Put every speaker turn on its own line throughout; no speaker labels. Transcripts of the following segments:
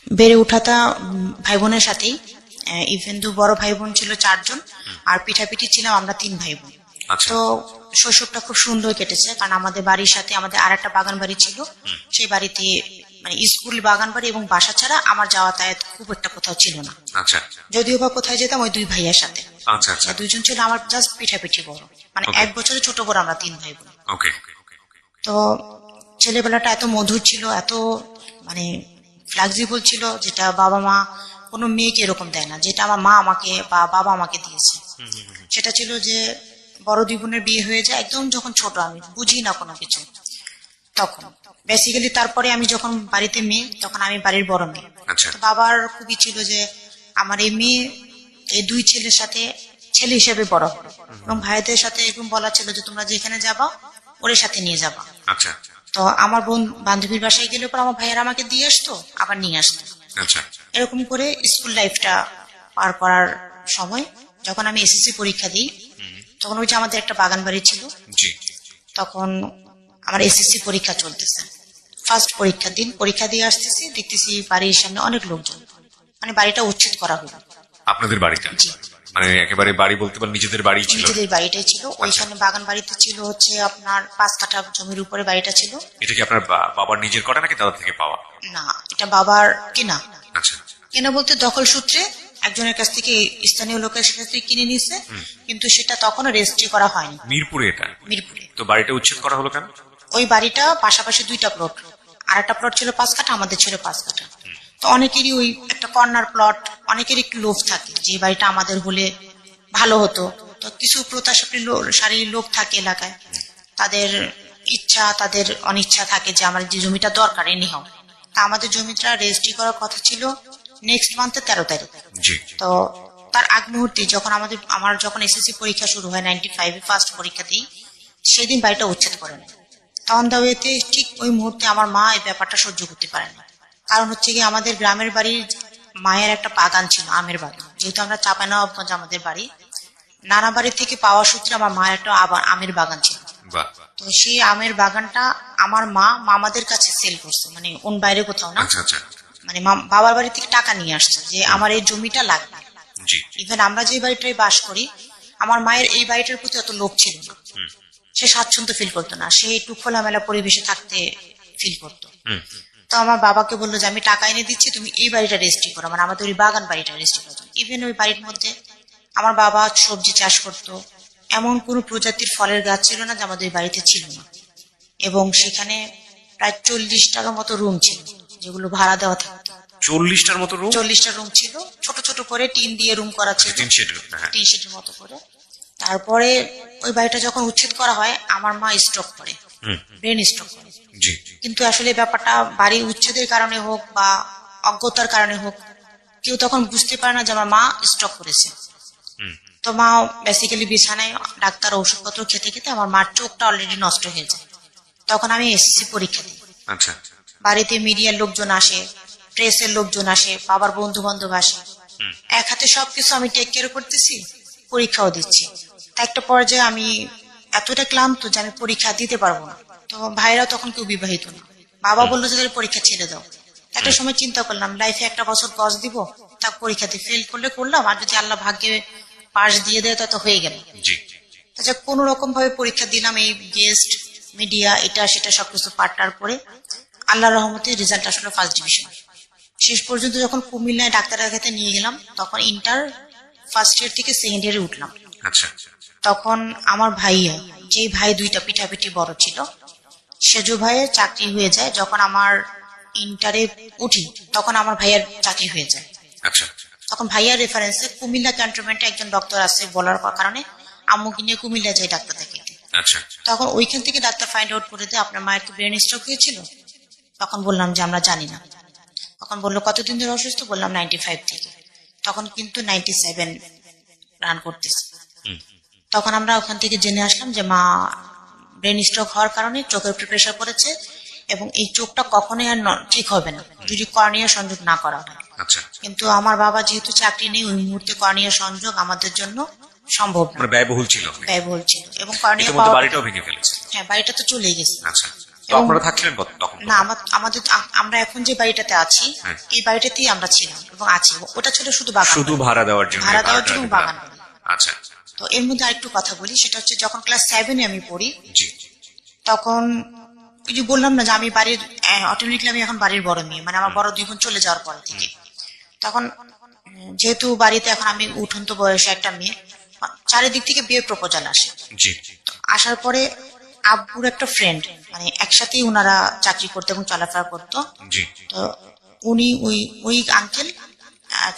বেড়ে ওঠাটা ভাই বোনের সাথেই। ইভেন দু বড় ভাই বোন ছিল 4 জন, আর পিঠাপিঠি ছিলাম আমরা 3 ভাই বোন।
আচ্ছা।
তো শৈশবটা খুব সুন্দর কেটেছে, কারণ আমাদের বাড়ির সাথে আমাদের আর একটা বাগান বাড়ি ছিল। সেই বাড়িতে মানে স্কুল, বাগান বাড়ি এবং বাসা ছাড়া আমার যাতায়াত খুব একটা কোথাও ছিল না।
আচ্ছা
যদিও বা কোথায় যেতাম ওই 2 ভাইয়ের সাথে।
আচ্ছা আচ্ছা।
দুইজন ছিল আমার জাস্ট পিঠাপিঠি বড়, মানে
Okay.
1 বছরের ছোট বড় আমরা 3 ভাই বোন।
ওকে।
তো ছেলেবেলাটা এত মধুর ছিল, এত মানে ফ্লেক্সিবল ছিল, যেটা বাবা মা কোনো মেয়েকে এরকম দেয় না, যেটা আমার মা আমাকে বা বাবা আমাকে দিয়েছে। সেটা ছিল যে বড় 2 বোনের বিয়ে হয়ে যায় একদম যখন ছোট, আমি বুঝি না কোনো কিছু তখন। বেসিক্যালি তারপরে আমি যখন বাড়িতে মেয়ে, তখন আমি বাড়ির বড় মেয়ে।
আচ্ছা।
তো বাবার খুবই ছিল যে আমার এই মেয়ে এই 2 ছেলের সাথে ছেলে হিসেবে বড় হবে, এবং ভাইদের সাথে এরকম বলা ছিল যে তোমরা যেখানে যাবা ওর সাথে নিয়ে যাবা।
আচ্ছা
তো আমার বোন বান্ধবীর বাসায় গেলে পর আমার ভাইয়েরা আমাকে দিয়ে আসতো, আবার নিয়ে আসতো।
আচ্ছা।
এরকম করে স্কুল লাইফটা পার করার সময় যখন আমি এসএসসি পরীক্ষা দিই, তখন ওই যে আমাদের একটা বাগান বাড়ি ছিল,
জি।
তখন আমার এসএসসি পরীক্ষা চলতেছে। ফার্স্ট পরীক্ষার দিন পরীক্ষা দিয়ে আসতেছি, দেখতেছি বাড়ির সামনে অনেক লোকজন, মানে বাড়িটা উচ্ছেদ করা হলো।
আপনাদের বাড়িটা?
জি।
মানে একেবারে বাড়ি বলতে পারেন নিজেদের বাড়ি ছিল?
নিজেদের বাড়িটাই ছিল। ওইখানে বাগান বাড়িতে ছিল হচ্ছে আপনার 5 কাঠা জমির উপরে বাড়িটা ছিল।
এটা কি আপনার বাবার নিজের করা নাকি দাদা থেকে পাওয়া?
না, এটা বাবার কেনা।
আচ্ছা।
কেনা বলতে দখল সূত্রে একজনের কাছ থেকে, স্থানীয় লোকের কাছ থেকে কিনে নিয়েছে, কিন্তু সেটা তখনও রেজিস্ট্রি করা হয়নি।
মিরপুরে এটা?
মিরপুরে।
তো বাড়িটা উচ্ছেদ করা হলো কেন?
ওই বাড়িটা পাশাপাশি 2টা প্লট, আর একটা প্লট ছিল 5 কাঠা, আমাদের ছিল 5 কাঠা। তো অনেকেরই ওই একটা কর্নার প্লট, অনেকের একটু লোভ থাকে যে এই বাড়িটা আমাদের হলে ভালো হতো। তো কিছু প্রত্যাশারী লোক থাকে এলাকায়, তাদের ইচ্ছা তাদের অনিচ্ছা থাকে যে আমার যে জমিটা দরকার এনে হোক। তা আমাদের জমিটা রেজিস্ট্রি করার কথা ছিল নেক্সট মান্থে 13 তারিখ।
জি।
তো তার আগ মুহূর্তে যখন আমার যখন এসএসসি পরীক্ষা শুরু হয় 95-এ ফার্স্ট পরীক্ষা দিই, সেদিন বাড়িটা উচ্ছেদ করে নেয়। তখন দাওয়েতে ঠিক ওই মুহূর্তে আমার মা এই ব্যাপারটা সহ্য করতে পারে না। কারণ হচ্ছে কি আমাদের গ্রামের বাড়ির মায়ের একটা বাগান ছিল, আমের বাগান। যেহেতু আমরা চাঁপাইনবাবগঞ্জ আমাদের বাড়ি, নানা বাড়ি থেকে পাওয়া সূত্রে আমার মায়ের একটা আমের বাগান ছিল।
বাহ।
তো সেই আমের বাগানটা আমার মা মামাদের কাছে সেল করছে, মানে ওন বাইরে কোথাও না,
আচ্ছা আচ্ছা।
মানে বাবার বাড়ি থেকে টাকা নিয়ে আসছে যে আমার এই জমিটা লাগবে।
জি।
ইভেন আমরা যে বাড়িটায় বাস করি, আমার মায়ের এই বাড়িটার প্রতি অত লোভ ছিল না। সে স্বাচ্ছন্দ্য ফিল করতো না, সে একটু খোলামেলা পরিবেশে থাকতে ফিল করতো। তো আমার বাবাকে বললো যে আমি টাকা এনে দিচ্ছি, তুমি এই বাড়িটা রেজিস্ট্রি করো, মানে আমাদের ওই বাগান বাড়িটা রেজিস্ট্রি করো। ইভেন ওই বাড়ির মধ্যে আমার বাবা সবজি চাষ করতো, এমন কোনো প্রজাতির ফলের গাছ ছিল না যে আমাদের বাড়িতে ছিল না। এবং সেখানে প্রায় 40টার মতো রুম ছিল, যেগুলো ভাড়া দেওয়া থাকতো।
40টার মতো রুম?
40টা রুম ছিল, ছোট ছোট করে টিন দিয়ে রুম করা ছিল,
টিন শেড। হ্যাঁ।
টিন শেডের মতো করে। তারপরে ওই বাড়িটা যখন উচ্ছেদ করা হয়, আমার মা স্ট্রোক করে, ব্রেন স্ট্রোক করে।
জি।
কিন্তু আসলে ব্যাপারটা বাড়ি উচ্ছেদের কারণে হোক বা অজ্ঞতার কারণে হোক, কেউ তখন বুঝতে পারে না যে আমার মা স্ট্রোক করেছে। তো মা বেসিক্যালি বিছানায় ডাক্তার ওষুধপত্র খেতে খেতে আমার মার চোখটা অলরেডি নষ্ট হয়ে যায়। তখন আমি এসএসসি পরীক্ষা দিই।
আচ্ছা।
বাড়িতে মিডিয়ার লোকজন আসে, প্রেসের লোকজন আসে, বাবার বন্ধু বান্ধব আসে, এক হাতে সবকিছু আমি টেক কেয়ার করতেছি, পরীক্ষাও দিচ্ছি। তা একটা পর্যায়ে আমি এতটা ক্লান্ত যে আমি পরীক্ষা দিতে পারবো না। তো ভাইরা তখন কেউ বিবাহিত না, বাবা বললো যে তাদের পরীক্ষা ছেড়ে দাও। একটা সময় চিন্তা করলাম লাইফে একটা বছর গজ দিব, তা পরীক্ষাতে ফেল করলে করলাম, আর যদি আল্লাহ ভাগ্যে পাশ দিয়ে দেয় তা তো হয়ে গেল।
জি।
আচ্ছা, কোন রকম ভাবে পরীক্ষা দিলাম, এই গেস্ট মিডিয়া এটা সেটা সবকিছু পাট্টার করে আল্লাহ রহমতে রেজাল্ট আসলো ফার্স্ট ডিভিশন। শেষ পর্যন্ত যখন কুমিল্লায় ডাক্তার দেখাতে নিয়ে গেলাম, তখন ইন্টার ফার্স্ট ইয়ার থেকে সেকেন্ড ইয়ারে উঠলাম।
আচ্ছা।
তখন আমার ভাইয়া, যে ভাই 2টা পিঠাপিঠি বড় ছিল, সেজু ভাইয়ের চাকরি হয়ে যায়। যখন আমার ইন্টারে উঠি, তখন আমার ভাইয়ের চাকরি হয়ে যায়।
আচ্ছা।
তখন ভাইয়ার রেফারেন্সে কুমিল্লা ক্যান্টনমেন্টে একজন ডক্টর আছে বলার কারণে আম্মুকে নিয়ে কুমিল্লা যাই ডাক্তার দেখাতে।
আচ্ছা।
তখন ওইখান থেকে ডাক্তার ফাইন্ড আউট করে দেয় আপনার মায়ের কি ব্রেন স্ট্রোক হয়েছিল। তখন বললাম যে আমরা জানি না। তখন বললো কতদিন ধরে অসুস্থ, বললাম 95 থেকে। তখন কিন্তু 97 রান করতেছে। তখন আমরা ওখান থেকে জেনে আসলাম যে মা ব্রেন স্ট্রোক হওয়ার কারণে চোখের উপর প্রেশার পড়েছে, এবং এই চোখটা কখনোই আর ঠিক হবে না যদি কর্নিয়া সংযোগ না করা হয়।
আচ্ছা।
কিন্তু আমার বাবা যেহেতু চাকরি নেই, ওই মুহূর্তে কর্নিয়া সংযোগ আমাদের জন্য সম্ভব না,
মানে ব্যয়বহুল ছিল।
ব্যয়বহুল ছিল, এবং কর্নিয়া
বাড়িটাও ভেঙে ফেলেছে।
হ্যাঁ, বাড়িটা তো চলেই গেছে।
আচ্ছা। তো আপনারা থাকছিলেন কত তখন?
না, আমরা এখন যে বাড়িটাতে আছি
হ্যাঁ।
এই বাড়িটাতেই আমরা ছিলাম এবং আছি। ওটা ছিল শুধু বাগান
শুধু
বাড়ি।
ভাড়া দেওয়ার জন্য?
ভাড়া দেওয়ার
ভাড়াটা
জন্য
দিলেন।
বাগান বাড়ি।
আচ্ছা।
তো এর মধ্যে আরেকটু কথা বলি, সেটা হচ্ছে যখন ক্লাস 7-এ আমি পড়ি
জি।
তখন ওই যে বললাম না যে আমি বাড়ির অটোমেটিকলি আমি এখন বাড়ির বড় মেয়ে, মানে আমার বড় 2 বোন চলে যাওয়ার পর থেকে তখন যেহেতু বাড়িতে এখন আমি উঠন্ত বয়সে একটা মেয়ে, চারিদিক থেকে বিয়ে প্রপোজাল আসে।
জি।
আসার পরে আব্বুর একটা ফ্রেন্ড, মানে একসাথেই ওনারা চাকরি করতো এবং চলাফেরা করতো।
জি।
তো উনি ওই আঙ্কেল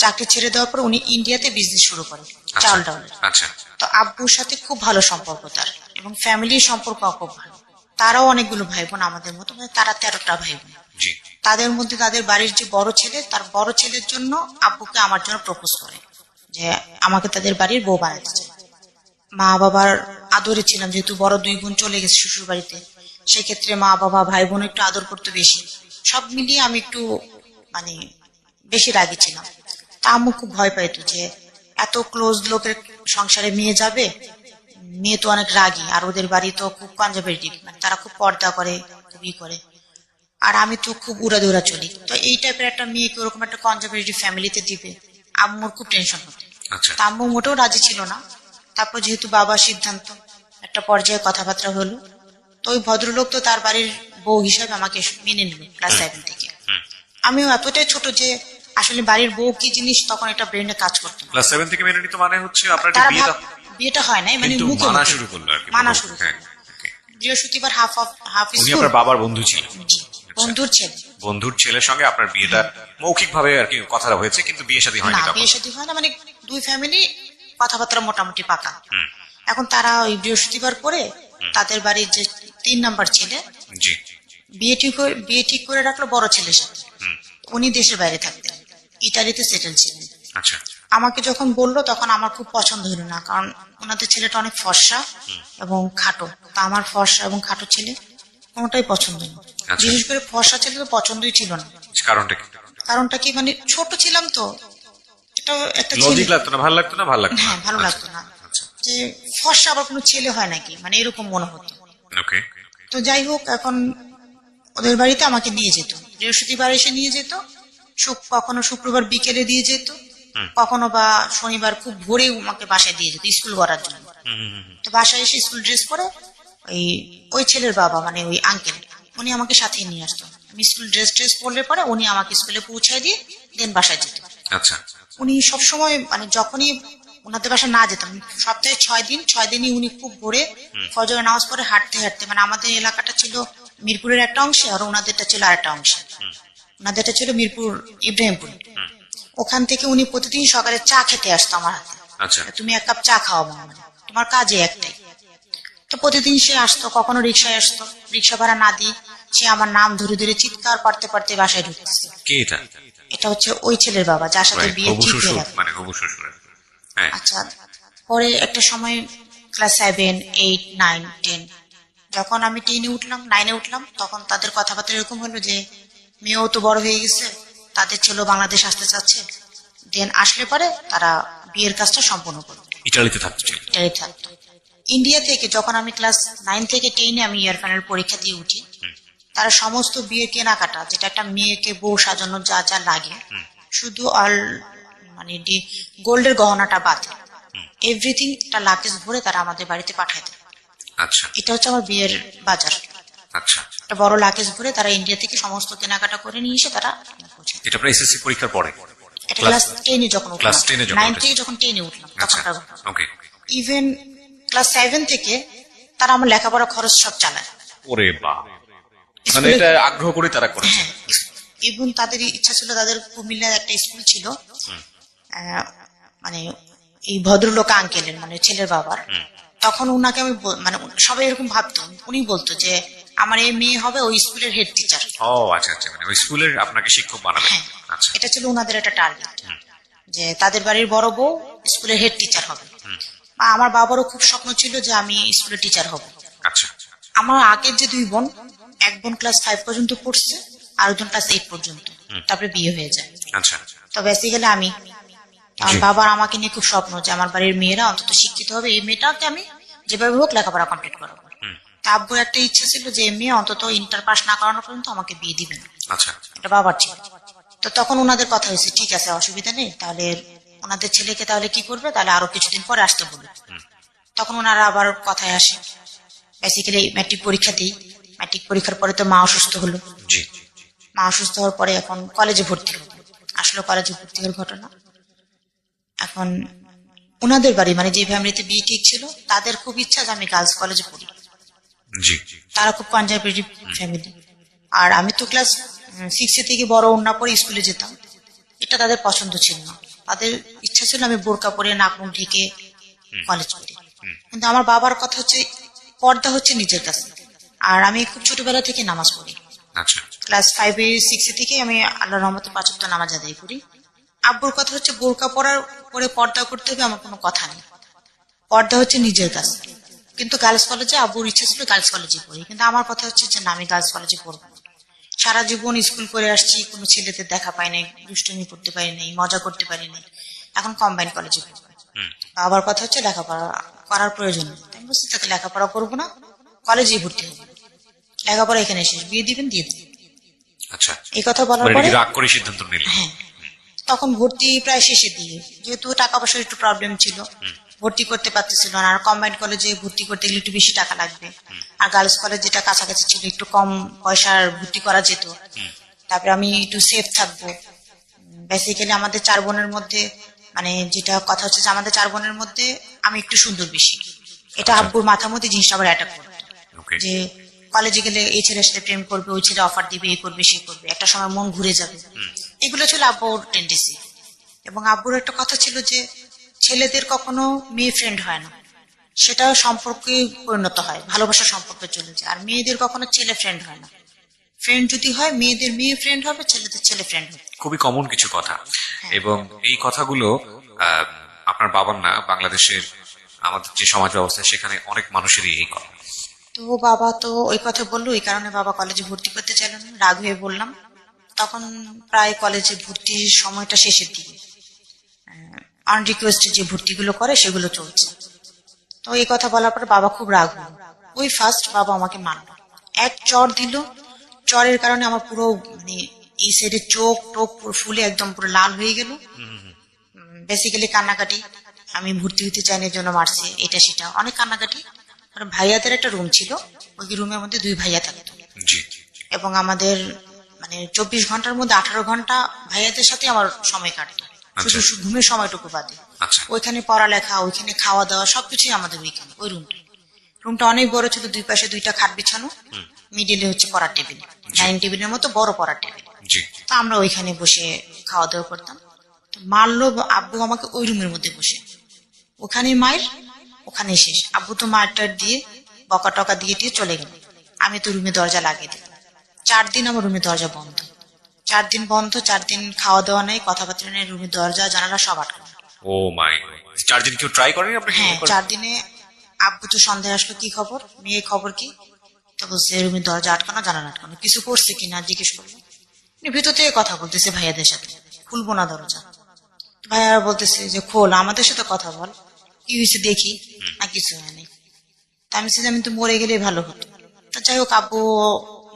চাকরি ছেড়ে দেওয়ার পর উনি ইন্ডিয়াতে বিজনেস শুরু করেন চাল ডাউলের।
আচ্ছা।
তো আব্বুর সাথে খুব ভালো সম্পর্ক তার, এবং ফ্যামিলির সম্পর্ক খুব ভালো। তারাও অনেকগুলো ভাই বোন আমাদের মতো, মানে তারা 13টা ভাই বোন।
জি।
তাদের মধ্যে তাদের বাড়ির যে বড় ছেলে, তার বড় ছেলের জন্য আব্বুকে আমার জন্য প্রপোজ করে যে আমাকে তাদের বাড়ির বউ বানাতে চায়। মা বাবার আদরে ছিলাম, যেহেতু বড় 2 বোন চলে গেছে শ্বশুর বাড়িতে, সেক্ষেত্রে মা বাবা ভাই বোন একটু আদর করতে বেশি। সব মিলিয়ে আমি একটু মানে বেশি রাগী ছিলাম। তা আম্মু খুব ভয় পাইতো যে এত ক্লোজ লোকের সংসারে মেয়ে যাবে, মেয়ে তো অনেক রাগী, আর ওদের বাড়ি তো খুব কনজারভেটিভ, মানে তারা খুব পর্দা করে, খুবই করে। আর আমি তো খুব উড়াদৌড়া চলি, তো এই টাইপের একটা মেয়েকে ওরকম একটা কনজারভেটিভ ফ্যামিলিতে দিবে, আম্মুর খুব টেনশন হতো।
আচ্ছা।
তা আম্মু মোটেও রাজি ছিল না। তারপর যেহেতু বাবার সিদ্ধান্ত, একটা পর্যায়ে কথাবার্তা হলো, তো ওই ভদ্রলোক তো তার বাড়ির বউ হিসাবে আমাকে মেনে নিল ক্লাস 7 থেকে। আমিও এতটাই ছোট যে আসলে বাড়ির বউ কি জিনিস তখন এটা ব্রেনে কাজ করতো না।
ক্লাস 7 থেকে মেনে নিত মানে হচ্ছে আপনার
তারা
বিয়ে
বিয়েটা হয় নাই, মানে
কিন্তু
মুখে
মানা
মুখে
শুরু করলো আর কি।
মানা শুরু
হ্যাঁ,
করলো। বৃহস্পতিবার হাফ
উনি
স্কুল,
আপনার বাবার বন্ধু ছিলেন?
জি, বন্ধুর ছেলে।
বন্ধুর ছেলের সঙ্গে আপনার বিয়েটা মৌখিক ভাবে আর কি কথা হয়েছে, কিন্তু বিয়ে শাদী হয়নি
না,
তখন?
বিয়ে শাদী হয় না, মানে 2 ফ্যামিলি কথাবার্তা মোটামুটি পাকা। এখন তারা ওই বৃহস্পতিবার করে তাদের বাড়ির যে 3 নাম্বার ছেলে
জি।
বিয়ে ঠিক করে রাখলো বড় ছেলের সাথে। উনি দেশের বাইরে থাকতেন, ইতালিতে সেটেল ছিলেন।
আচ্ছা।
আমাকে যখন বললো তখন আমার খুব পছন্দ হলো না, কারণ ওনাদের ছেলেটা অনেক ফর্সা এবং খাটো। তা আমার ফর্সা এবং খাটো ছেলে কোনোটাই পছন্দ না।
আচ্ছা।
বিশেষ করে ফর্সা ছেলে তো পছন্দই ছিল না।
কারণটা কি?
কারণটা কি, মানে ছোট ছিলাম তো, এটা একটা
লজিক
ছেলে।
লাগতো না? ভালো লাগতো না? ভালো লাগতো না?
হ্যাঁ, ভালো লাগতো না
আচ্ছা।
যে ফর্সা আবার কোনো ছেলে হয় নাকি, মানে এরকম মনে হতো।
ওকে।
তো যাই হোক, এখন ওদের বাড়িতে আমাকে নিয়ে যেত, বৃহস্পতিবার এসে নিয়ে যেত, কখনো শুক্রবার বিকেলে দিয়ে যেত, কখনো বা শনিবার খুব ভোরে আমাকে বাসায় দিয়ে যেত স্কুল করার জন্য। তো বাসায় এসে স্কুল ড্রেস পরে ওই ছেলের বাবা, মানে ওই আঙ্কেল, উনি আমাকে সাথে নিয়ে আসতো। আমি স্কুল ড্রেস পরলে পরে উনি আমাকে স্কুলে পৌঁছায় দিয়ে দেন বাসায় যেত।
আচ্ছা।
উনি সবসময়, মানে যখনই ওনাদের বাসায় না যেতাম, সপ্তাহে 6 দিনই উনি খুব ভোরে ফজরের নামাজ পড়ে হাঁটতে হাঁটতে, মানে আমাদের এলাকাটা ছিল মিরপুরের একটা অংশে, আর ওনাদেরটা ছিল আরেকটা অংশে। ওনাদেরটা ছিল মিরপুর ইব্রাহিমপুর। ওখান থেকে উনি প্রতিদিন সকালে চা খেতে আসতো আমার হাতে।
আচ্ছা।
তুমি 1 কাপ চা খাওয়াবো, মানে তোমার কাজে একটাই। তো প্রতিদিন সে আসতো, কখনো রিক্সায় আসতো, রিক্সা ভাড়া না দিয়ে সে আমার নাম ধরে ধরে চিৎকার পারতে পারতে বাসায় ঢুকতেছে।
কে এটা?
এটা হচ্ছে ওই ছেলের বাবা যার সাথে বিয়ে
হবু
ঠিক
শ্বশুর,
হয়ে গেল।
মানে হবু শ্বশুর। হ্যাঁ।
আচ্ছা, পরে একটা সময় ক্লাস 7, 8, 9, 10, যখন আমি 10-এ উঠলাম, 9-এ উঠলাম, তখন তাদের কথাবার্তা এরকম হলো যে মেয়েও তো বড় হয়ে গেছে, তাদের ছেলে বাংলাদেশ আসতে চাচ্ছে, দেন আসলে পরে তারা বিয়ের কাজটা সম্পন্ন করবে।
ইটালিতে থাকছিল?
এটাই থাকতো। ইন্ডিয়া থেকে যখন আমি ক্লাস 9 থেকে 10-এ আমি ইয়ার ফাইনাল পরীক্ষা দিয়ে উঠি, তারা সমস্ত বিয়ের কেনাকাটা, যেটা একটা মেয়েকে বউ সাজানোর যা যা লাগে, শুধু মানে গোল্ডের গহনাটা বাদ, এভরিথিং একটা লাকেজ ভরে তারা আমাদের বাড়িতে পাঠায় দেয়।
আচ্ছা।
এটা হচ্ছে আমার বিয়ের বাজার।
আচ্ছা।
একটা বড় লাকেজ ভরে তারা ইন্ডিয়া থেকে সমস্ত কেনাকাটা করে নিয়ে এসে তারা পৌঁছায়।
এটা আপনার এসএসসি পরীক্ষার পরে?
এটা ক্লাস 10-এ যখন উঠলাম,
ক্লাস 10-এ যখন
9
উঠেছে।
থেকে যখন 10-এ উঠলাম
আচ্ছা।
তখনকার ঘটনা।
ওকে।
ইভেন ক্লাস 7 থেকে তারা আমার লেখাপড়া খরচ সব চালায়।
ওরে বাপ, মানে
স্কুলে-
এটা আগ্রহ করে তারা করেছে?
হ্যাঁ, এবং তাদের ইচ্ছা ছিল, তাদের কুমিল্লার একটা স্কুল ছিল, মানে এই ভদ্রলোক আঙ্কেলের, মানে ছেলের বাবার। তখন উনাকে আমি মানে সবাই এরকম ভাবতো, উনি বলতো যে আমার এই মেয়ে হবে ওই স্কুলের হেড টিচার।
ও আচ্ছা আচ্ছা, মানে ওই স্কুলের আপনাকে শিক্ষক বানাবে?
হ্যাঁ,
আচ্ছা।
এটা ছিল ওনাদের একটা টার্গেট, যে তাদের বাড়ির বড় বউ স্কুলের হেড টিচার হবে। বা আমার বাবারও খুব স্বপ্ন ছিল যে আমি স্কুলের টিচার হব।
আচ্ছা।
আমার আগের যে 2 বোন, এক বোন ক্লাস 5 পর্যন্ত পড়ছে, আর একজন ক্লাস 8 পর্যন্ত, তারপরে বিয়ে হয়ে যায়।
আচ্ছা।
তো বেসিক্যালি আমার বাবার আমাকে নিয়ে খুব স্বপ্ন যে আমার বাড়ির মেয়েরা অন্তত শিক্ষিত হবে, এই মেয়েটাকে আমি যেভাবে হোক লেখাপড়া কমপ্লিট করাবো। তা আব্বুর একটা ইচ্ছা ছিল যে মেয়ে অন্তত ইন্টার পাস না করানো পর্যন্ত আমাকে বিয়ে দিবেন,
আচ্ছা।
এটা বাবার ছিল। তো তখন ওনাদের কথা হয়েছে ঠিক আছে অসুবিধা নেই, তাহলে ওনাদের ছেলেকে তাহলে কি করবে, তাহলে আরো কিছুদিন পরে আসতে বলবে। তখন ওনারা আবার কথায় আসে, বেসিক্যালি ম্যাট্রিক পরীক্ষা দিই, ম্যাট্রিক পরীক্ষার পরে তো মা অসুস্থ হলো,
জি।
মা অসুস্থ হওয়ার পরে এখন কলেজে ভর্তি হলো। আসলে কলেজে ভর্তি হওয়ার ঘটনা, এখন ওনাদের বাড়ি মানে যে ফ্যামিলিতে বিয়ে ঠিক ছিল তাদের খুব ইচ্ছা যে আমি গার্লস কলেজে পড়ি,
জি।
তারা খুব কনজারভেটিভ ফ্যামিলি। আর আমি তো ক্লাস 6 থেকে বড় ওড়না পরে স্কুলে যেতাম, এটা তাদের পছন্দ ছিল না। তাদের ইচ্ছা ছিল আমি বোরকা পরে নাক মুখ ঢেকে কলেজ করি। কিন্তু আমার বাবার কথা হচ্ছে পর্দা হচ্ছে নিজের কাছে। আর আমি খুব ছোটবেলা থেকে নামাজ পড়ি,
আচ্ছা।
ক্লাস 5-6 থেকে আমি আল্লাহর রহমতে 5 ওয়াক্ত নামাজ আদায় করি। আব্বুর কথা হচ্ছে বোরকা পরে পর্দা করতে হবে, আমার কোনো কথা নেই, পর্দা হচ্ছে নিজের কাছে। কিন্তু গার্লস কলেজে আব্বুর ইচ্ছা ছিল গার্লস কলেজে পড়ি, কিন্তু আমার কথা হচ্ছে যে না আমি গার্লস কলেজে পড়বো না। সারা জীবন স্কুল করে আসছি, কোনো ছেলেদের দেখা পাই নাই, দুষ্টুমি করতে পারি নাই, মজা করতে পারি নাই, এখন কম্বাইন কলেজে পড়বো। বাবার কথা হচ্ছে লেখাপড়া করার প্রয়োজন নেই। আমি বলছি তাকে লেখাপড়া করবো না, কলেজেই ভর্তি হবো, লেখাপড়া এখানে শেষ, বিয়ে দিবেন দিয়ে দিবেন।
আচ্ছা।
এই কথা বলার
মানে
পরে
কি রাগ করে সিদ্ধান্ত নিলেন?
হ্যাঁ, তখন ভর্তি প্রায় শেষের দিকে, যেহেতু টাকা পয়সার একটু প্রবলেম ছিল, ভর্তি করতে পারতেছিল না। আর কম্বাইন্ড কলেজে ভর্তি করতে গেলে একটু বেশি টাকা লাগবে, আর গার্লস কলেজ যেটা কাছাকাছি ছিল একটু কম পয়সার ভর্তি করা যেত। তারপরে আমি একটু সেফ থাকবো। বেসিক্যালি আমাদের 4 বোনের মধ্যে মানে যেটা কথা হচ্ছে যে আমাদের 4 বোনের মধ্যে আমি একটু সুন্দর বেশি, এটা আব্বুর মাথার মধ্যে জিনিসটা আবার অ্যাটাক করতো
ওকে।
যে কলেজে গেলে এই ছেলের সাথে প্রেম করবে, ওই ছেলে অফার দিবে, এই করবে সে করবে, একটা সময় মন ঘুরে যাবে। এগুলো ছিল আব্বুর টেন্ডেন্সি। এবং আব্বুর একটা কথা ছিল যে ছেলেদের কখনো মেয়ে ফ্রেন্ড হয় না, সেটা সম্পর্কে পরিণত হয়, ভালোবাসার সম্পর্কে চলে যায়। আর মেয়েদের কখনো ছেলে ফ্রেন্ড হয় না, ফ্রেন্ড যদি হয় মেয়েদের মেয়ে ফ্রেন্ড হবে, ছেলেদের ছেলে ফ্রেন্ড হবে।
খুবই কমন কিছু কথা, এবং এই কথাগুলো আপনার বাবার না, বাংলাদেশের আমাদের যে সমাজ ব্যবস্থা সেখানে অনেক মানুষেরই এই কথা।
তো বাবা তো ওই কথা বললো, ওই কারণে বাবা কলেজে ভর্তি করতে চাইলেন না, রাগ হয়ে বললাম। তখন প্রায় কলেজে ভর্তির সময়টা শেষের দিকে, আনরিকোয়েস্টে যে ভর্তিগুলো করে সেগুলো চলছে। তো এই কথা বলার পরে বাবা খুব রাগ হলো। ওই ফার্স্ট বাবা আমাকে মারলো, এক চড় দিল। চড়ের কারণে আমার পুরো মানে এই সাইডে চোখ টোক পুরো ফুলে একদম পুরো লাল হয়ে গেল। বেসিক্যালি কান্নাকাটি, আমি ভর্তি হতে চাইনি এর জন্য মারছে, এটা সেটা অনেক কান্নাকাটি। আর ভাইয়াদের একটা রুম ছিল, ওই রুমের মধ্যে 2 ভাইয়া থাকতো,
জি।
এবং আমাদের মানে 24 ঘন্টার মধ্যে 18 ঘন্টা ভাইয়াদের সাথে আমার সময় কাটতো, শুধু ঘুমের সময়টুকু বাদে।
আচ্ছা।
ওইখানে পড়ালেখা, ওইখানে খাওয়া দাওয়া সবকিছুই আমাদের ওইখানে, ওই রুমটা অনেক বড় ছিল, 2 পাশে 2টা খাট বিছানো, মিডিলে হচ্ছে পড়ার টেবিল, ডাইনিং টেবিলের মতো বড় পড়ার টেবিল।
জি।
তো আমরা ওইখানে বসে খাওয়া দাওয়া করতাম। তো মারলো আব্বু আমাকে ওই রুমের মধ্যে বসে, ওখানে মায়ের, ওখানে শেষ। আব্বু তো মারটার দিয়ে বকা টকা দিয়ে চলে গেল, আমি তো রুমে দরজা লাগিয়ে দিলাম। 4 দিন আমার রুমে দরজা বন্ধ, 4 দিন বন্ধ, 4 দিন খাওয়া দাওয়া নেই, কথাবার্তা নেই, রুমের দরজা জানালা সব আটকানো।
ও মাই গড, 4 দিন কেউ ট্রাই করেনি আপনি?
হ্যাঁ, 4 দিনে আব্বু তো সন্দেহ আসলো, কি খবর মেয়ে, খবর কি? তো বলছে রুমের দরজা আটকানো, জানালা আটকানো, কিছু করছে কিনা জিজ্ঞেস করলো। ভিতর থেকে কথা বলতেছে ভাইয়াদের সাথে, খুলবো না দরজা। ভাইয়ারা বলতেছে যে খোল, আমাদের সাথে কথা বল, কি হয়েছে দেখি। না কিছু হয়নি। তা আমি বলছি যে আমি তো মরে গেলে ভালো হতো। তো যাই হোক, আব্বু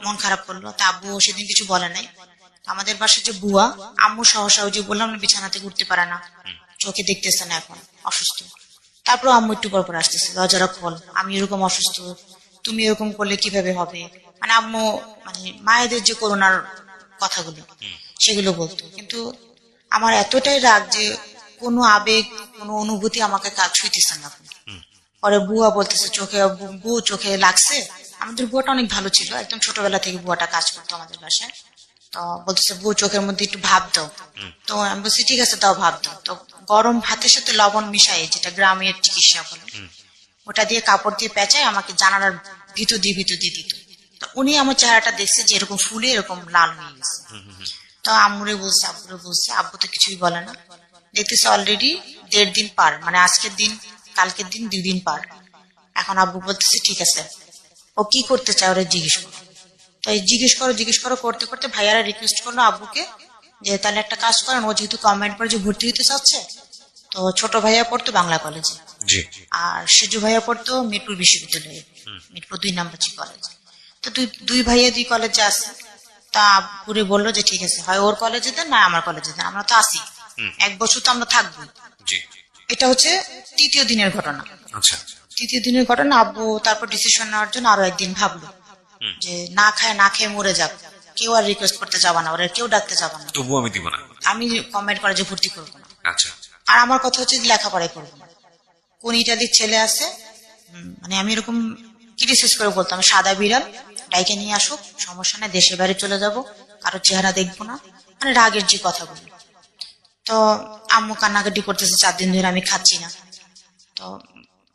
মন খারাপ করলো, তা আব্বু সেদিন কিছু বলে নাই। আমাদের বাসার যে বুয়া, আম্মু সহসা ওই যে বললাম না বিছানাতে ঘুরতে পারে না, চোখে দেখতেছে না, এখন অসুস্থ। তারপর আম্মু একটু পর আসতেছে, দরজাটা খোল, আমি এরকম অসুস্থ, তুমি এরকম করলে কিভাবে হবে। মানে আম্মু মানে মায়েদের যে করোনার কথাগুলো সেগুলো বলতো। কিন্তু আমার এতটাই রাগ যে কোনো আবেগ, কোনো অনুভূতি আমাকে কাজ ছুঁইতেছে না। পরে বুয়া বলতেছে চোখে, বউ চোখে লাগছে। আমাদের বুয়াটা অনেক ভালো ছিল, একদম ছোটবেলা থেকে বুয়াটা কাজ করতো আমাদের বাসায়। তো বলতেছে বউ চোখের মধ্যে একটু ভাব দাও। তো আমি বলছি ঠিক আছে দাও, ভাব দাও। তো গরম ভাতের সাথে লবণ মিশাই, যেটা গ্রামের চিকিৎসা বলে, ওটা দিয়ে কাপড় দিয়ে পেঁচায় আমাকে জানালার ভিতর দিয়ে দিত। তো উনি আমার চেহারাটা দেখছে যে এরকম ফুলে এরকম লাল হয়ে গেছে। তো আম্মুরে বলছে, আব্বুরে বলছে, আব্বু তো কিছুই বলে না। দেখতেছে অলরেডি 1.5 দিন পার, মানে আজকের দিন কালকের দিন 2 দিন পার। এখন আব্বু বলতেছে ঠিক আছে, ও কি করতে চায় ওরা জিজ্ঞেস করো। তাই জিজ্ঞেস করো করতে করতে ভাইয়ারা রিকোয়েস্ট করলো আব্বুকে যে তাহলে একটা কাজ করেন, ও যেহেতু কম্বাইন্ড করে যে ভর্তি হতে চাচ্ছে, তো ছোট ভাইয়া পড়তো বাংলা কলেজে,
জি।
আর সেজু ভাইয়া পড়তো মিরপুর বিশ্ববিদ্যালয়ে, মিরপুর 2 নম্বর কলেজ। তো দুই ভাইয়া 2 কলেজে আছে। তা আব্বুরে বললো যে ঠিক আছে, হয় ওর কলেজে দেন না আমার কলেজে দেন, আমরা তো আসি, 1 বছর তো আমরা থাকবো।
জি।
এটা হচ্ছে 3য় দিনের ঘটনা।
আচ্ছা।
3য় দিনের ঘটনা। আব্বু তারপর ডিসিশন নেওয়ার জন্য আরো একদিন ভাবলো যে না খেয়ে মরে যাক, কেউ আর রিকোয়েস্ট করতে যাবা না, ওরা কেউ ডাকতে যাবা না,
তবু আমি দিব না।
আমি কমেন্ট কলেজে ভর্তি করবো না।
আচ্ছা।
আর আমার কথা হচ্ছে যে লেখাপড়াই করবো না। কোন ইটালির ছেলে আছে, মানে আমি এরকম ক্রিটিসাইজ করে বলতাম, সাদা বিড়াল ডাইকে নিয়ে আসুক, সমস্যা নেই, দেশের বাইরে চলে যাব, কারো চেহারা দেখবো না, মানে রাগের যে কথাগুলো। তো আম্মু কান্নাকাটি করতেছে 4 দিন ধরে, আমি খাচ্ছি না। তো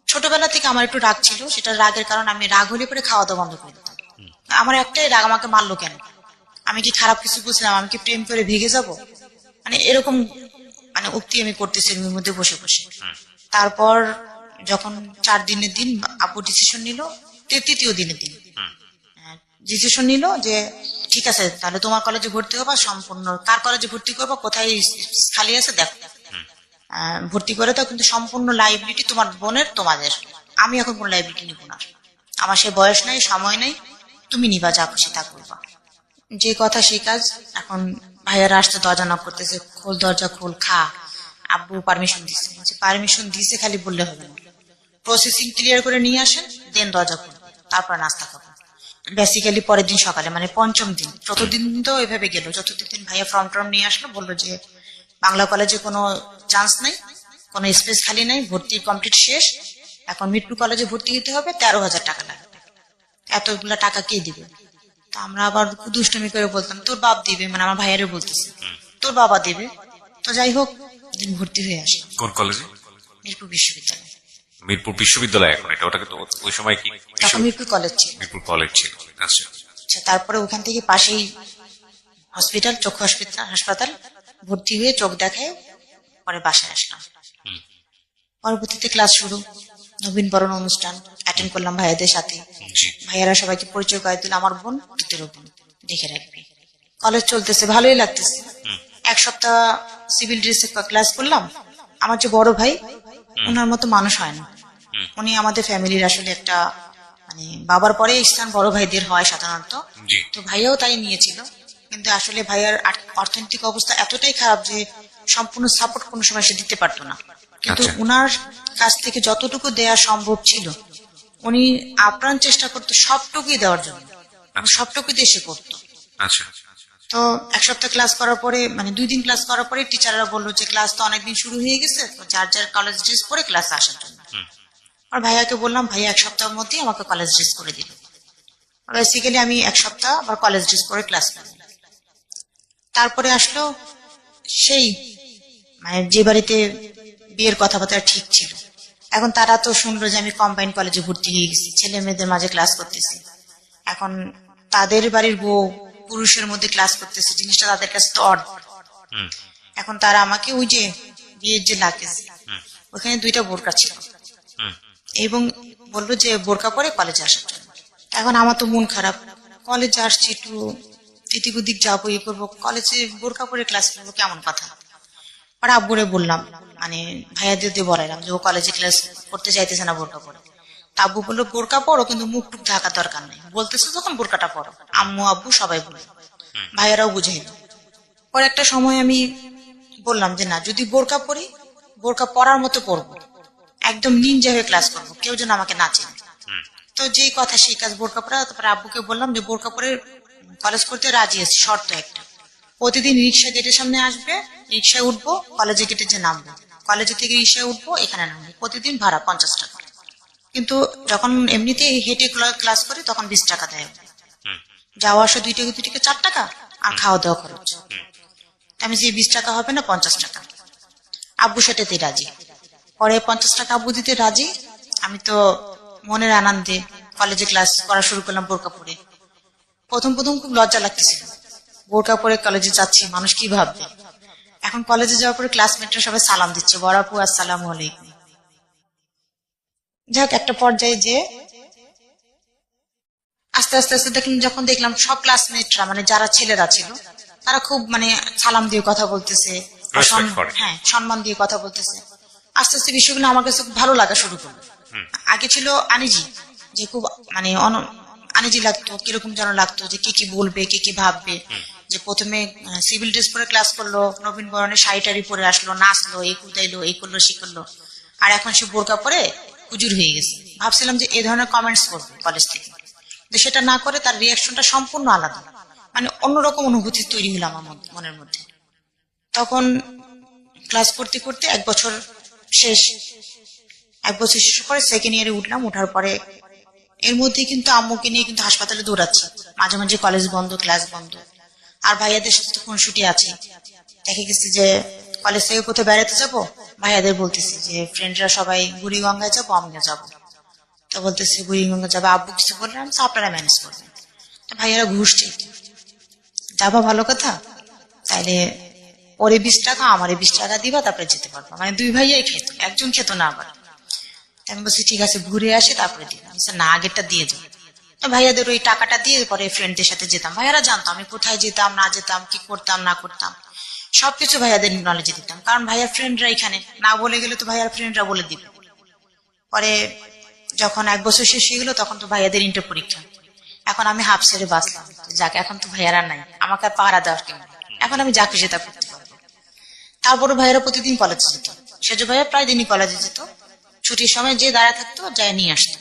ছোটবেলা থেকে আমার একটু রাগ ছিল, সেটা রাগের কারণ আমি রাগ হলে পরে খাওয়া দাওয়া বন্ধ করে দিতাম। আমার একটাই রাগ, আমাকে মারলো কেন, আমি কি খারাপ কিছু বুঝলাম, আমি কি প্রেম করে ভেগে যাব, মানে এরকম মানে উক্তি আমি করতেছি রুমের মধ্যে বসে বসে। তারপর যখন 4 দিনের দিন আব্বু ডিসিশন নিল, 3য় দিনের দিন ডিসিশন নিল যে ঠিক আছে, তাহলে তোমার কলেজে ভর্তি হবা, সম্পূর্ণ কার কলেজে ভর্তি করবা, কোথায় খালি আছে দেখো, ভর্তি করে দাও, কিন্তু সম্পূর্ণ লাইবিলিটি তোমার বোনের, তোমাদের। আমি এখন কোন লাইবিলিটি নিব না, আমার সে বয়স নাই, সময় নাই, তুমি নিবা, যা খুশি তা করবা। যে কথা সেই কাজ। এখন ভাইয়ারা আসতে দরজা নক করতেছে, খোল দরজা খোল, খা। আব্বু পারমিশন দিচ্ছে, পারমিশন দিছে খালি বললে হবে না, প্রসেসিং ক্লিয়ার করে নিয়ে আসেন, দেন দরজা খুলবো, তারপর নাস্তা খাবো। বেসিক্যালি পরের দিন সকালে, মানে 5ম দিন, চতুর্দিন তো এভাবে গেল। চতুর্থ দিন ভাইয়া ফর্ম টর্ম নিয়ে আসলো, বললো যে বাংলা কলেজে কোনো চান্স নাই, কোনো স্পেস খালি নাই, ভর্তি কমপ্লিট শেষ, এখন মিরপুর কলেজে ভর্তি হতে হবে, 13,000 টাকা লাগবে। এতগুলা টাকা কে দিবে? তো আমরা আবার দুষ্টমি করে বলতাম তোর বাপ দিবে, মানে আমার ভাইয়ারে বলতেছে তোর বাবা দিবে। তো যাই হোক, দিন ভর্তি হয়ে আসে।
কোন কলেজে?
মিরপুর বিশ্ববিদ্যালয়।
মিরপুর বিশ্ববিদ্যালয় এখন এটা, ওটাকে তো ওই সময় কি
তখন মিরপুর কলেজ ছিল।
মিরপুর কলেজ ছিল। আচ্ছা।
আচ্ছা, তারপরে ওখান থেকে পাশেই হসপিটাল, চক্ষু হাসপাতাল, ভর্তি হয়ে চোখ দেখায় পরে বাসায় আসলাম। পরবর্তীতে ক্লাস শুরু, নবীন বরণ অনুষ্ঠান অ্যাটেন্ড করলাম ভাইয়াদের সাথে।
জি।
ভাইয়ারা সবাইকে পরিচয় করে দিল, আমার বোন, তোর বোন, দেখে রাখবি। কলেজ চলতেছে, ভালোই লাগতেছে। 1 সপ্তাহ সিভিল ড্রেসে ক্লাস করলাম। আমার যে বড় ভাই, ওনার মতো মানুষ হয় না। উনি আমাদের ফ্যামিলির আসলে একটা, মানে বাবার পরে স্থান বড় ভাইদের হয় সাধারণত।
জি।
তো ভাইয়াও তাই নিয়েছিল, কিন্তু আসলে ভাইয়ার অর্থনৈতিক অবস্থা এতটাই খারাপ যে সম্পূর্ণ সাপোর্ট কোনো সময় সে দিতে পারতো না। কিন্তু
আচ্ছা।
উনার কাছ থেকে যতটুকু দেয়া সম্ভব ছিল, উনি আপ্রাণ চেষ্টা করতো সবটুকুই দেওয়ার জন্য, সবটুকুই দিয়ে সে করতো।
আচ্ছা।
তো 1 সপ্তাহ ক্লাস করার পরে, মানে 2 দিন ক্লাস করার পরে টিচাররা বললো যে ক্লাস তো অনেকদিন শুরু হয়ে গেছে, তো যার যার কলেজ ড্রেস পরে ক্লাসে আসার জন্য। আর ভাইয়াকে বললাম, ভাইয়া 1 সপ্তাহের মধ্যেই আমাকে কলেজ ড্রেস করে দিল। বেসিক্যালি আমি 1 সপ্তাহ আবার কলেজ ড্রেস পরে ক্লাস করলাম। তারপরে আসলো সেই, মানে যে বাড়িতে বিয়ের কথাবার্তা ঠিক ছিল, এখন তারা তো শুনলো যে আমি কম্বাইন্ড কলেজে ভর্তি হয়ে গেছি, ছেলে মেয়েদের মাঝে ক্লাস করতেছি। এখন তাদের বাড়ির বউ পুরুষের মধ্যে ক্লাস করতেছে, জিনিসটা তাদের কাছে তো অড। এখন তারা আমাকে ওই যে বিয়ের যে লাগেজ, ওখানে 2টা বোরকা ছিল, এবং বললো যে বোরকা পরে কলেজে আসার জন্য। এখন আমার তো মন খারাপ, কলেজে আসছি, একটু এদিক ওদিক যাবো, ই করবো, কলেজে বোরকা পরে ক্লাস করবো, কেমন কথা। আর আব্বুরে বললাম, মানে ভাইয়াদের দিয়ে বলাইলাম যে ও কলেজে ক্লাস করতে চাইতেছে না বোরকা পরে। তা আব্বু বললো বোরকা পরো, কিন্তু মুখ টুক ঢাকার দরকার নেই, বলতেছে যখন বোরকাটা পরো। আম্মু আব্বু সবাই বলল, ভাইয়ারাও বুঝাইল। পরে একটা সময় আমি বললাম যে না, যদি বোরকা পরি, বোরকা পরার মতো পরবো, একদম নিনজা হয়ে ক্লাস করবো, কেউ যেন আমাকে না চেনে। তো যেই কথা সেই কাজ, বোরকা পরা। তারপরে আব্বুকে বললাম যে বোরকা পরে কলেজ করতে রাজি আছি, শর্ত একটা, প্রতিদিন রিক্সা গেটের সামনে আসবে, রিক্সায় উঠবো, কলেজে গেটে যে নামবো, কলেজে থেকে রিক্সায় উঠবো, এখানে নামবো, প্রতিদিন ভাড়া 50 টাকা। কিন্তু যখন এমনিতে হেঁটে ক্লাস করি তখন 20 টাকা দেয়, যাওয়া আসা 2 টাকা 2 টাকা 4 টাকা, আর খাওয়া দাওয়া খরচ। আমি যে 20 টাকা হবে না 50 টাকা, আব্বু সেটাতে রাজি। পরে 50 টাকা আব্বু দিতে রাজি। আমি তো মনের আনন্দে কলেজে ক্লাস করা শুরু করলাম বোরকা পরে। প্রথম খুব লজ্জা লাগতেছিল, বোরকা পরে কলেজে যাচ্ছি, মানুষ কি ভাববে। এখন কলেজে যাওয়ার পরে ক্লাসমেটরা সবাই সালাম দিচ্ছে, বড় আপু আসসালামু আলাইকুম। যাক, একটা পর্যায়ে যে আস্তে আস্তে আস্তে যখন দেখলাম সব ক্লাসমেটরা, মানে যারা ছেলেরা ছিল, তারা খুব মানে সালাম দিয়ে কথা বলতেছে,
Respect করে।
হ্যাঁ সম্মান দিয়ে কথা বলতেছে। আস্তে আস্তে বিষয়গুলো আমার কাছে খুব ভালো লাগা শুরু করলো। আগে ছিল আনিজি, যে খুব মানে আনিজি লাগতো, কিরকম যেন লাগতো, যে কি কি বলবে, কি কি ভাববে। যে প্রথমে সিভিল ড্রেস পরে ক্লাস করলো, নবীন বরণে শাড়ি টাড়ি পরে আসলো, নাচলো, এই কুদাইলো, এই করলো, সে করলো। আর এখন সে বোরকা পরে হুজুর হয়ে গেছে। ভাবছিলাম যে এই ধরনের কমেন্টস করবে কলেজ থেকে, যে সেটা না করে তার রিয়াকশনটা সম্পূর্ণ আলাদা, মানে অন্যরকম অনুভূতি তৈরি হলো আমার মনের মধ্যে। তখন ক্লাস করতে করতে এক বছর শেষ, পরে সেকেন্ড ইয়ারে উঠলাম। উঠার পরে এর মধ্যে কিন্তু আম্মুকে নিয়ে কিন্তু হাসপাতালে দৌড়াচ্ছি, মাঝে মাঝে কলেজ বন্ধ, ক্লাস বন্ধ। আর ভাইয়াদের সাথে তো কোন ছুটি আছে, দেখে গেছি যে কলেজ থেকে কোথাও বেড়াতে যাবো, ভাইয়াদের বলতেছি যে ফ্রেন্ডরা সবাই বুড়িগঙ্গায় যাবো, আমিও যাবো। তো বলতেছি বুড়িগঙ্গা যাবো, আব্বু কিছু বললাম, আপনারা ম্যানেজ করবেন। তো ভাইয়ারা ঘুষ চাইতো, যাবা ভালো কথা, তাইলে ওরে 20 টাকা আমারে 20 টাকা দিবা, তারপরে যেতে পারবো। মানে দুই ভাইয়াই খেত, একজন খেত না। আবার আমি বলছি ঠিক আছে ঘুরে আসি তারপরে দিলাম, না আগেরটা দিয়ে যাবো। তো ভাইয়াদের ওই টাকাটা দিয়ে পরে ফ্রেন্ডদের সাথে যেতাম। ভাইয়ারা জানতো আমি কোথায় যেতাম না যেতাম, কি করতাম না করতাম, সবকিছু ভাইয়াদের নলেজে দিতাম। কারণ ভাইয়ার ফ্রেন্ডরা এখানে না বলে গেলে তো ভাইয়ার ফ্রেন্ডরা বলে দিবে। পরে যখন 1 বছর শেষ হয়ে গেলো, তখন তো ভাইয়াদের ইন্টার পরীক্ষা। এখন আমি হাফ ছেড়ে বাঁচলাম, যাকে এখন তো ভাইয়ারা নাই, আমাকে আর পাহারা দেওয়ার কেউ নেই, এখন আমি যাকে যেটা করতে পারবো। তারপরে ভাইয়ারা প্রতিদিন কলেজে যেত, সেজ ভাইয়া প্রায় দিনই কলেজে যেত। ছুটির সময় যে দাঁড়া থাকতো যায় নিয়ে আসতো।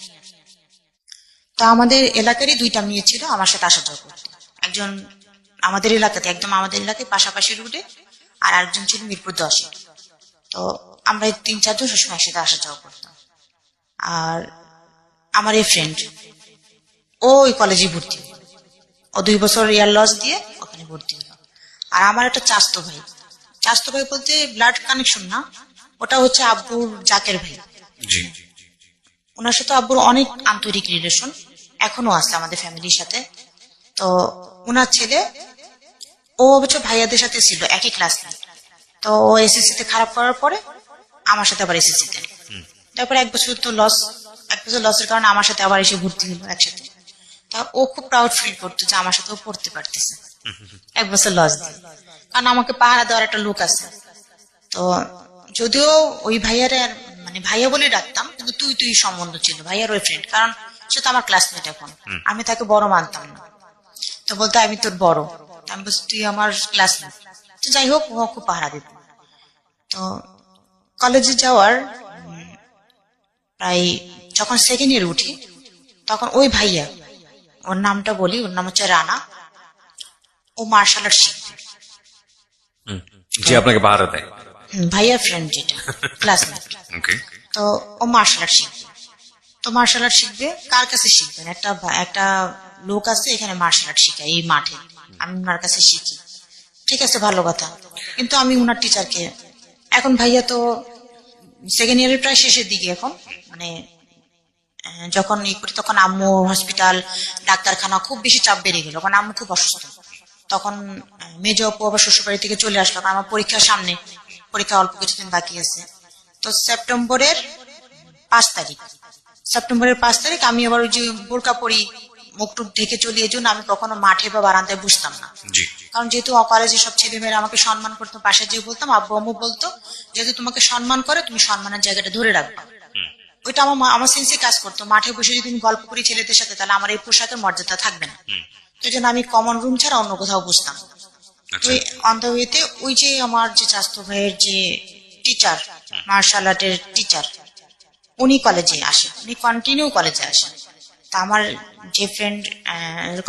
তো আমাদের এলাকারই 2টা মেয়ে ছিল আমার সাথে আসা যাওয়া করতো। একজন আমাদের এলাকাতে, একদম আমাদের এলাকায় পাশাপাশি রুটে, আর একজন ছিল মিরপুর 10-এ। তো আমরা 3-4 জন সবসময় একসাথে আসা যাওয়া করতাম। আর আমার এই ফ্রেন্ড, ও ওই কলেজে ভর্তি হলো, ও 2 বছর ইয়ার লস দিয়ে ওখানে ভর্তি হলো। আর আমার একটা চাস্তো ভাই, চাস্তো ভাই বলতে ব্লাড কানেকশন না, ওটা হচ্ছে আব্বুর জাকের ভাই।
জি।
ওনার সাথে আব্বুর অনেক আন্তরিক রিলেশন, এখনো আছে আমাদের ফ্যামিলির সাথে। তো ওনার ছেলে, ও অবশ্য ভাইয়াদের সাথে ছিল একই ক্লাসমেট। তো ও এসএসসি তে খারাপ করার পরে আমার সাথে আবার এসএসসি তে, তারপরে 1 বছর তো লস, 1 বছর লসের কারণে আমার সাথে আবার এসে ভর্তি হলো একসাথে। তা ও খুব প্রাউড ফিল করতো যে আমার সাথে ও পড়তে পারতেছে 1 বছর লস দিয়ে, কারণ আমাকে পাহারা দেওয়ার একটা লোক আছে। তো যদিও ওই ভাইয়ারে মানে ভাইয়া বলে ডাকতাম, কিন্তু তুই তুই সম্বন্ধ ছিল, ভাইয়ার ওই ফ্রেন্ড, কারণ সে তো আমার ক্লাসমেট এখন, আমি তাকে বড় মানতাম না। তো বলতো আমি তোর বড়, আমি বলছি তুই আমার ক্লাসমেট। তো যাই হোক, ও খুব পাহারা দিত। তো কলেজে যাওয়ার প্রায় যখন সেকেন্ড ইয়ার উঠি, তখন ওই ভাইয়া, ওর নামটা বলি, ওর নাম হচ্ছে রানা, ও মার্শাল আর্ট শিখবে।
যে আপনাকে পাহারা দেয়।
ভাইয়া ফ্রেন্ড যেটা ক্লাসমেট।
ওকে।
তো ও মার্শাল আর্ট শিখবে। তো মার্শাল আর্ট শিখবে কার কাছে শিখবেন, একটা লোক আছে এখানে মার্শাল আর্ট শিখায় এই মাঠে, আমি ওনার কাছে শিখি। ঠিক আছে, ভালো কথা। কিন্তু আমি ওনার টিচারকে, এখন ভাইয়া তো সেকেন্ড ইয়ারের প্রায় শেষের দিকে, এখন মানে যখন ই করি তখন আম্মু হসপিটাল, ডাক্তারখানা, খুব বেশি চাপ বেড়ে গেল, কারণ আম্মু খুব অসুস্থ। তখন মেজ অপু আবার শ্বশুরবাড়ি থেকে চলে আসলো, কারণ আমার পরীক্ষার সামনে, পরীক্ষা অল্প কিছুদিন বাকি আছে। তো সেপ্টেম্বরের 5 তারিখ আমি আবার ওই যে বোরকা পরি, মুখ টুক ঢেকে চলি, এই জন্য আমি কখনো মাঠে বা বারান্দায় বসতাম না। কারণ যেহেতু কলেজে সব ছেলেমেয়েরা আমাকে সম্মান করতো, পাশে যে বলতাম, আব্বু আম্মু বলতো যেহেতু তোমাকে সম্মান করে, তুমি সম্মানের জায়গাটা ধরে রাখবা। ওইটা আমার সেন্সে কাজ করতো। মাঠে বসে যদি আমি গল্প করি ছেলেদের সাথে, তাহলে আমার এই পোশাকের মর্যাদা থাকবে না। তো জন্য আমি কমন রুম ছাড়া অন্য কোথাও বসতাম। ওই অন দ্য ওয়েতে ওই যে আমার যে চাস্তো ভাইয়ের যে টিচার, মার্শাল আর্টের টিচার, উনি কলেজে আসে, উনি কন্টিনিউ কলেজে আসেন। তা আমার যে ফ্রেন্ড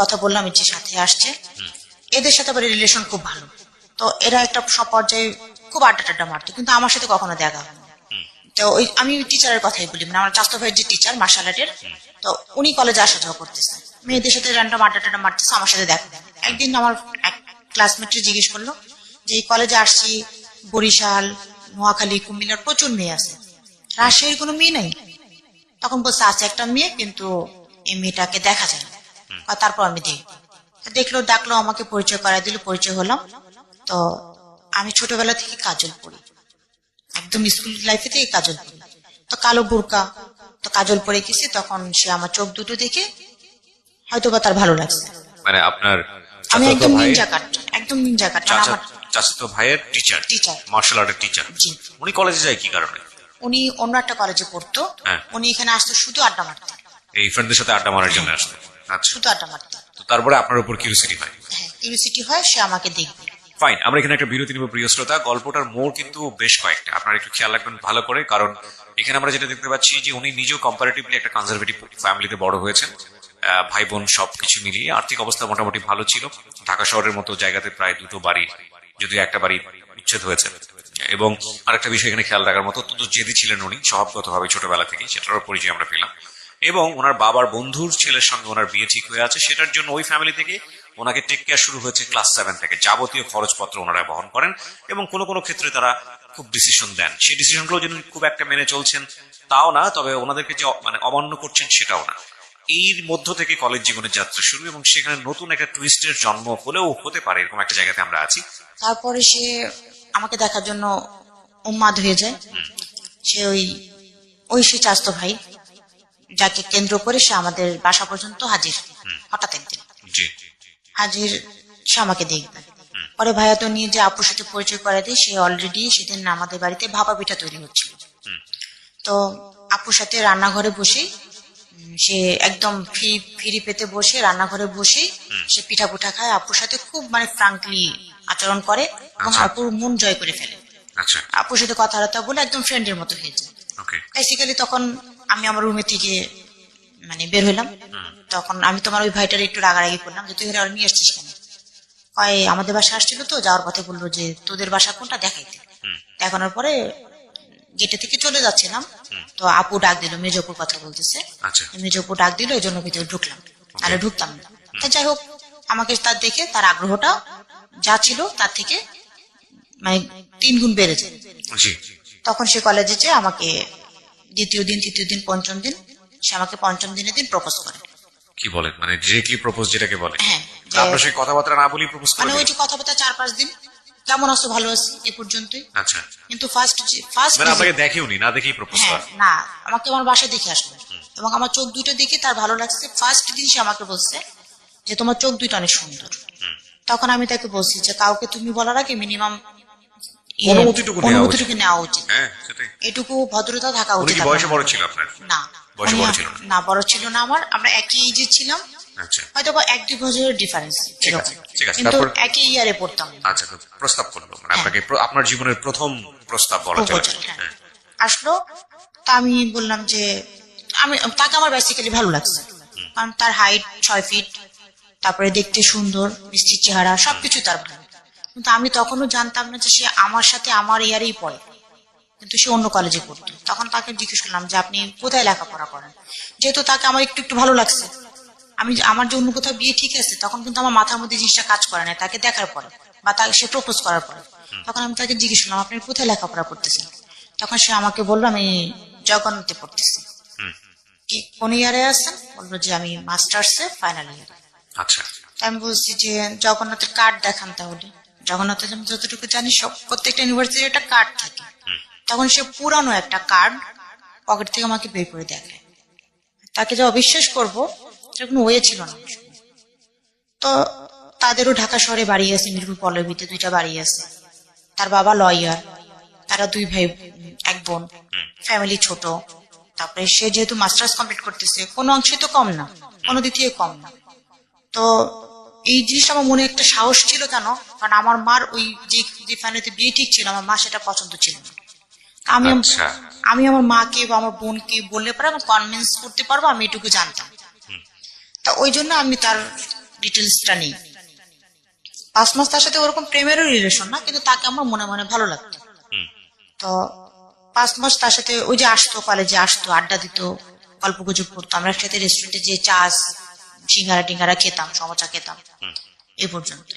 কথা বললাম, যে সাথে আসছে, এদের সাথে আবার রিলেশন খুব ভালো। তো এরা একটা সব পর্যায়ে খুব আড্ডা টাড্ডা মারতো, কিন্তু আমার সাথে কখনো দেখা হয় না। তো ওই আমি টিচারের কথাই বলি, মানে আমার চাস্তো ভাইয়ের যে টিচার মার্শাল আর্টের, তো উনি কলেজে আসা যাওয়া করতেছে, মেয়েদের সাথে র্যান্ডম আড্ডা টাড্ডা মারতেছে, আমার সাথে দেখা। একদিন আমার এক ক্লাসমেটকে জিজ্ঞেস করলো যে এই কলেজে আসছি, বরিশাল, নোয়াখালী, কুমিল্লার প্রচুর মেয়ে আছে, রাজশাহীর কোনো মেয়ে নাই? তখন বলছে আছে একটা মেয়ে, কিন্তু এই মেয়েটাকে দেখা যায় না। আর তারপর আমি দেখলো, ডাকলো, আমাকে পরিচয় করাই দিল, পরিচয় হলাম। তো আমি ছোটবেলা থেকে কাজল পরি, একদম স্কুল লাইফে থেকে কাজল পরি। তো কালো বোরকা, তো কাজল পরে গেছি, তখন সে আমার চোখ দুটো দেখে হয়তো বা তার ভালো লাগছে।
মানে আপনার
আমি একদম নিনজা কাট, একদম নিনজা কাট।
চাচাতো ভাইয়ের টিচার, মার্শাল আর্টের টিচার, উনি কলেজে যায় কি কারণে?
উনি অন্য একটা কলেজে পড়তো।
হ্যাঁ।
উনি এখানে আসতো শুধু আড্ডা মারতে,
এই ফ্রেন্ডদের সাথে আড্ডা মারার জন্য আসলে। আচ্ছা,
শুধু আড্ডা মারতে।
তো তারপরে আপনার উপর কিউরিওসিটি হয়।
হ্যাঁ, কিউরিওসিটি হয়, সে আমাকে দেখবে।
ফাইন, আমরা এখানে একটা বিরতি নিব প্রিয় শ্রোতা। গল্পটার মোড় কিন্তু বেশ কয়েকটা, আপনারা একটু খেয়াল রাখবেন ভালো করে, কারণ এখানে আমরা যেটা দেখতে পাচ্ছি যে উনি নিজেও কম্পারেটিভলি একটা কনজারভেটিভ ফ্যামিলিতে বড় হয়েছেন। ভাই বোন সবকিছু মিলিয়ে আর্থিক অবস্থা মোটামুটি ভালো ছিল। ঢাকা শহরের মতো জায়গাতে প্রায় দুটো বাড়ি, যদিও একটা বাড়ি উচ্ছেদ হয়েছে। এবং আরেকটা বিষয় এখানে খেয়াল রাখার মতো, অত্যন্ত জেদি ছিলেন উনি স্বভাবগতভাবে ছোটবেলা থেকেই, সেটারও পরিচয় আমরা পেলাম। এবং ওনার বাবার বন্ধুর ছেলের সঙ্গে ওনার বিয়ে ঠিক হয়ে আছে, সেটার জন্য ওই ফ্যামিলি থেকে ওনাকে টেক কেয়ার শুরু হয়েছে ক্লাস 7 থেকে। যাবতীয় খরচপত্র ওনারা বহন করেন এবং কোনো কোনো ক্ষেত্রে তারা খুব ডিসিশন দেন। সেই ডিসিশনগুলো যেন খুব একটা মেনে চলছেন তাও না, তবে ওনাদেরকে যে মানে অমান্য করছেন সেটাও না। এর মধ্য থেকে কলেজ জীবনের যাত্রা শুরু, এবং সেখানে নতুন একটা টুইস্টের জন্ম হলেও হতে পারে, এরকম একটা জায়গাতে আমরা আছি।
তারপরে সে আমাকে দেখার জন্য উন্মাদ হয়ে যায়। সে ওই সে চাস্তো ভাই, যাকে কেন্দ্র করে সে আমাদের বাসা পর্যন্ত হাজির। হঠাৎ একদিন
জি।
হাজির, সে আমাকে দেখবে। পরে ভাইয়া তো নিয়ে যে আপুর সাথে পরিচয় করে দেয়। সে অলরেডি সেদিন আমাদের বাড়িতে ভাপা পিঠা তৈরি হচ্ছিল। তো আপুর সাথে রান্নাঘরে বসে সে একদম ফ্রি পেতে বসে রান্নাঘরে বসে সে পিঠা পুঠা খায়। আপুর সাথে খুব মানে ফ্রাঙ্কলি আচরণ করে এবং
আচ্ছা।
আপুর মন জয় করে ফেলে।
আচ্ছা,
আপুর সাথে কথাবার্তা বলে একদম ফ্রেন্ডের মতো হয়ে যায়।
ওকে।
বেসিক্যালি তখন আমি আমার রুমে থেকে মানে বের হইলাম। তখন আমি তোমার ওই ভাইটার একটু রাগারাগি করলাম যে তুই আর নিয়ে আসছিস কেন। কয় আমাদের বাসা আসছিল তো, যাওয়ার পথে বললো যে তোদের বাসা কোনটা দেখাইতে। দেখানোর পরে গেটে থেকে চলে যাচ্ছিলাম, তো আপু ডাক দিল, মেজপুর কথা বলতেছে।
আচ্ছা।
মেজপুর ডাক দিল, এই জন্য ভিতরে ঢুকলাম, তাহলে ঢুকতাম না। তা যাই হোক, আমাকে তার দেখে তার আগ্রহটা যা ছিল তার থেকে মানে 3 গুণ বেড়েছে।
জি।
তখন সে কলেজে যে আমাকে দ্বিতীয় দিন, তৃতীয় দিন, পঞ্চম দিন, সে আমাকে পঞ্চম দিনের দিন প্রপোজ করে।
কি বলেন, মানে ডিরেক্টলি প্রপোজ যেটাকে বলে?
হ্যাঁ,
তা আপনার সেই কথাবার্তা না বলি প্রপোজ করে
মানে ওই
দিলেন?
যে কথাবার্তা 4-5 দিন, কেমন আছো, ভালো আছি, এ পর্যন্তই।
আচ্ছা,
কিন্তু ফার্স্ট
মানে আপনাকে দেখেওনি, না দেখেই প্রপোজ
হ্যাঁ,
করা?
না, আমাকে আমার বাসায় দেখে আসলো এবং আমার চোখ দুইটা দেখে তার ভালো লাগছে। ফার্স্ট দিন সে আমাকে বলছে যে তোমার চোখ দুইটা অনেক সুন্দর। তখন আমি তাকে বলছি যে কাউকে তুমি বলার আগে মিনিমাম
অনুমতিটুকু
নেওয়া উচিত,
হ্যাঁ, সেটাই।
এটুকু ভদ্রতা থাকা
উনি
উচিত।
কি বয়সে বড় ছিল আপনার?
না,
বয়সে
উনি
বড় ছিল না?
না, বড় ছিল না আমার। আমরা একই এজে ছিলাম,
আচ্ছা,
হয়তো বা 1-2 বছরের ডিফারেন্স
ঠিক আছে, ঠিক আছে।
কিন্তু
তারপর?
একই ইয়ারে পড়তাম।
আচ্ছা, তো প্রস্তাব করলো মানে আপনাকে, আপনার জীবনের প্রথম প্রস্তাব বলা চলে?
প্রপোজাল, হ্যাঁ, আসলো। তা আমি বললাম যে তাকে আমার বেসিক্যালি ভালো লাগছে, কারণ তার হাইট 6 ফিট, তারপরে দেখতে সুন্দর, মিষ্টি চেহারা, সবকিছু তার ভালো। কিন্তু আমি তখনও জানতাম না যে সে আমার সাথে আমার ইয়ারেই পড়ে, কিন্তু সে অন্য কলেজে পড়তো। তখন তাকে জিজ্ঞেস করলাম যে আপনি কোথায় লেখাপড়া করেন, যেহেতু তাকে আমার একটু একটু ভালো লাগছে। আমার যে অন্য কোথাও বিয়ে ঠিক আছে, তখন কিন্তু আমার মাথার মধ্যে জিনিসটা কাজ করে না তাকে দেখার পরে বা তাকে সে প্রপোজ করার পরে। তখন আমি তাকে জিজ্ঞেস করলাম আপনি কোথায় লেখাপড়া করতেছেন। তখন সে আমাকে বললো আমি জগন্নাথে পড়তেছি। কি কোন ইয়ারে আছেন? বললো যে আমি মাস্টার্সে ফাইনাল ইয়ার।
আচ্ছা,
আমি বলছি যে জগন্নাথের কার্ড দেখান। তাহলে জগন্নাথের আমি যতটুকু জানি সব প্রত্যেকটা ইউনিভার্সিটির একটা কার্ড থাকে। তখন সে পুরানো একটা কার্ড পকেট থেকে আমাকে বের করে দেখায়। তাকে যা অবিশ্বাস করবো সেটা কোনো ওয়ে ছিল না। তো তাদেরও ঢাকা শহরে বাড়ি আছে, মিরপুর পল্লবীতে 2টা বাড়ি আছে। তার বাবা লয়ার, তারা 2 ভাই 1 বোন, ফ্যামিলি ছোট। তারপরে সে যেহেতু মাস্টার্স কমপ্লিট করতেছে, কোনো অংশে তো কম না, কোনো দিক থেকে কম না। তো এই জিনিসটা আমার মনে একটা সাহস ছিল। কেন? কারণ আমার মার ওই যে ফ্যামিলিতে বিয়ে ঠিক ছিল, আমার মা সেটা পছন্দ ছিল না।
আচ্ছা।
আমি আমার মাকে বা আমার বোনকে বললে পরে আমি কনভিন্স করতে পারবো, আমি এটুকু জানতাম। তা ওই জন্য আমি তার ডিটেলসটা নেই। 5 মাস তার সাথে ওরকম প্রেমেরও রিলেশন না, কিন্তু তাকে আমার মনে মনে ভালো লাগতো। তো 5 মাস তার সাথে ওই যে আসতো, কলেজে আসতো, আড্ডা দিত, গল্প গুজব করতো। আমরা একসাথে রেস্টুরেন্টে যে চাস সিঙ্গারা টিঙ্গারা খেতাম, সমোসা খেতাম, এই পর্যন্ত।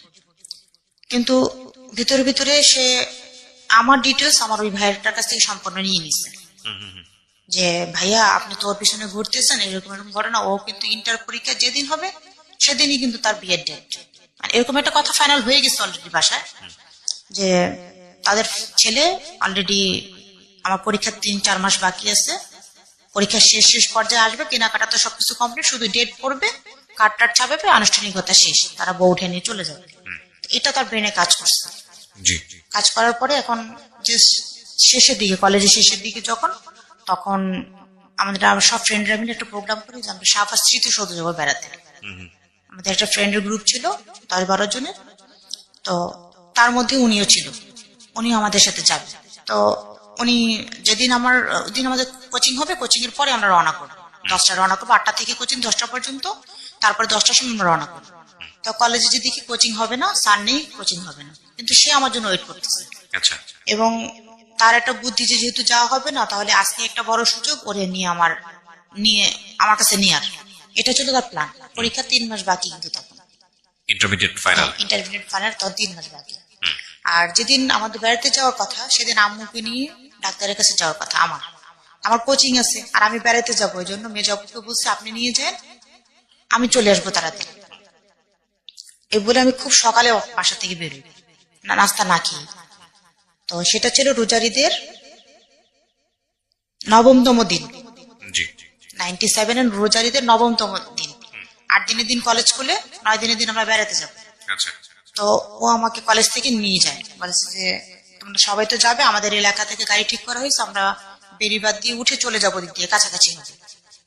কিন্তু ভিতরে ভিতরে সে আমার ডিটেলস আমার ওই ভাইয়াটার কাছ থেকে সম্পূর্ণ নিয়ে নিচ্ছে যে ভাইয়া আপনি তো ওর পিছনে ঘুরতেছেন, এরকম এরকম ঘটনা। ও কিন্তু ইন্টার পরীক্ষা যেদিন হবে সেদিনই কিন্তু তার বিয়ের ডেট। মানে এরকম একটা কথা ফাইনাল হয়ে গেছে অলরেডি বাসায়, যে তাদের ছেলে অলরেডি, আমার পরীক্ষার 3-4 মাস বাকি আছে, পরীক্ষার শেষ পর্যায়ে আসবে, কেনাকাটা তো সবকিছু কমপ্লিট, শুধু ডেট পড়বে, কার্ড টার্ড ছাপাবে, আনুষ্ঠানিকতা শেষ, তারা বউ উঠে নিয়ে চলে যাবে। এটা তার ব্রেনে কাজ করছে। কাজ করার পরে এখন যে শেষের দিকে, কলেজের শেষের দিকে যখন, তখন আমাদের আমরা সব ফ্রেন্ডরা মিলে একটা প্রোগ্রাম করি যে আমরা শাহবাজ স্মৃতিসৌধ যাবো বেড়াতে। আমাদের একটা ফ্রেন্ডের গ্রুপ ছিল 10-12 জনের, তো তার মধ্যে উনিও ছিল, উনি আমাদের সাথে যাবে। তো উনি যেদিন ওই দিন আমাদের কোচিং হবে, কোচিং এর পরে আমরা রওনা করবো, 10টা রওনা করবো, 8টা থেকে কোচিং 10টা পর্যন্ত, তারপরে 10টার সময় আমরা রওনা করবো। তো কলেজে যে দেখি কোচিং হবে না, স্যার নেই, কোচিং হবে না, কিন্তু সে আমার জন্য ওয়েট করতেছে।
আচ্ছা
এবং তার একটা বুদ্ধি যে যেহেতু যাওয়া হবে না, তাহলে আজকে একটা বড় সুযোগ ওরে নিয়ে আমার কাছে নিয়ে আর, এটা ছিল তার প্ল্যান। পরীক্ষা 3 মাস বাকি, কিন্তু তখন
ইন্টারমিডিয়েট ফাইনাল।
ইন্টারমিডিয়েট ফাইনাল, তখন 3 মাস বাকি। আর যেদিন আমাদের বেড়াতে যাওয়ার কথা, সেদিন আম্মুকে নিয়ে ডাক্তারের কাছে যাওয়ার কথা। আমার কোচিং আছে আর আমি বেড়াতে যাবো, ওই জন্য মেয়ে জবকে বলছে আপনি নিয়ে যান, আমি চলে আসবো তাড়াতাড়ি। এই বলে আমি খুব সকালে বাসা থেকে বেরোই, না নাস্তা না খেয়ে। তো সেটা ছিল রোজারিদের 9তম দিন,
জি
97 এর রোজারিদের 9তম দিন। 8 দিনের দিন কলেজ খুলে, 9 দিনের দিন আমরা বেড়াতে যাবো।
আচ্ছা
তো ও আমাকে কলেজ থেকে নিয়ে যায়, বলেছে যে তোমরা সবাই তো যাবে, আমাদের এলাকা থেকে গাড়ি ঠিক করা হয়েছে, আমরা বেরিবাদ দিয়ে উঠে চলে যাবো, দিক দিয়ে কাছাকাছি হবে।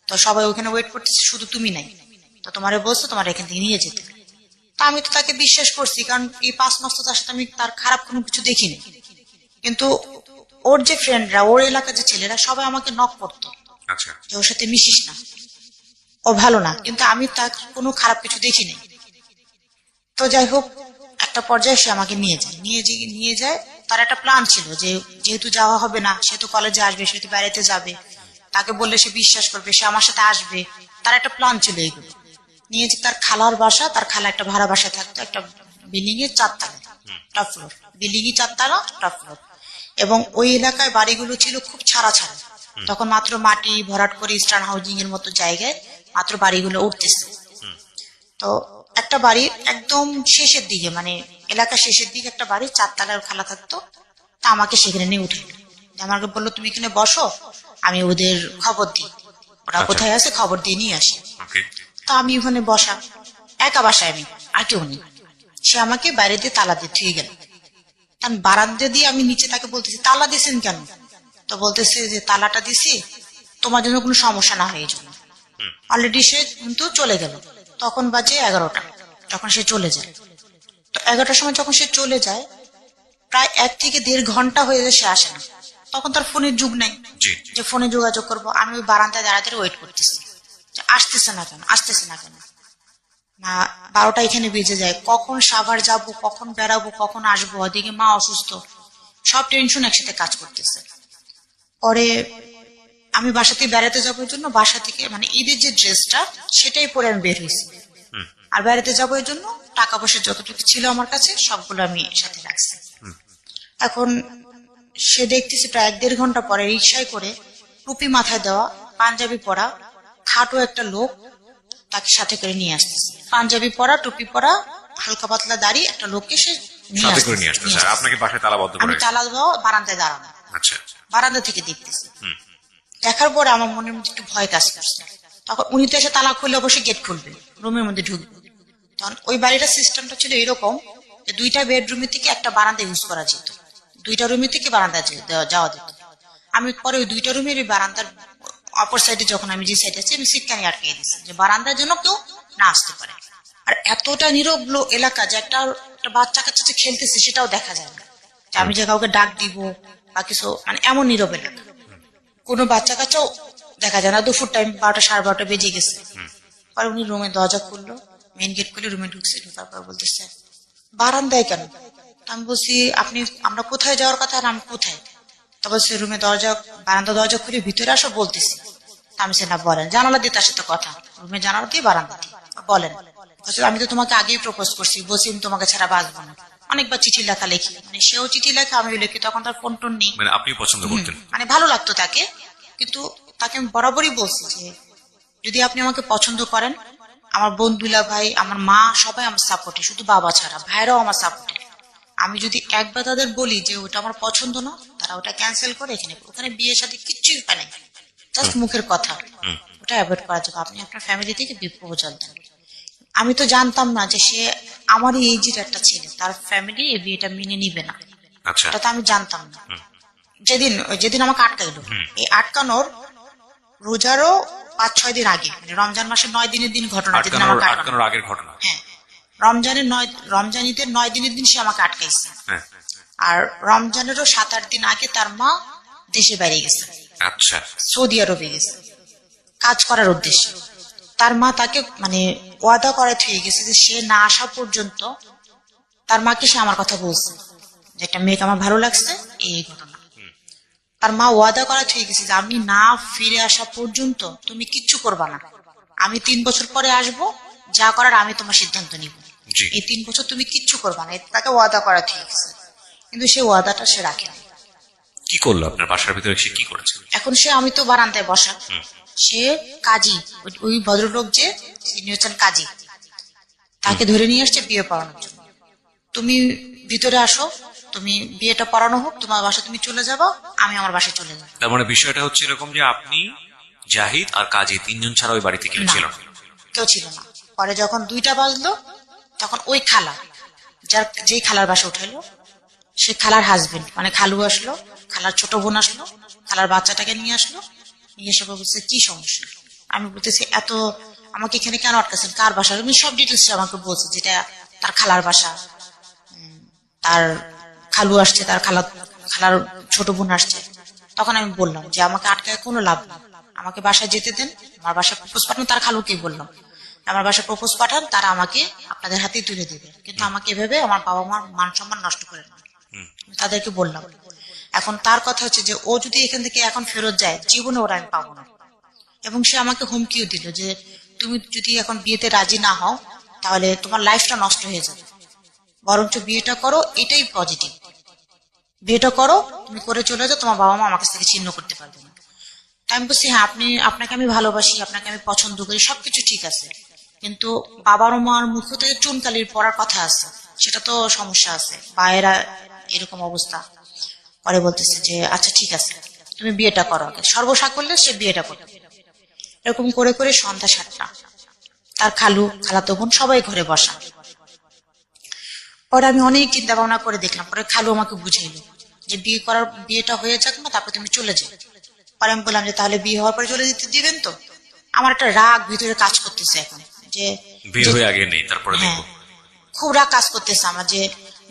তো সবাই ওখানে ওয়েট করতেছে, শুধু তুমি নাই। তো তোমারে বলছো তোমার এখান থেকে নিয়ে যেতে। তা আমি তো তাকে বিশ্বাস করছি, কারণ এই 5 মাস তো তার সাথে আমি তার খারাপ কোনো কিছু দেখিনি। কিন্তু ওর যে ফ্রেন্ডরা, ওর এলাকার যে ছেলেরা, সবাই আমাকে নক করতো
আচ্ছা
যে ওর সাথে মিশিস না, ও ভালো না, কিন্তু আমি তার কোনো খারাপ কিছু দেখিনি। তো যাই হোক, একটা পর্যায়ে সে আমাকে নিয়ে যায়। তার একটা প্ল্যান ছিল যে যেহেতু যাওয়া হবে না, সে তো কলেজে আসবে, সে তো বেড়াতে যাবে, তাকে বললে সে বিশ্বাস করবে, সে আমার সাথে আসবে। তার একটা প্ল্যান ছিল এইগুলো নিয়ে, যে তার খালার বাসা, তার খালা একটা ভাড়া বাসায় থাকতো, একটা বিল্ডিং এর 4 তলা, টপ ফ্লোর, বিল্ডিং এর 4 তলা, টপ ফ্লোর। এবং ওই এলাকায় বাড়িগুলো ছিল খুব ছাড়া, তখন মাত্র মাটি ভরাট করে ইস্টার্ন হাউজিং এর মতো জায়গায় মাত্র বাড়িগুলো উঠতেছে। তো একটা বাড়ির একদম শেষের দিকে, মানে এলাকার শেষের দিকে একটা বাড়ি, 4 তলার খালা থাকতো। তা আমাকে সেখানে নিয়ে উঠে আমাকে বললো তুমি এখানে বসো, আমি ওদের খবর দিই, ওরা কোথায় আছে খবর দিয়ে নিয়ে আসি। তা আমি ওখানে বসা, একা বাসায়, আমি আর কেউ নেই। সে আমাকে বাইরে দিয়ে তালা দিয়ে থুয়ে গেল। কারণ বারান্দা দিয়ে আমি নিচে তাকে বলতেছি তালা দিয়েছেন কেন, তো বলতেছে যে তালাটা দিছি তোমার জন্য কোনো সমস্যা না হয় এই জন্য। অলরেডি সে কিন্তু চলে গেল, তখন বাজে 11টা যখন সে চলে যায়। তো 11টার সময় যখন সে চলে যায়, প্রায় 1 থেকে 1.5 ঘন্টা হয়ে যায় সে আসে না। তখন তার ফোনের যুগ নাই যে ফোনে যোগাযোগ করবো। আমি ওই বারান্দায় দাঁড়াতে ওয়েট করতেছি, আসতেছে না কেন। 12টা এখানে বেজে যায়, কখন সাভার যাব, কখন বেড়াবো, কখন আসবো, ওদিকে মা অসুস্থ, সব টেনশন একসাথে কাজ করতেছে। পরে আমি বাসা থেকে বেড়াতে যাবো, এর জন্য বাসা থেকে মানে ঈদের যে ড্রেসটা সেটাই পরে আমি বের হয়েছি। আর বেড়াতে যাবো এর জন্য টাকা পয়সা যতটুকু ছিল আমার কাছে সবগুলো আমি সাথে রাখছি। এখন সে দেখতেছি প্রায় 1-1.5 ঘন্টা পরে রিক্সায় করে, টুপি মাথায় দেওয়া, পাঞ্জাবি পরা, খাটো একটা লোক তাকে সাথে করে নিয়ে আসতেছে। পাঞ্জাবি পরা, টুপি পরা, হালকা পাতলা দাড়ি একটা লোককে সে নিয়ে আসতেছে।
আপনাকে বাসায় তালাবদ্ধ করে?
আমি তালা দেওয়া, বারান্দায় দাঁড়ানো।
আচ্ছা,
বারান্দা থেকে দেখতেছি। দেখার পরে আমার মনের মধ্যে একটু ভয় কাজ করছে। তখন উনি তো এসে তালা খুললে অবশ্যই গেট খুলবে, রুমের মধ্যে ঢুকবে। তখন ওই বাড়িটার সিস্টেমটা ছিল এরকম যে 2টা বেডরুমের থেকে একটা বারান্দা ইউজ করা যেত, 2টা রুমের থেকে বারান্দা যাওয়া যেত। আমি পরে ওই 2টা রুমের বারান্দার অপর সাইডে, যখন আমি যে সাইডে আছি, আমি সিটকানি আটকে দিচ্ছি যে বারান্দার জন্য কেউ না আসতে পারে। আর এতটা নীরব এলাকা যে একটা বাচ্চা কাচ্চা যে খেলতেছে সেটাও দেখা যায় না, যে আমি যে কাউকে ডাক দিব বা কিছু, মানে এমন নীরব এলাকা। কোনো বাচ্চা কাচ্চাও দেখা যায় না। দুপুর টাইম 12টা 12:30 বেজে গেছে। পরে উনি রুমের দরজা খুললো, মেন গেট খুলে রুমে ঢুকছে। ঢুকার পর বলতেছে বারান্দায় কেন? আমি বলছি আমরা কোথায় যাওয়ার কথা, আর আমি কোথায়? তবে সে রুমে বারান্দা দরজা খুলে ভিতরে আসো বলতেছি। আমি সে না বলেন, জানালা দিয়ে তার সাথে কথা, রুমে জানালা দিয়ে বারান্দা দিয়ে বলেন। আমি তো তোমাকে আগেই প্রপোজ করছি, বলছি আমি তোমাকে ছাড়া বাঁচবো না। অনেকবার চিঠি লেখা লেখি, মানে সেও চিঠি লেখা, আমিও লিখি। তখন তার ফোন টোন নেই,
মানে আপনি পছন্দ করতেন,
মানে ভালো লাগতো তাকে। কিন্তু তাকে আমি বরাবরই বলছি যে যদি আপনি আমাকে পছন্দ করেন, আমার বন্ধুলা ভাই, আমার মা, সবাই আমার সাপোর্টে, শুধু বাবা ছাড়া ভাইরাও আমার সাপোর্টে। আমি যদি একবার তাদের বলি যে ওটা আমার পছন্দ না, তারা ওটা ক্যান্সেল করে ওখানে বিয়ের সাথে কিচ্ছুই হয় নাই, জাস্ট মুখের কথা, ওটা অ্যাভয়েড করা যাবে। আপনি আপনার ফ্যামিলি থেকে প্রপোজাল দেন। আমি তো জানতাম না যে সে আমারই এইজের একটা ছেলে, তার ফ্যামিলি এই বিয়েটা মেনে নিবে না, এটা তো আমি জানতাম না। যেদিন আমাকে আটকাইলো, এই আটকানোর রোজারও 5-6 দিন আগে, মানে রমজান মাসের 9 দিনের দিন ঘটনা, যেদিন আমাকে আটকানো।
আটকানোর আগের ঘটনা।
হ্যাঁ, রমজান ঈদের 9 দিনের দিন সে আমাকে আটকাইছে।
হ্যাঁ।
আর রমজানেরও 7-8 দিন আগে তার মা দেশে বাইরে গেছে,
আচ্ছা।
সৌদি আরবে গেছে কাজ করার উদ্দেশ্যে। তার মা তাকে মানে ওয়াদা করে থুয়ে গেছে যে সে না আসা পর্যন্ত, তার মাকে সে আমার কথা বলছে যে একটা মেয়েকে আমার ভালো লাগছে, এই ঘটনা। তার মা ওয়াদা করা থুয়ে গেছে যে আমি না ফিরে আসা পর্যন্ত তুমি কিচ্ছু করবা না, আমি 3 বছর পরে আসবো, যা করার আমি তোমার সিদ্ধান্ত নিব,
জি।
এই 3 বছর তুমি কিচ্ছু করবা না, তাকে ওয়াদা করা থুয়ে গেছে। কিন্তু সে ওয়াদাটা সে রাখেনি।
কি করলো আপনার বাসার ভিতরে, সে কি করেছে?
এখন সে, আমি তো বারান্দায় বসা, সে কাজী, ওই ভদ্রলোক যে তিনি হচ্ছেন কাজী, তাকে ধরে নিয়ে আসছে বিয়ে পড়ানোর জন্য। তুমি ভিতরে আসো, তুমি বিয়েটা পড়ানো হোক, তোমার বাসায় তুমি চলে যাবো, আমি আমার বাসায় চলে যাবো।
তার মানে বিষয়টা হচ্ছে এরকম যে আপনি, জাহিদ আর কাজী 3 জন ছাড়া ওই বাড়িতে কেউ
না,
ছিল না?
কেউ ছিল না। পরে যখন 2টা বাজলো, তখন ওই খালা, যেই খালার বাসা উঠাইলো, সে খালার হাজবেন্ড মানে খালু আসলো, খালার ছোট বোন আসলো, খালার বাচ্চাটাকে নিয়ে আসলো, নিয়ে এসে বলছে কি সমস্যা। আমি বলতেছি এত আমাকে এখানে কেন আটকাছেন, কার বাসা, আমি সব ডিটেলস আমাকে বলছে, যেটা তার খালার বাসা, তার খালু আসছে, তার খালার ছোট বোন আসছে। তখন আমি বললাম যে আমাকে আটকায় কোনো লাভ নেই, আমাকে বাসায় যেতে দেন, আমার বাসায় প্রপোজ পাঠান। তার খালুকে বললাম আমার বাসায় প্রপোজ পাঠান, তারা আমাকে আপনাদের হাতে তুলে দেবে, কিন্তু আমাকে এভাবে আমার বাবা মার মান সম্মান নষ্ট করে না, তাদেরকে বললাম। এখন তার কথা হচ্ছে যে ও যদি এখান থেকে এখন ফেরত যায়, জীবনে ওরা আমি পাবো না। এবং সে আমাকে হুমকিও দিল যে তুমি যদি এখন বিয়েতে রাজি না হও, তাহলে তোমার লাইফটা নষ্ট হয়ে যাবে, বরঞ্চ বিয়েটা করো, এটাই পজিটিভ, বিয়েটা করো, তুমি করে চলে যাও, তোমার বাবা মা আমার কাছ থেকে ছিন্ন করতে পারবে না। তাই আমি বলছি হ্যাঁ, আপনাকে আমি ভালোবাসি, আপনাকে আমি পছন্দ করি, সবকিছু ঠিক আছে, কিন্তু বাবার মার মুখ থেকে চুনকালির পড়ার কথা আছে, সেটা তো সমস্যা আছে, বায়েরা এরকম অবস্থা। পরে বলতেছে যে আচ্ছা ঠিক আছে, তুমি বিয়েটা করো আগে, সর্বসাকল্যে সে বিয়েটা করো। এরকম করে করে সন্ধ্যা 7টা, তার খালাতো বোন সবাই ঘরে বসা। পরে আমি অনেক চিন্তা ভাবনা করে দেখলাম, পরে খালু আমাকে বুঝাইলো যে বিয়েটা হয়ে যাক না, তারপর তুমি চলে যাও। পরে আমি বললাম যে তাহলে বিয়ে হওয়ার পরে চলে যেতে দিবেন তো? আমার একটা রাগ ভিতরে কাজ করতেছে এখন, যে
বিয়ে হয়ে আগে নেই, তারপরে
হ্যাঁ,
দেখবো।
খুব রাগ কাজ করতেছে আমার, যে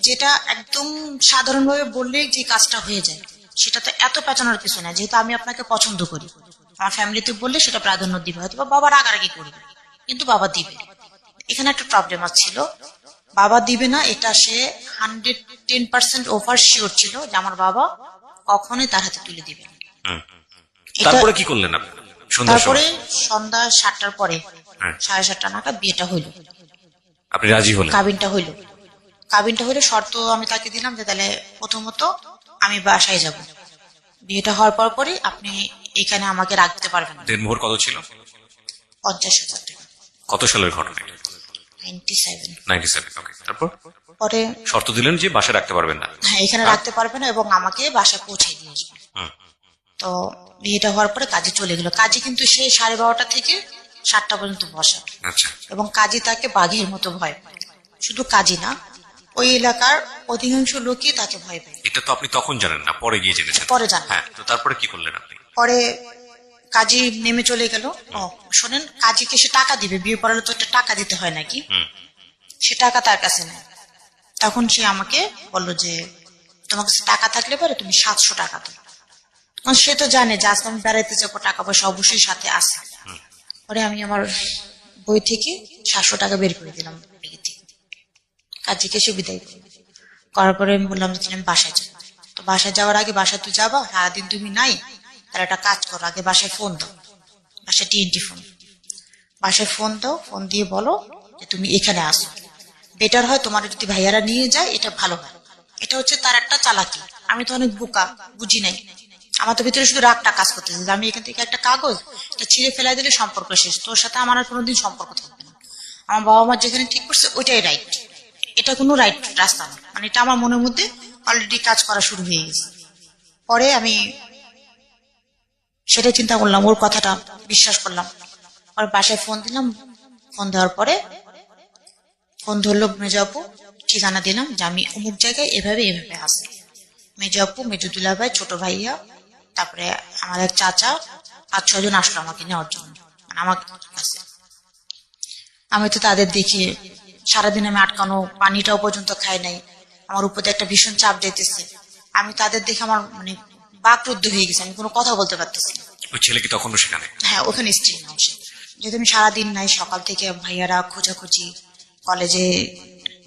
যেটা একদম সাধারণভাবে বললেই যে কাজটা হয়ে যায়, সেটা তো এত পেঁচানোর কিছু না, যেহেতু আমি আপনাকে পছন্দ করি, আমার ফ্যামিলিতে বললে সেটা প্রাধান্য দিবে, হয়তো বা বাবা রাগারাগি করবে, কিন্তু বাবা দিবে। এখানে একটা প্রবলেম ছিল, বাবা দিবে না এটা সে 110% ওভার শিওর ছিল যে আমার বাবা কখনোই তার হাতে তুলে দিবে না।
তারপরে কি করলেন আপনি?
তারপরে সন্ধ্যা 7টার পরে,
হ্যাঁ।
7:30 নাগাদ বিয়েটা হইল,
আপনি রাজি হলেন?
কাবিনটা হইল। শর্ত আমি তাকে দিলাম যে তাহলে প্রথমত আমি বাসায় যাব, বিয়েটা হওয়ার পরে আপনি এখানে আমাকে রাখতে পারবেন না।
দেনমোহর কত ছিল?
50,000 টাকা।
কত সালের ঘটনা এটা?
97।
97। ওকে, তারপর
পরে
শর্ত দিলেন যে বাসায় রাখতে পারবেন না?
হ্যাঁ, এখানে রাখতে পারবে না এবং আমাকে বাসায় পৌঁছে দিয়ে আসবে। তো বিয়েটা হওয়ার পরে কাজে চলে গেল। কাজে কিন্তু সে 12:30 থেকে 7টা পর্যন্ত বসা,
আচ্ছা।
এবং কাজী তাকে বাঘের মতো ভয় পায়। শুধু কাজী না, ওই এলাকার অধিকাংশ লোকই তাকে ভয় পায়।
এটা তো আপনি তখন জানেন না, পরে গিয়ে জেনেছেন?
পরে জানলাম।
হ্যাঁ, তো তারপরে কি করলেন আপনি?
পরে কাজী নেমে চলে গেল। শোনেন, কাজীকে সে টাকা দিবে, বিয়ে পড়ালে তো একটা টাকা দিতে হয় নাকি, সে টাকা তার কাছে নেয়। তখন সে আমাকে বললো যে তোমার কাছে টাকা থাকলে পরে তুমি 700 টাকা দাও। কারণ সে তো জানে যে আজকে আমি বেড়াইতে যাবো, টাকা পয়সা অবশ্যই সাথে আছে। পরে আমি আমার বই থেকে 700 টাকা বের করে দিলাম ব্যাগে থেকে, কাজীকে সে বিদায় করার পরে আমি বললাম যে আমি বাসায় যাবো। তো বাসায় যাওয়ার আগে, বাসায় তুই যাবা, সারাদিন তুমি নাই, তাহলে একটা কাজ করো, আগে বাসায় ফোন দাও, বাসায় TNT ফোন, বাসায় ফোন দাও, ফোন দিয়ে বলো যে তুমি এখানে আসো, বেটার হয় তোমার যদি ভাইয়ারা নিয়ে যায়, এটা ভালো হয়। এটা হচ্ছে তার একটা চালাকি। আমি তো অনেক বোকা, বুঝি নাই, আমার তো ভিতরে শুধু রাগটা কাজ করতেছে যে আমি এখান থেকে একটা কাগজ এটা ছিঁড়ে ফেলাই দিলে সম্পর্ক শেষ, তোর সাথে আমার আর কোনোদিন সম্পর্ক থাকবে না। আমার বাবা মা যেখানে ঠিক করছে ওইটাই রাইট, এটা কোনো রাইট রাস্তা না, মানে এটা আমার মনের মধ্যে অলরেডি কাজ করা শুরু হয়ে গেছে। পরে আমি সেটাই চিন্তা করলাম, ওর কথাটা বিশ্বাস করলাম। আর বাসায় ফোন দিলাম, ফোন দেওয়ার পরে ফোন ধরলো মেজো আপু, ঠিকানা দিলাম যে আমি অমুক জায়গায় এভাবে এভাবে আসি। মেজো আপু, মেজো দুলাভাই, ছোট ভাইয়া, তারপরে আমার এক চাচা, 5-6 জন আসলো আমাকে নেওয়ার জন্য, মানে আমার কাছে। আমি তো তাদের দেখি সারাদিন আমি আটকানো, পানিটাও পর্যন্ত খাই নাই, আমার উপর দিয়ে একটা ভীষণ চাপ দিতেছে। আমি তাদের দেখে আমার মানে বাকরুদ্ধ হয়ে গেছে, আমি কোনো কথা বলতে পারতেছি না।
ওই ছেলে কি তখনও সেখানে?
হ্যাঁ, ওখানে স্ত্রী নাও সে। যেহেতু আমি সারাদিন নাই, সকাল থেকে ভাইয়ারা খোঁজাখুঁজি, কলেজে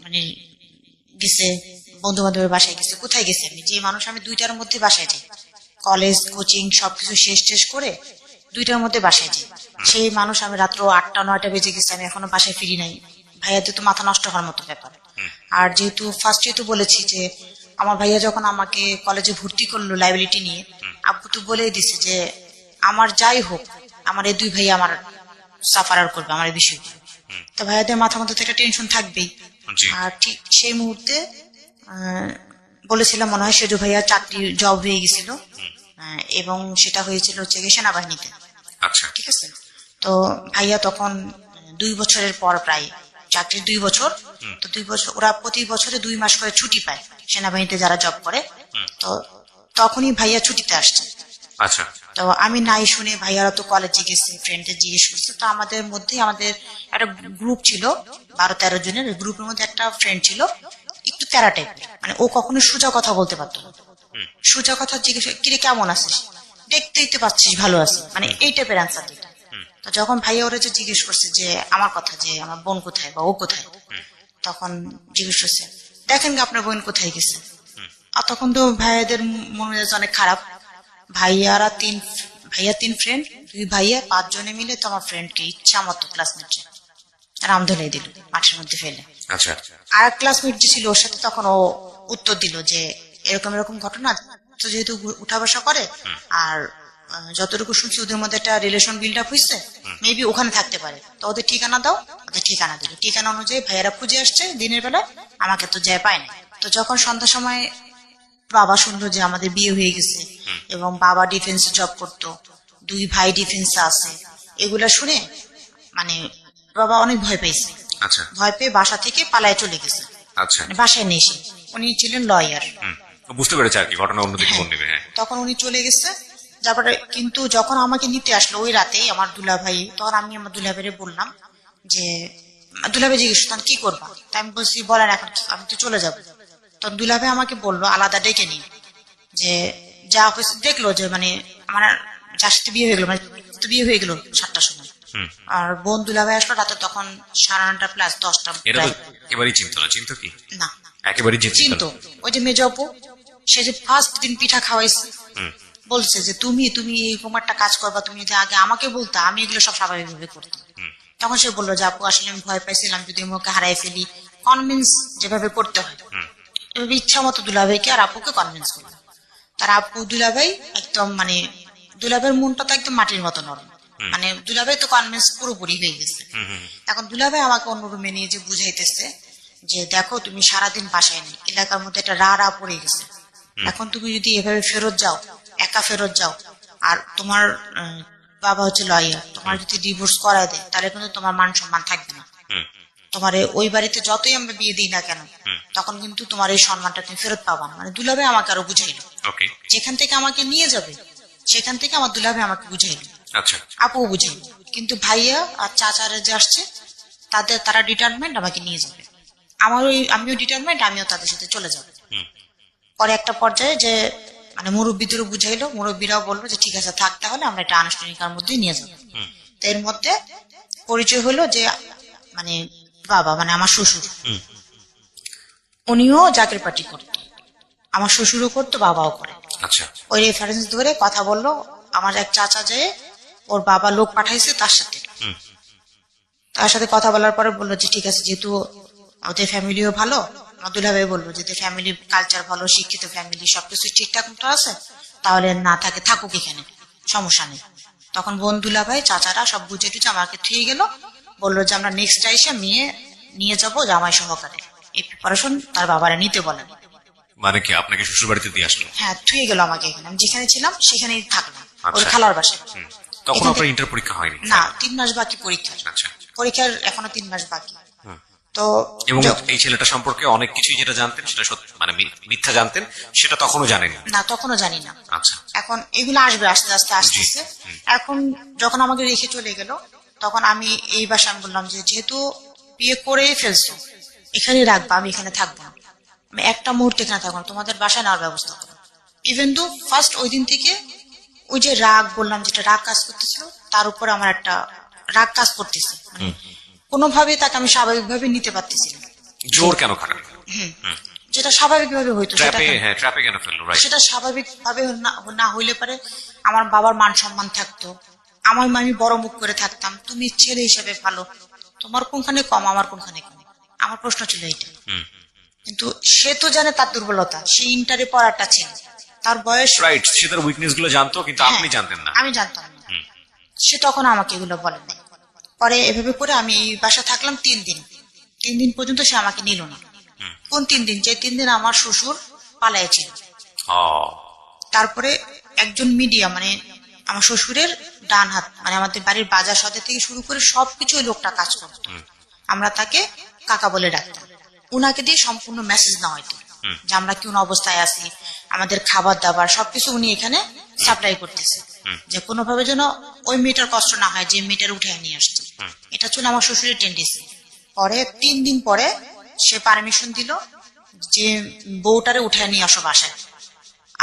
মানে গেছে, বন্ধু বান্ধবের বাসায় গেছে, কোথায় গেছে, আমি যে মানুষ আমি 2টার মধ্যে বাসায় যাই, কলেজ কোচিং সবকিছু শেষ করে 2টার মধ্যে বাসায় যাই, সেই মানুষ আমি রাত্র 8টা-9টা বেজে গেছে, আমি এখনো বাসায় ফিরি নাই। ভাইয়াদের তো মাথা নষ্ট হওয়ার মতো ব্যাপার। আর যেহেতু ফার্স্টে তো বলেছি যে আমার ভাইয়া যখন আমাকে কলেজে ভর্তি করলো লাইবিলিটি নিয়ে, আব্বু তো বলেই দিছে যে আমার যাই হোক, আমার এই 2 ভাই আমার সাফারার করবে আমার এই বিষয়। তো ভাইয়াদের মাথার মধ্যে তো একটা টেনশন থাকবেই।
জি।
আর ঠিক সেই মুহূর্তে বলেছিলাম, মনে হয় সেজু ভাইয়া চাকরি জব হয়ে গেছিল, এবং সেটা হয়েছিল হচ্ছে গিয়ে সেনাবাহিনীতে।
আচ্ছা।
ঠিক আছে। তো ভাইয়া তখন 2 বছরের পর, প্রায় চাকরির 2 বছর, তো 2 বছর ওরা প্রতি বছরে 2 মাস করে ছুটি পায় সেনাবাহিনীতে যারা জব করে। তো তখনই ভাইয়া ছুটিতে আসছে।
আচ্ছা।
তো আমি নাই শুনে, ভাইয়ারা তো কলেজে গেছে, ফ্রেন্ডদের জিজ্ঞেস করছে, তো আমাদের মধ্যে আমাদের একটা গ্রুপ ছিল 12-13 জনের। গ্রুপের মধ্যে একটা ফ্রেন্ড ছিল একটু তেরা টাইপের, মানে ও কখনো সোজা কথা বলতে পারতো না। সোজা কথা জিজ্ঞেস, কিরে কেমন আছিস, দেখতেই তো পাচ্ছিস ভালো আছে, মানে এই টাইপের অ্যান্সার দিত। তো যখন ভাইয়া ওরা যে জিজ্ঞেস করছে যে আমার কথা, যে আমার বোন কোথায় বা ও কোথায়, তখন জিজ্ঞেস করছে, দেখেন কি আপনার বোন কোথায় গেছে। আর তখন তো ভাইয়াদের মন মেজাজ অনেক খারাপ। ভাইয়া 3 ফ্রেন্ড, 2 ভাইয়া 5 জনে মিলে তো আমার ফ্রেন্ডকে ইচ্ছা মতো ক্লাসমেটে রাম ধরে দিল মাঠের মধ্যে ফেলে।
আচ্ছা।
আর এক ক্লাসমেট যে ছিল ওর সাথে, তখন ও উত্তর দিল যে এরকম এরকম ঘটনা, তো যেহেতু উঠা বসা করে, আর যতটুকু শুনছি ওদের মধ্যে একটা রিলেশন বিল্ড আপ হয়েছে, মেবি ওখানে থাকতে পারে, তো ওদের ঠিকানা দাও। ওদের ঠিকানা দিল, ঠিকানা অনুযায়ী ভাইয়ারা খুঁজে আসছে দিনের বেলায়, আমাকে তো যায় পায় না। তো যখন সন্ধ্যার সময় বাবা শুনলো যে আমাদের বিয়ে হয়ে গেছে, এবং বাবা ডিফেন্সে জব করতো, 2 ভাই ডিফেন্সে আছে, এগুলা শুনে মানে বাবা অনেক ভয় পেয়েছে।
আচ্ছা।
ভয় পেয়ে বাসা থেকে পালায় চলে গেছে,
আচ্ছা।
মানে বাসায় নেই সে। উনি ছিলেন লয়ার।
বুঝতে পেরেছি আর কি, ঘটনা অন্যদিকে মন নেবে। হ্যাঁ।
তখন উনি চলে গেছে। তারপরে কিন্তু যখন আমাকে নিতে আসলো ওই রাতেই আমার দুলাভাই, তখন আমি আমার দুলাভাইরে বললাম যে, দুলাভাই জিজ্ঞেস করতাম কি করবা, তাই আমি বলছি বলেন এখন আমি তো চলে যাবো। তখন দুলাভাই আমাকে বললো আলাদা ডেকে নিয়ে, যে যা হয়েছে দেখলো যে মানে আমার যার সাথে বিয়ে হয়ে গেলো, মানে বিয়ে হয়ে গেল 7টার সময়, আর বোন দুলাভাই আসলো রাতে তখন 9:30 প্লাস 10টা।
এটা তো একেবারেই চিন্তা না, চিন্তা কি
না,
একেবারেই
চিন্তা ওই যে মেজো আপু, সে যে ফার্স্ট দিন পিঠা খাওয়াইছে, বলছে যে তুমি এরকম একটা কাজ করবা, তুমি যে আগে আমাকে বলতা আমি এগুলো সব স্বাভাবিকভাবে করতাম। তখন সে বললো যে আপু আসলে আমি ভয় পাইছিলাম যদি আমি ওকে হারাই ফেলি, কনভিন্স যেভাবে করতে হয় এভাবে ইচ্ছা মতো দুলাভাইকে আর আপুকে কনভিন্স করলো। তার আপু দুলাভাই একদম মানে দুলাভাইয়ের মনটা তো একদম মাটির মতো নরম, মানে দুলাভাই তো কনভিন্স পুরোপুরি হয়ে গেছে। এখন দুলাভাই আমাকে অন্য রুমে নিয়ে যে বুঝাইতেছে যে দেখো তুমি সারাদিন বাসায় নেই, এলাকার মধ্যে একটা রা পড়ে গেছে, এখন তুমি যদি এভাবে ফেরত যাও, একা ফেরত যাও, আর তোমার বাবা হচ্ছে লয়ার, তোমার যদি ডিভোর্স করায় দেয় তাহলে কিন্তু তোমার মান সম্মান থাকবে না, তোমার ওই বাড়িতে যতই আমরা বিয়ে দিই না কেন তখন কিন্তু তোমার এই সম্মানটা তুমি ফেরত পাবা না। মানে দুলাভাই আমাকে আরো বুঝাইলো, যেখান থেকে আমাকে নিয়ে যাবে সেখান থেকে আমার দুলাভাই আমাকে বুঝাইলো, আপুও বুঝাইলো। কিন্তু ভাইয়া আর চাচারা যে আসছে তারা ডিটারমেন্ট আমাকে নিয়ে যাবে, আমিও ডিটারমেন্ট, আমিও তাদের সাথে চলে যাবো। পরে একটা পর্যায়ে যে মানে মুরব্বীদেরও বুঝাইলো, মুরব্বীরাও বললো যে ঠিক আছে থাক, তাহলে আমরা এটা আনুষ্ঠানিকার মধ্যেই নিয়ে যাবো। তো এর মধ্যে পরিচয় হলো যে মানে বাবা মানে আমার শ্বশুর, উনিও জাকের পার্টি করতো, আমার শ্বশুরও করতো, বাবাও করে। ওই রেফারেন্স ধরে কথা বললো, আমার এক চাচা যে ওর বাবা লোক পাঠাইছে তার সাথে কথা বলার পরে বললো যে ঠিক আছে, যেহেতু ওদের ফ্যামিলিও ভালো, দুলাভাই বললো যে ফ্যামিলি কালচার ভালো, শিক্ষিত ফ্যামিলি, সবকিছু ঠিকঠাক মতো আছে, তাহলে না থাকে থাকুক এখানে, সমস্যা নেই। তখন বোন দুলাভাই চাচারা সব বুঝে টুঝে আমাকে থুয়ে গেল, বললো যে আমরা নেক্সট এসে মেয়ে নিয়ে যাবো জামাই সহকারে, এই প্রিপারেশন তার বাবারা নিতে বলেন।
মানে কি আপনাকে শ্বশুর বাড়িতে দিয়ে আসলো?
হ্যাঁ, থুয়ে গেল আমাকে এখানে, আমি যেখানে ছিলাম সেখানেই থাকলাম, ওর খালার বাসায়।
তখন আপনার ইন্টার পরীক্ষা হয়নি?
না, 3 মাস বাকি পরীক্ষা, পরীক্ষার এখনো 3 মাস বাকি। তো
এবং এই ছেলেটা সম্পর্কে অনেক কিছুই যেটা জানতেন সেটা মানে মিথ্যা জানতেন, সেটা তখনও জানেন
না, তখনও জানি না।
আচ্ছা।
এখন এগুলো আসবে আস্তে আস্তে আসতেছে। এখন যখন আমাকে রেখে চলে গেল, তখন আমি এই বাসায় আমি বললাম যে যেহেতু বিয়ে করেই ফেলছো, এখানে রাখবা, আমি এখানে থাকবো না, আমি একটা মুহূর্তে এখানে থাকবো না, তোমাদের বাসায় নেওয়ার ব্যবস্থা করো। ইভেন তো ফার্স্ট ওই দিন থেকে ওই যে রাগ বললাম, যেটা রাগ কাজ করতেছিল, তার উপরে আমার একটা রাগ কাজ করতেছে, মানে কোনোভাবেই তাকে আমি স্বাভাবিকভাবে নিতে পারতেছি না।
জোর কেন খারাপ?
যেটা স্বাভাবিকভাবে হইতো সেটা
ট্র্যাপে কেন ফেললো?
সেটা স্বাভাবিক ভাবে না হইলে পারে আমার বাবার মান সম্মান থাকতো, আমার আমি বড় মুখ করে থাকতাম, তুমি ছেলে হিসেবে ভালো, তোমার কোনখানে কম আমার কোনখানে কম, আমার প্রশ্ন ছিল এইটা। কিন্তু সে তো জানে তার দুর্বলতা, সে ইন্টারে পড়াটা ছিল, তার বয়স,
রাইট, সে তার উইকনেস গুলো জানতো, কিন্তু আপনি জানতেন না।
আমি জানতাম না। সে তখন আমাকে এগুলো বলে নাই। পরে এভাবে করে আমি এই বাসা থাকলাম 3 দিন। 3 দিন পর্যন্ত সে আমাকে নিল না। কোন 3 দিন? যে 3 দিন আমার শ্বশুর পালাইছিল। তারপরে একজন মিডিয়া, মানে আমার শ্বশুরের ডান হাত, মানে আমাদের বাড়ির বাজার সদে থেকে শুরু করে সবকিছু ওই লোকটা কাজ করতো। আমরা তাকে কাকা বলে ডাকতাম। উনাকে দিয়ে সম্পূর্ণ মেসেজ নেওয়া হয়তো যে আমরা কোন অবস্থায় আছি, আমাদের খাবার দাবার সবকিছু উনি এখানে সাপ্লাই করতেছে, যে কোনোভাবে যেন ওই মেয়েটার কষ্ট না হয় যে মেয়েটার উঠে নিয়ে আসছে। এটা ছিল আমার শ্বশুরের টেন্ডেন্সি। পরে 3 দিন পরে সে পারমিশন দিল যে বউটারে উঠে নিয়ে আসো বাসায়,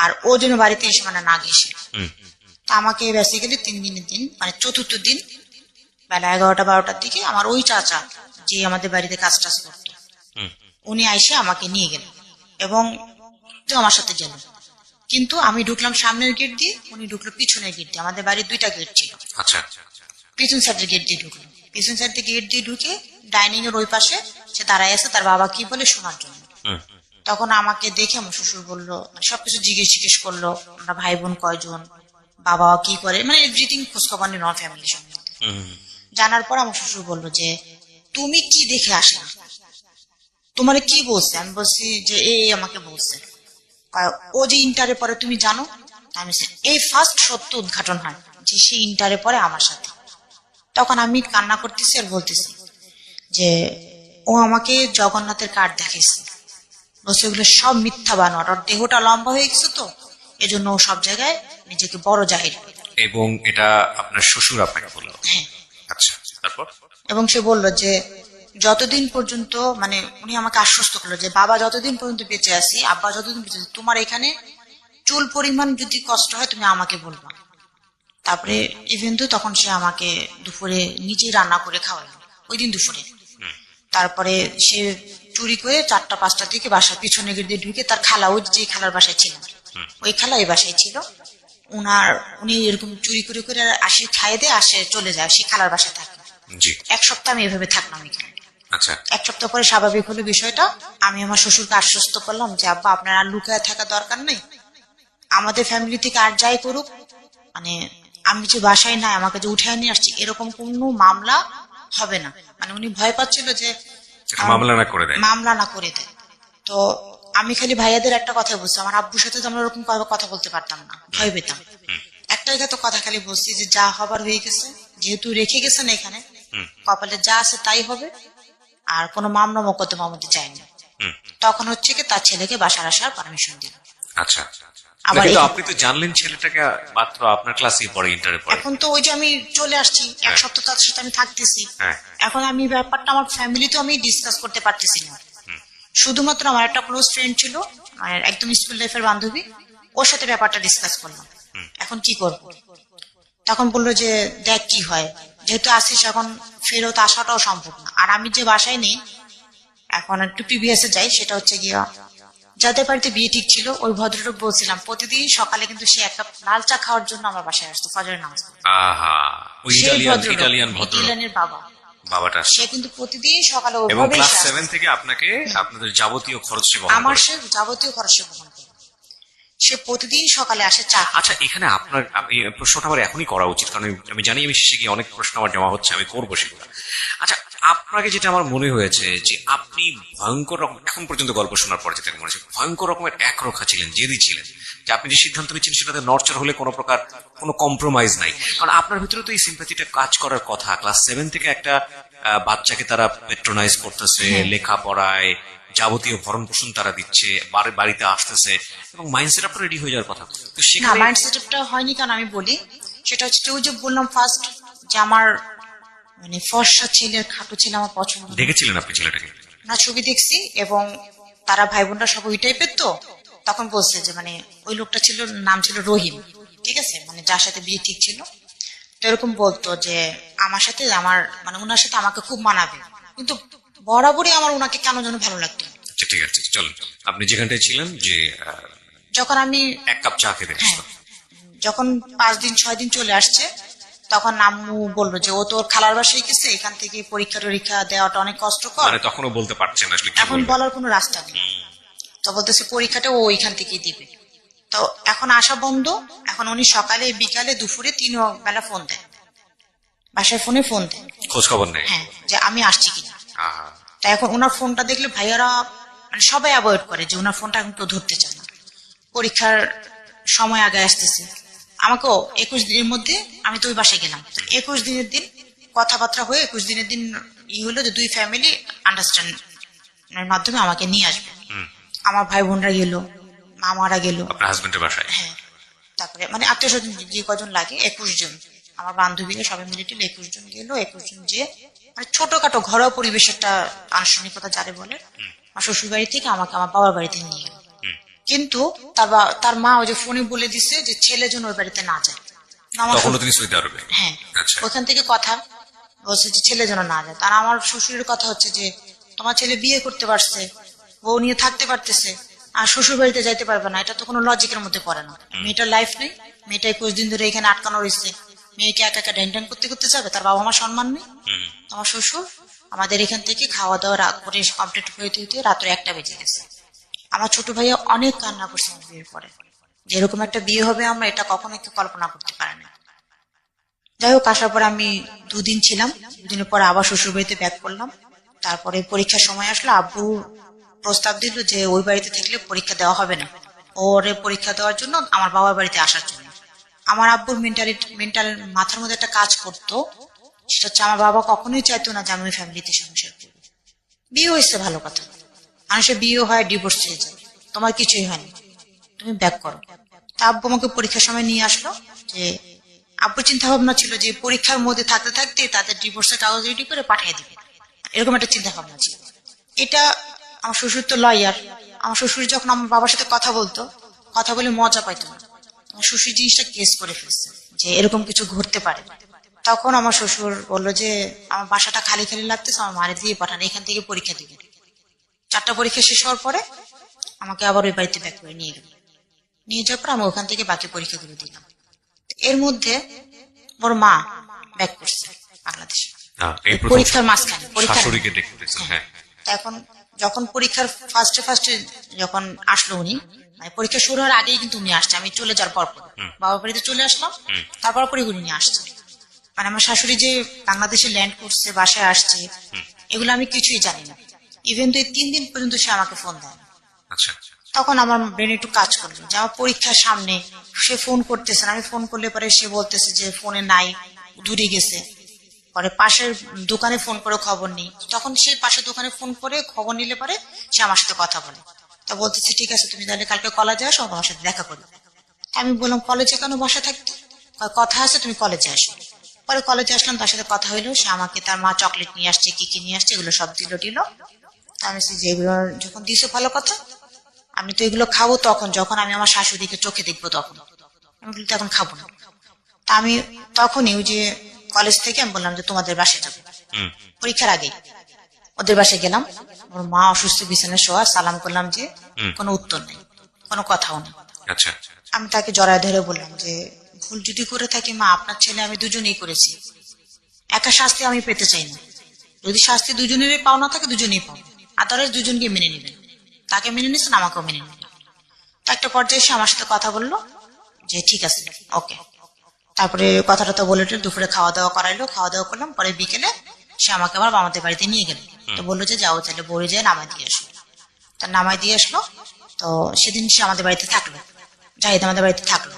আর ও যেন বাড়িতে এসে মানে না গেছে। তা আমাকে বেসিক্যালি 3 দিনের দিন, মানে চতুর্থ দিন বেলা 11টা-12টার দিকে আমার ওই চাচা যে আমাদের বাড়িতে কাজ টাজ করতো, উনি আইসে আমাকে নিয়ে গেলেন এবং আমার সাথে গেল। কিন্তু আমি ঢুকলাম সামনের গেট দিয়ে, উনি ঢুকলো পিছনের গেট দিয়ে। আমাদের বাড়ির 2টা গেট ছিল।
আচ্ছা।
পিছন সাইডের গেট দিয়ে ঢুকলো। পিছন সাইড দিয়ে গেট দিয়ে ঢুকে ডাইনিং এর ওই পাশে সে দাঁড়ায় আছে তার বাবা কি বলে শোনার জন্য। তখন আমাকে দেখে আমার শ্বশুর বললো, সবকিছু জিজ্ঞেস করলো, আমরা ভাই বোন কয়জন, বাবা কি করে, মানে এভরিথিং খোঁজখবর নিল আমার ফ্যামিলির সম্বন্ধে। জানার পর আমার শ্বশুর বললো যে তুমি কি দেখে আসলা, তোমার কি বলছে? আমি বলছি যে এই আমাকে বলছে। ও যে ইন্টারে পরে তুমি জানো? আমি এই ফার্স্ট সত্য উদ্ঘাটন হয় যে সে ইন্টারে পরে আমার সাথে। তখন আমি কান্না করতেছি আর বলতেছি যে ও আমাকে জগন্নাথের কার্ড দেখাইছে, বলছে এগুলো সব মিথ্যা বানোয়ার, ওর দেহটা লম্বা হয়ে গেছে তো এজন্য ও সব জায়গায় নিজেকে বড় জাহির করে।
এবং এটা আপনার শ্বশুর আপনাকে বললো?
হ্যাঁ।
আচ্ছা, তারপর?
এবং সে বলল যে যতদিন পর্যন্ত, মানে উনি আমাকে আশ্বস্ত করলো যে বাবা যতদিন পর্যন্ত বেঁচে আছি, আব্বা যতদিন বেঁচে আছি, তোমার এখানে চুল পরিমাণ যদি কষ্ট হয় তুমি আমাকে বলবা। তারপরে ইভেন তো তখন সে আমাকে দুপুরে নিজেই রান্না করে খাওয়ালো ওই দিন দুপুরে। তারপরে সে চুরি করে 4টা-5টার দিকে বাসার পিছনে গিয়ে ঢুকে তার খালা, ওই যে খালার বাসায় ছিল, ওই খালা এই বাসায় ছিল, উনি এরকম চুরি করে করে আসে, খাইয়ে দিয়ে আসে, চলে যায়, সে খালার বাসায় থাকে। 1 সপ্তাহ আমি এভাবে থাকলাম এখানে।
আচ্ছা।
1 সপ্তাহ পরে স্বাভাবিক হলো বিষয়টা। আমি আমার শ্বশুরকে আশ্বস্ত করলাম যে আব্বা আপনার আর লুকায় থাকা দরকার নেই, আমাদের ফ্যামিলি থেকে আর যাই করুক, মানে আমি যে বাসায় নাই আমাকে যে উঠে নিয়ে আসছি এরকম কোনো মামলা হবে না। মানে উনি ভয় পাচ্ছিল যে
মামলা না করে দেয়। তো আমি খালি ভাইয়াদের একটা কথা বলছি, আমার আব্বুর সাথে তো আমরা ওরকম কথা বলতে পারতাম না, ভয় পেতাম। একটাই তো কথা খালি বলছি যে যা হবার হয়ে গেছে, যেহেতু রেখে গেছেন এখানে, কপালে যা আছে তাই হবে, আর কোনো মামলা মোকদ্দমা আমাদের চাই না। তখন হচ্ছে কি তার ছেলেকে বাসার আসার পারমিশন দিল। আচ্ছা। আপনি তো জানলেন ছেলেটাকে মাত্র আপনার ক্লাসে পড়ে, ইন্টারে পড়ে।
এখন তো ওই যে আমি চলে আসছি 1 সপ্তাহ তার সাথে আমি থাকতেছি, এখন আমি ব্যাপারটা আমার ফ্যামিলিতে আমি ডিসকাস করতে পারতেছি না। শুধুমাত্র আমার একটা ক্লোজ ফ্রেন্ড ছিল, মানে একদম স্কুল লাইফের বান্ধবী, ওর সাথে ব্যাপারটা ডিসকাস করলাম এখন কি করব। তখন বললো যে দেখ কি হয়, যেহেতু আসিস এখন ফেরত আসাটাও সম্ভব না, আর আমি যে বাসায় নেই এখন একটু পিবিএস এ যাই, সেটা হচ্ছে গিয়া যাদের বাড়িতে বিয়ে ঠিক ছিল ওই ভদ্রলোক বলছিলাম প্রতিদিন সকালে কিন্তু সে 1 কাপ লাল চা খাওয়ার জন্য আমার বাসায় আসতো ফজরের নামাজ। ইটালিয়ানের বাবাটা সে কিন্তু প্রতিদিন সকালে
এবং ক্লাস 7 থেকে আপনাকে আপনাদের যাবতীয় খরচ
আমার সে যাবতীয় খরচ বহন করে, সে প্রতিদিন সকালে আসে চা।
আচ্ছা, এখানে আপনার প্রশ্নটা আমার এখনই করা উচিত, কারণ আমি জানি আমি শেষে গিয়ে অনেক প্রশ্ন আমার জমা হচ্ছে, আমি করবো সেগুলো। আচ্ছা, আপনাকে যেটা আমার মনে হয়েছে যে আপনি ভয়ঙ্কর রকম, এখন পর্যন্ত গল্প শোনার পর যেটা মনে হচ্ছে ভয়ঙ্কর রকমের একরোখা ছিলেন, জেদি ছিলেন, যে যে আপনি যে সিদ্ধান্ত নিচ্ছেন সেটাতে নড়চড় হলে কোনো প্রকার কোনো কম্প্রোমাইজ নাই, কারণ আপনার ভিতরে তো এই সিম্প্যাথিটা কাজ করার কথা। ক্লাস 7 থেকে একটা বাচ্চাকে তারা পেট্রোনাইজ করতেছে, লেখাপড়ায় যাবতীয় ভরণ পোষণ তারা দিচ্ছে, বাড়িতে আসতেছে, এবং মাইন্ডসেট আপনার রেডি হয়ে যাওয়ার কথা। তো
না,
সেখানে
মাইন্ড সেটআপটা হয়নি, কারণ আমি বলি সেটা হচ্ছে ওই যে বললাম ফার্স্ট যে আমার মানে ফর্সা ছেলের খাটো ছেলে আমার পছন্দ না।
দেখেছিলেন আপনি ছেলেটাকে?
না, ছবি দেখছি, এবং তারা ভাই বোনরা সব ওই টাইপের। তো তখন বলছে যে মানে ওই লোকটা ছিল, নাম ছিল রহিম, ঠিক আছে, মানে যার সাথে বিয়ে ঠিক ছিল। তো এরকম বলতো যে আমার সাথে আমার মানে ওনার সাথে আমাকে খুব মানাবে, কিন্তু বরাবরই আমার ওনাকে কেন যেন ভালো লাগতো না।
আচ্ছা, ঠিক আছে, চলুন। আপনি যেখানটায় ছিলেন যে
যখন আমি
এক কাপ চা খেতে
হ্যাঁ,
আসলো।
যখন 5 দিন 6 দিন চলে আসছে, তখন আম্মু বললো যে ও তোর খালার বাসায় গেছে, এখান থেকে পরীক্ষা টরীক্ষা দেওয়াটা অনেক কষ্টকর,
মানে তখনও বলতে পারছেন না আসলে কি
এখন
বলবেন।
বলার কোনো রাস্তা নেই। তো বলতেছে পরীক্ষাটা ও ওইখান থেকেই দিবে। তো এখন আসা বন্ধ। এখন উনি সকালে বিকালে দুপুরে 3 বেলা ফোন দেয়, বাসায় ফোন দেয়,
খোঁজ খবর নেই।
হ্যাঁ, যে আমি আসছি কিনা।
আহা,
তা এখন ওনার ফোনটা দেখলে ভাইয়ারা মানে সবাই অ্যাভয়েড করে, যে ওনার ফোনটা এখন কেউ ধরতে চায় না। পরীক্ষার সময় আগে আসতেছে, আমাকেও 21 দিনের মধ্যে আমি তো ওই বাসায় গেলাম। 21 দিনের দিন কথাবার্তা হয়ে 21 দিনের দিন হলো যে দুই ফ্যামিলি আন্ডারস্ট্যান্ডের মাধ্যমে আমাকে নিয়ে আসবে। আমার ভাই বোনরা গেল, মামারা গেল,
আপনার হাজবেন্ডের বাসায়?
হ্যাঁ, তারপরে মানে আত্মীয় স্বজন যে কজন লাগে 21 জন, আমার বান্ধবীরা সবাই মিলে টিলে 21 জন গেল। 21 জন যে মানে ছোটখাটো ঘরোয়া পরিবেশ একটা আনুষ্ঠানিকতা যারে বলে, আমার শ্বশুর বাড়ি থেকে আমাকে আমার বাবার বাড়িতে নিয়ে গেল। কিন্তু তার মা ওই যে ফোনে বলে দিছে যে ছেলে যেন ওই বাড়িতে না যায়। আমার
তখনও তিনি সৌদি আরবে?
হ্যাঁ,
আচ্ছা।
ওখান থেকে কথা বলছে যে ছেলে যেন না যায়। তার আমার শ্বশুরের কথা হচ্ছে যে তোমার ছেলে বিয়ে করতে পারছে, বউ নিয়ে থাকতে পারতেছে, আর শ্বশুর বাড়িতে যাইতে পারবে না, এটা তো কোনো লজিকের মধ্যে পড়ে না। মেয়েটার লাইফ নেই, মেয়েটা 21 দিন ধরে এখানে আটকানো রয়েছে, মেয়েকে একা একা ড্যাং করতে করতে যাবে, তার বাবা মা সম্মান নেই। আমার শ্বশুর আমাদের এখান থেকে খাওয়া দাওয়া করে কমপ্লিট হইতে হইতে রাত্রে 1টা বেজে গেছে। আমার ছোট ভাইয়া অনেক কান্না করছে আমার বিয়ের পরে, যে এরকম একটা বিয়ে হবে আমরা এটা কখনো একটু কল্পনা করতে পারি না। যাই হোক, আসার পর আমি 2 দিন ছিলাম, 2 দিনের পর আবার শ্বশুর বাড়িতে ব্যাক করলাম। তারপরে পরীক্ষার সময় আসলো, আব্বু প্রস্তাব দিল যে ওই বাড়িতে থাকলে পরীক্ষা দেওয়া হবে না, ওরে পরীক্ষা দেওয়ার জন্য আমার বাবার বাড়িতে আসার জন্য। আমার আব্বুর মেন্টাল মাথার মধ্যে একটা কাজ করতো, সেটা হচ্ছে আমার বাবা কখনোই চাইতো না যে আমি ওই ফ্যামিলিতে সংসার করবো। বিয়ে হয়েছে ভালো কথা, মানুষের বিয়ে হয় ডিভোর্স হয়ে যায়, তোমার কিছুই হয়নি, তুমি ব্যাক করো। তা আব্বু আমাকে পরীক্ষার সময় নিয়ে আসলো, যে আব্বুর চিন্তা ভাবনা ছিল যে পরীক্ষার মধ্যে থাকতে থাকতে তাদের ডিভোর্সের কাগজ রেডি করে পাঠিয়ে দিবে, এরকম একটা চিন্তা ভাবনা ছিল। এটা আমার শ্বশুর তো লয়ার, আমার শ্বশুর যখন আমার বাবার সাথে কথা বলতো, কথা বলে মজা পাইতো না, আমার শ্বশুর জিনিসটা কেস করে ফেলছে যে এরকম কিছু ঘটতে পারে। তখন আমার শ্বশুর বললো যে আমার বাসাটা খালি খালি লাগতেছে, আমার মারে দিয়ে পাঠান, এখান থেকে পরীক্ষা দিবে। 4টা পরীক্ষা শেষ হওয়ার পরে আমাকে আবার ওই বাড়িতে ব্যাক করে নিয়ে গেল। নিয়ে যাওয়ার পর আমি ওখান থেকে বাকি পরীক্ষাগুলো দিলাম। এর মধ্যে ওর মা ব্যাক করছে বাংলাদেশে,
এই প্রথম
পরীক্ষার মাঝখানে
শাশুড়িকে দেখতেছেন? হ্যাঁ।
তা এখন যখন পরীক্ষার ফার্স্টে যখন আসলো উনি, মানে পরীক্ষা শুরু হওয়ার আগেই কিন্তু উনি আসছে, আমি চলে যাওয়ার পর বাবার বাড়িতে চলে আসলাম, তারপর পরে উনি আসছে। মানে আমার শাশুড়ি যে বাংলাদেশে ল্যান্ড করছে, বাসায় আসছে, এগুলো আমি কিছুই জানি না। ইভেন তো এই 3 দিন পর্যন্ত সে আমাকে ফোন দেয়।
আচ্ছা।
তখন আমার ব্রেন একটু কাজ করলো যে আমার পরীক্ষার সামনে সে ফোন করতেছে, আমি ফোন করলে পরে সে বলতেছে যে ফোনে নাই, দূরে গেছে। পরে পাশের দোকানে ফোন করে খবর নেই, তখন সে পাশের দোকানে ফোন করে খবর নিলে পরে সে আমার সাথে কথা বলে। তা বলতেছে ঠিক আছে তুমি তাহলে কালকে কলেজে আসো, আমার সাথে দেখা করবে। আমি বললাম কলেজে কেন বাসা থাকতে, কথা আছে তুমি কলেজে আসো। পরে কলেজে আসলাম, তার সাথে কথা হইলো, সে আমাকে তার মা চকলেট নিয়ে আসছে, কি কি নিয়ে আসছে এগুলো সব দিল। আমি যে এগুলো যখন দিছো ভালো কথা, আমি তো এগুলো খাবো তখন যখন আমি আমার শাশুড়িকে চোখে দেখবো, তখন আমি তো এখন খাবো না। তা আমি তখনই ওই যে কলেজ থেকে আমি বললাম যে তোমাদের বাসায় যাবো, পরীক্ষার আগেই ওদের বাসায় গেলাম। ওর মা অসুস্থ, বিছানায় শোয়া, সালাম করলাম যে কোনো উত্তর নেই, কোনো কথাও নেই।
আচ্ছা।
আমি তাকে জড়ায় ধরে বললাম যে ভুল যদি করে থাকি মা, আপনার ছেলে আমি দুজনেই করেছি, একা শাস্তি আমি পেতে চাই না, যদি শাস্তি দুজনেরই পাওনা থাকে দুজনেই পাবো, আদারওয়াইজ দুজনকে মেনে নেবেন। তাকে মেনে নিচ্ছেন, আমাকেও মেনে নেবেন। একটা পর্যায়ে এসে আমার সাথে কথা বললো যে ঠিক আছে ওকে। তারপরে কথাটা তো বলে দুপুরে খাওয়া দাওয়া করাইলো, খাওয়া দাওয়া করলাম। পরে বিকেলে সে আমাকে আবার আমাদের বাড়িতে নিয়ে গেল। তো বললো যে যাও তাহলে বড়ি যায় নামাই দিয়ে আসো। তা নামাই দিয়ে আসলো। তো সেদিন সে আমাদের বাড়িতে থাকলো, জাহিদ আমাদের বাড়িতে থাকলো।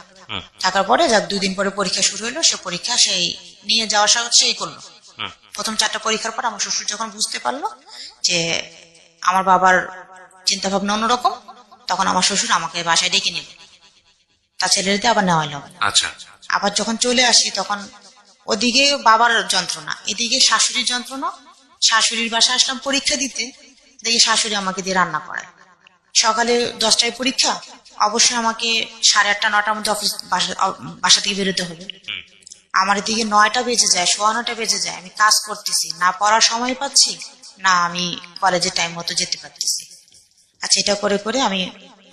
থাকার পরে যাক 2 দিন পরে পরীক্ষা শুরু হলো, সে পরীক্ষা সেই নিয়ে যাওয়ার সাহস সেই করলো। প্রথম 4টা পরীক্ষার পর আমার শ্বশুর যখন বুঝতে পারলো যে আমার বাবার চিন্তা ভাবনা অন্যরকম, তখন আমার শ্বশুর আমাকে বাসায় ডেকে নিল, তার ছেলেদের আবার নেওয়া হলো।
আচ্ছা,
আবার যখন চলে আসি তখন ওদিকে বাবার যন্ত্রণা, এদিকে শাশুড়ির যন্ত্রণা। শাশুড়ির বাসায় আসলাম পরীক্ষা দিতে, দেখি শাশুড়ি আমাকে দিয়ে রান্না করায়। সকালে 10টায় পরীক্ষা, অবশ্যই আমাকে 8:30 9টার মধ্যে বাসা থেকে বেরোতে হবে। আমার এদিকে 9টা বেজে যায়, 9:15 বেজে যায়, আমি কাজ করতেছি, না পড়ার সময় পাচ্ছি, না আমি কলেজে টাইম মতো যেতে পারতেছি। আচ্ছা, এটা করে করে আমি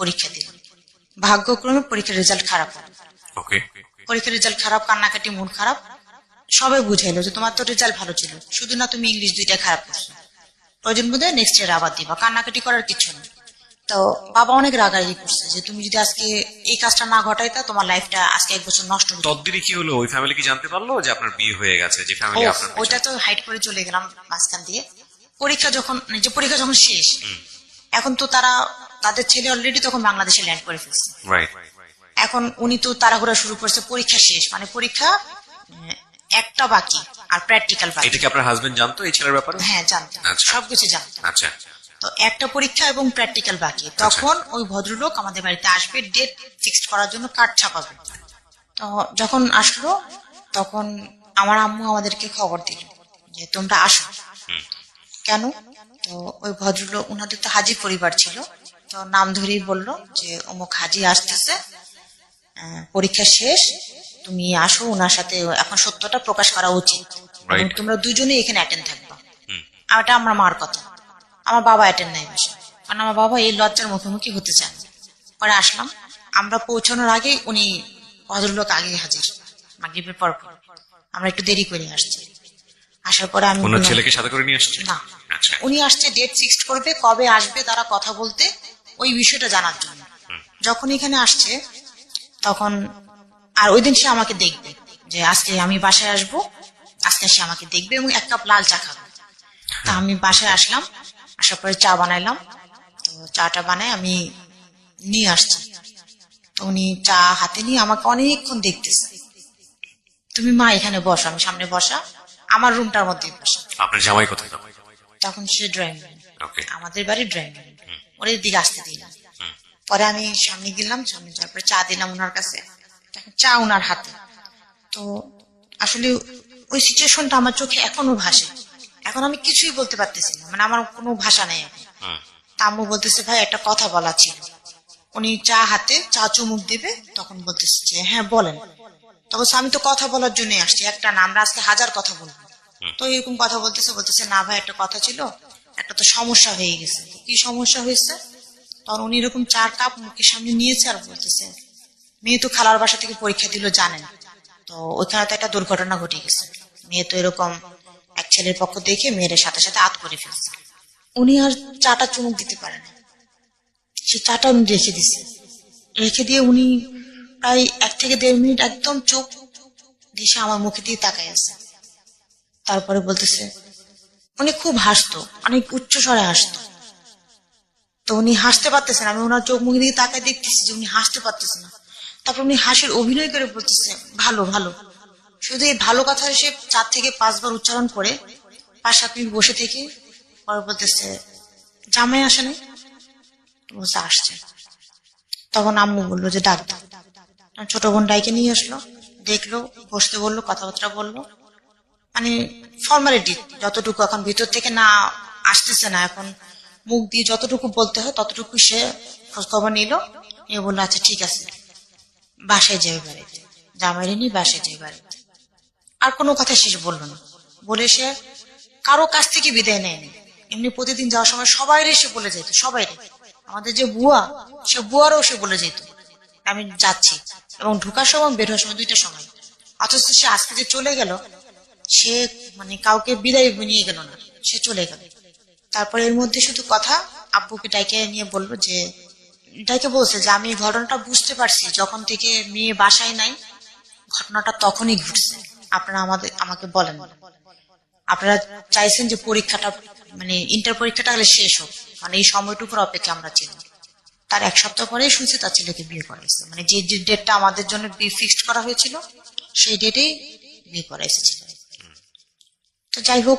পরীক্ষা দিলাম। ভাগ্যক্রমে পরীক্ষার রেজাল্ট খারাপ হলো।
ওকে,
পরীক্ষার রেজাল্ট খারাপ, কান্নাকাটি, মন খারাপ। সবাই বুঝাইলো যে তোমার তো রেজাল্ট ভালো ছিল, শুধু না তুমি ইংলিশ 2টা খারাপ করছো, প্রয়োজন বোধ হয় নেক্সট ইয়ার আবার দিবা, কান্নাকাটি করার কিছু নেই। তো বাবা অনেক রাগারাগি করছে যে তুমি যদি আজকে এই কাজটা না ঘটাইতা তোমার লাইফটা আজকে 1 বছর নষ্ট হতো।
তদ্দিনে কি হলো? ওই ফ্যামিলি কি জানতে পারলো যে আপনার বিয়ে হয়ে গেছে? যে ফ্যামিলি আপনার
ওইটা তো হাইড করে চলে গেলাম মাঝখান দিয়ে। পরীক্ষা যখন শেষ, এখন তো তাদের ছেলে অলরেডি তখন বাংলাদেশে ল্যান্ড করে ফেলছে।
রাইট।
এখন উনি তো তাড়াহুড়া শুরু করছে, পরীক্ষা শেষ মানে পরীক্ষা একটা বাকি আর প্র্যাকটিক্যাল বাকি।
এটা কি আপনার হাজবেন্ড জানতো এই ছেলের ব্যাপারে?
হ্যাঁ, জানতো,
আচ্ছা।
সবকিছু জানতো।
আচ্ছা,
তো একটা পরীক্ষা এবং প্র্যাকটিক্যাল বাকি, তখন ওই ভদ্রলোক আমাদের বাড়িতে আসবে ডেট ফিক্সড করার জন্য, কার্ড ছাপাবে। তো যখন আসলো তখন আমার আম্মু আমাদেরকে খবর দিল যে তোমরা আসো। কেন? তো ওই ভদ্রলোক, ওনাদের তো হাজি পরিবার ছিল, তো নাম ধরেই বললো যে অমুক হাজি আসতেছে, পরীক্ষা শেষ, তুমি আসো, ওনার সাথে এখন সত্যটা প্রকাশ করা উচিত, এবং তোমরা দুজনেই এখানে অ্যাটেন্ড থাকবা। আর এটা আমার মার কথা। আমার বাবা অ্যাটেন্ড নাই বসে, কারণ আমার বাবা এই লজ্জার মুখোমুখি হতে চান। পরে আসলাম, আমরা পৌঁছানোর আগে উনি ভদ্রলোক আগে হাজির, মাগরিবের পর। আমরা একটু দেরি করে আসছি। আসার পরে আমি
ওনার ছেলেকে সাথে করে নিয়ে আসছে
না,
আচ্ছা,
উনি আসছে ডেট ফিক্সড করবে, কবে আসবে তারা কথা বলতে, ওই বিষয়টা জানার জন্য। যখন এখানে আসছে তখন, আর ওই দিন সে আমাকে দেখবে যে আজকে আমি বাসায় আসবো, আজকে সে আমাকে দেখবে এবং 1 কাপ লাল চা খাবে। তা আমি বাসায় আসলাম, আসার পরে চা বানাইলাম। তো চাটা বানায় আমি নিয়ে আসছি, তো উনি চা হাতে নিয়ে আমাকে অনেকক্ষণ দেখতেছে। তুমি মা এখানে বসো, আমি সামনে বসা, আমার রুমটার মধ্যে বসা।
আপনার জামাই কোথায়?
তখন সে ড্রয়িং রুম,
ওকে,
আমাদের বাড়ির ড্রয়িং রুম, ওর দিকে আসতে দিলাম। পরে আমি সামনে গেলাম, সামনে যাওয়ার পরে চা দিলাম ওনার কাছে, তখন চা ওনার হাতে। তো আসলে ওই সিচুয়েশনটা আমার চোখে এখনো ভাসে, এখন আমি কিছুই বলতে পারতেছি না, মানে আমার কোনো ভাষা নেই এখন। তা আম্মু বলতেছে ভাই একটা কথা বলা ছিল। উনি চা হাতে, চা চুমুক দেবে, তখন বলতেছে যে হ্যাঁ বলেন। তখন আমি তো কথা বলার জন্য আসছি, একটা না, আমরা আজকে 1000 কথা বলবো। তো এরকম কথা বলতেছে না ভাই একটা কথা ছিল, একটা তো সমস্যা হয়ে গেছে। কি সমস্যা হয়েছে? তখন উনি এরকম 4 কাপ মুখের সামনে নিয়েছে আর বলতেছে মেয়ে তো খালার বাসা থেকে পরীক্ষা দিল জানেন তো, ওইখানে তো একটা দুর্ঘটনা ঘটে গেছে, মেয়ে তো এরকম এক ছেলের পক্ষ দেখে মেয়ের সাথে সাথে আত করে ফেলছে। উনি আর চাটা চুমুক দিতে পারে না, সে চাটা উনি রেখে দিছে। রেখে দিয়ে উনি প্রায় 1 থেকে 1.5 মিনিট একদম চোখ দিশে আমার মুখে দিয়ে তাকায় আছে। তারপরে বলতেছে, উনি খুব হাসতো, অনেক উচ্চ স্বরে হাসতো। তো উনি হাসতে পারতেছেন, আমি ওনার চোখ মুখে দিয়ে তাকায় দেখতেছি যে উনি হাসতে পারতেছে না। তারপর উনি হাসির অভিনয় করে বলতেছে ভালো ভালো। শুধু এই ভালো কথা সে 4 থেকে 5 বার উচ্চারণ করে 5-7 মিনিট বসে থেকে পরে বলতেছে জামাই আসে নাই? বলছে আসছে। তখন আম্মু বললো যে ডাক দাও। ছোট বোন ডাইকে নিয়ে আসলো, দেখলো, বসতে বললো, কথাবার্তা বললো, মানে ফর্মালিটি যতটুকু এখন ভিতর থেকে না আসতেছে না, এখন মুখ দিয়ে যতটুকু বলতে হয় ততটুকু সে খোঁজ খবর নিল, নিয়ে বললো আচ্ছা ঠিক আছে বাসায় যাবে বাড়িতে, জামাইরে নিয়ে বাসায় যাবে বাড়িতে। আর কোনো কথা শেষ বললো না, বলে সে কারো কাছ থেকে বিদায় নেয়নি। এমনি প্রতিদিন যাওয়ার সময় সবাই সে বলে যেত, সবাই, আমাদের যে বুয়া সে বুয়ারও সে বলে যেত আমি যাচ্ছি, এবং ঢুকার সময় বের হওয়ার সময় 2টার সময়। অথচ সে আজকে যে চলে গেল, সে মানে কাউকে বিদায় নিয়ে গেল না, সে চলে গেল। তারপরে এর মধ্যে শুধু কথা আব্বুকে ডাইকে নিয়ে বললো যে, ডাইকে বলছে যে আমি ঘটনাটা বুঝতে পারছি, যখন থেকে মেয়ে বাসায় নাই ঘটনাটা তখনই ঘটছে, আপনারা আমাকে বলেন, আপনারা চাইছেন যে পরীক্ষাটা মানে ইন্টার পরীক্ষাটা হলে শেষ হোক, মানে এই সময়টুকুর অপেক্ষা আমরা ছিলাম। তার এক সপ্তাহ পরে শুনছি তার ছেলেকে বিয়ে করাইছে, মানে যে যে ডেটটা আমাদের জন্য ফিক্সড করা হয়েছিল সেই ডেটেই বিয়ে করাইছে ছেলে। তো যাই হোক,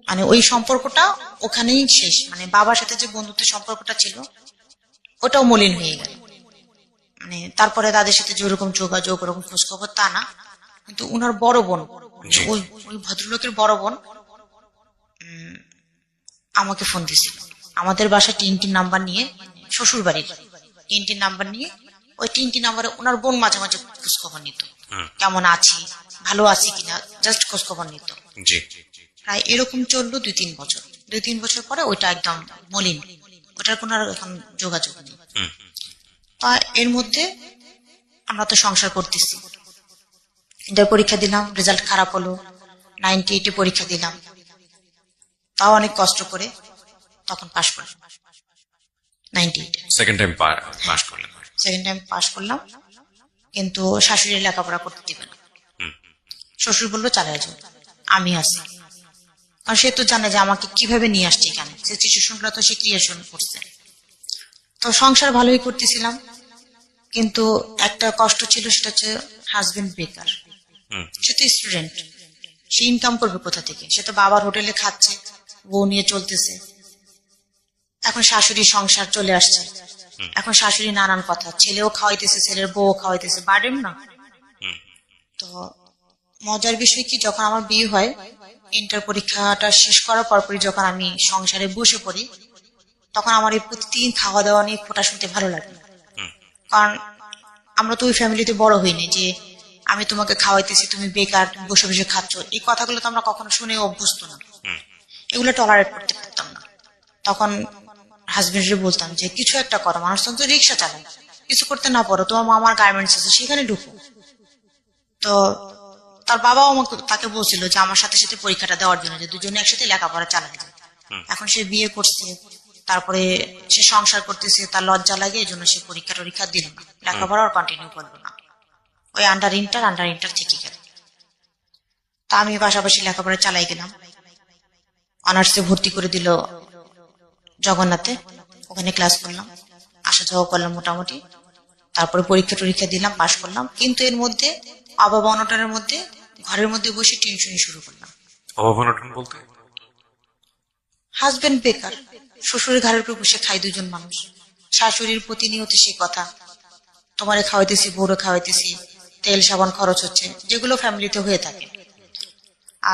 মানে ওই সম্পর্কটা ওখানেই শেষ। মানে বাবার সাথে যে বন্ধুত্বের সম্পর্কটা ছিল ওটাও মলিন হয়ে গেল। মানে তারপরে তাদের সাথে যে ওরকম যোগাযোগ, ওরকম খোঁজখবর তা না, কিন্তু উনার বড় বোন, মানে
জি।
ওই ওই ভদ্রলোকের বড় বোন আমাকে ফোন দিছিল আমাদের বাসা টিনটির নাম্বার নিয়ে, শ্বশুর বাড়ির টিনটির নাম্বার নিয়ে। ওই টিনটি নাম্বারে ওনার বোন মাঝে মাঝে খোঁজখবর নিত, কেমন আছি, ভালো আছি কিনা, জাস্ট খোঁজখবর নিত।
জি।
প্রায় এরকম চললো 2-3 বছর। 2-3 বছর পরে ওইটা একদম মলিন, ওটার কোনো আর এখন যোগাযোগ নেই। তা এর মধ্যে আমরা তো সংসার করতেছি, ইন্টার পরীক্ষা দিলাম, রেজাল্ট খারাপ হলো, 98 পরীক্ষা দিলাম, তাও অনেক কষ্ট করে তখন পাশ করলাম 98।
সেকেন্ড টাইম পাস করলেন।
সেকেন্ড টাইম পাশ করলাম, কিন্তু শাশুড়ি লেখাপড়া করতে দিবে না। শ্বশুর বললো চালিয়ে যাও, আমি আছি। কারণ সে তো জানে যে আমাকে কিভাবে নিয়ে আসছে এখানে, সে সিচুয়েশনগুলো তো সে ক্রিয়েশন করছে। তো সংসার ভালোই করতেছিলাম, কিন্তু একটা কষ্ট ছিল, সেটা হচ্ছে হাজবেন্ড বেকার, সে তো স্টুডেন্ট, সে ইনকাম করবে কোথা থেকে? সে তো বাবার হোটেলে খাচ্ছে, বউ নিয়ে চলতেছে। এখন শাশুড়ি সংসার চলে আসছে, এখন শাশুড়ি নানান কথা, ছেলেও খাওয়াইতেছে, ছেলের বউ খাওয়াইতেছে, বার্ডেন না? তো মজার বিষয় কি, যখন আমার বিয়ে হয়, ইন্টার পরীক্ষাটা শেষ করার পরপরই যখন আমি সংসারে বসে পড়ি, তখন আমার এই প্রতিদিন খাওয়া দাওয়া নিয়ে খোটা শুনতে ভালো লাগে না। কারণ আমরা তো ওই ফ্যামিলিতে বড় হইনি যে আমি তোমাকে খাওয়াইতেছি, তুমি বেকার, তুমি বসে বসে খাচ্ছ, এই কথাগুলো তো আমরা কখনো শুনে অভ্যস্ত না, এগুলো টলারেট করতে পারতাম না। তখন হাজবেন্ডে বলতাম যে কিছু একটা করো, মানুষ তো রিক্সা চালায়, কিছু করতে না পারো, তোমার মামার গার্মেন্টস আছে সেখানে ঢুকো। তো তার বাবাও আমাকে তাকে বলছিল যে আমার সাথে সাথে পরীক্ষাটা দেওয়ার জন্য, যে দুজনে একসাথে লেখাপড়া চালাতে যায়। এখন সে বিয়ে করছে, তারপরে সে সংসার করতেছে, তার লজ্জা লাগে, এই জন্য সে পরীক্ষা টরীক্ষা দিল না, লেখাপড়া আর কন্টিনিউ করলো না, ওই আন্ডার ইন্টার থেকে গেল। তা আমি পাশাপাশি লেখাপড়া চালাই গেলাম, অনার্সে ভর্তি করে দিল জগন্নাথে, ওখানে ক্লাস করলাম, আসা যাওয়া করলাম মোটামুটি। তারপরে পরীক্ষা টরীক্ষা দিলাম, পাশ করলাম। কিন্তু এর মধ্যে অভাব অনটনের মধ্যে ঘরের মধ্যে বসে টিউশনি শুরু করলাম।
অভাবনটন বলতে?
হাজবেন্ড বেকার, শ্বশুরের ঘরের উপর বসে খাই দুজন মানুষ, শাশুড়ির প্রতিনিয়ত সেই কথা, তোমারে খাওয়াইতেছি, বউরে খাওয়াইতেছি, তেল সাবান খরচ হচ্ছে, যেগুলো ফ্যামিলিতে হয়ে থাকে।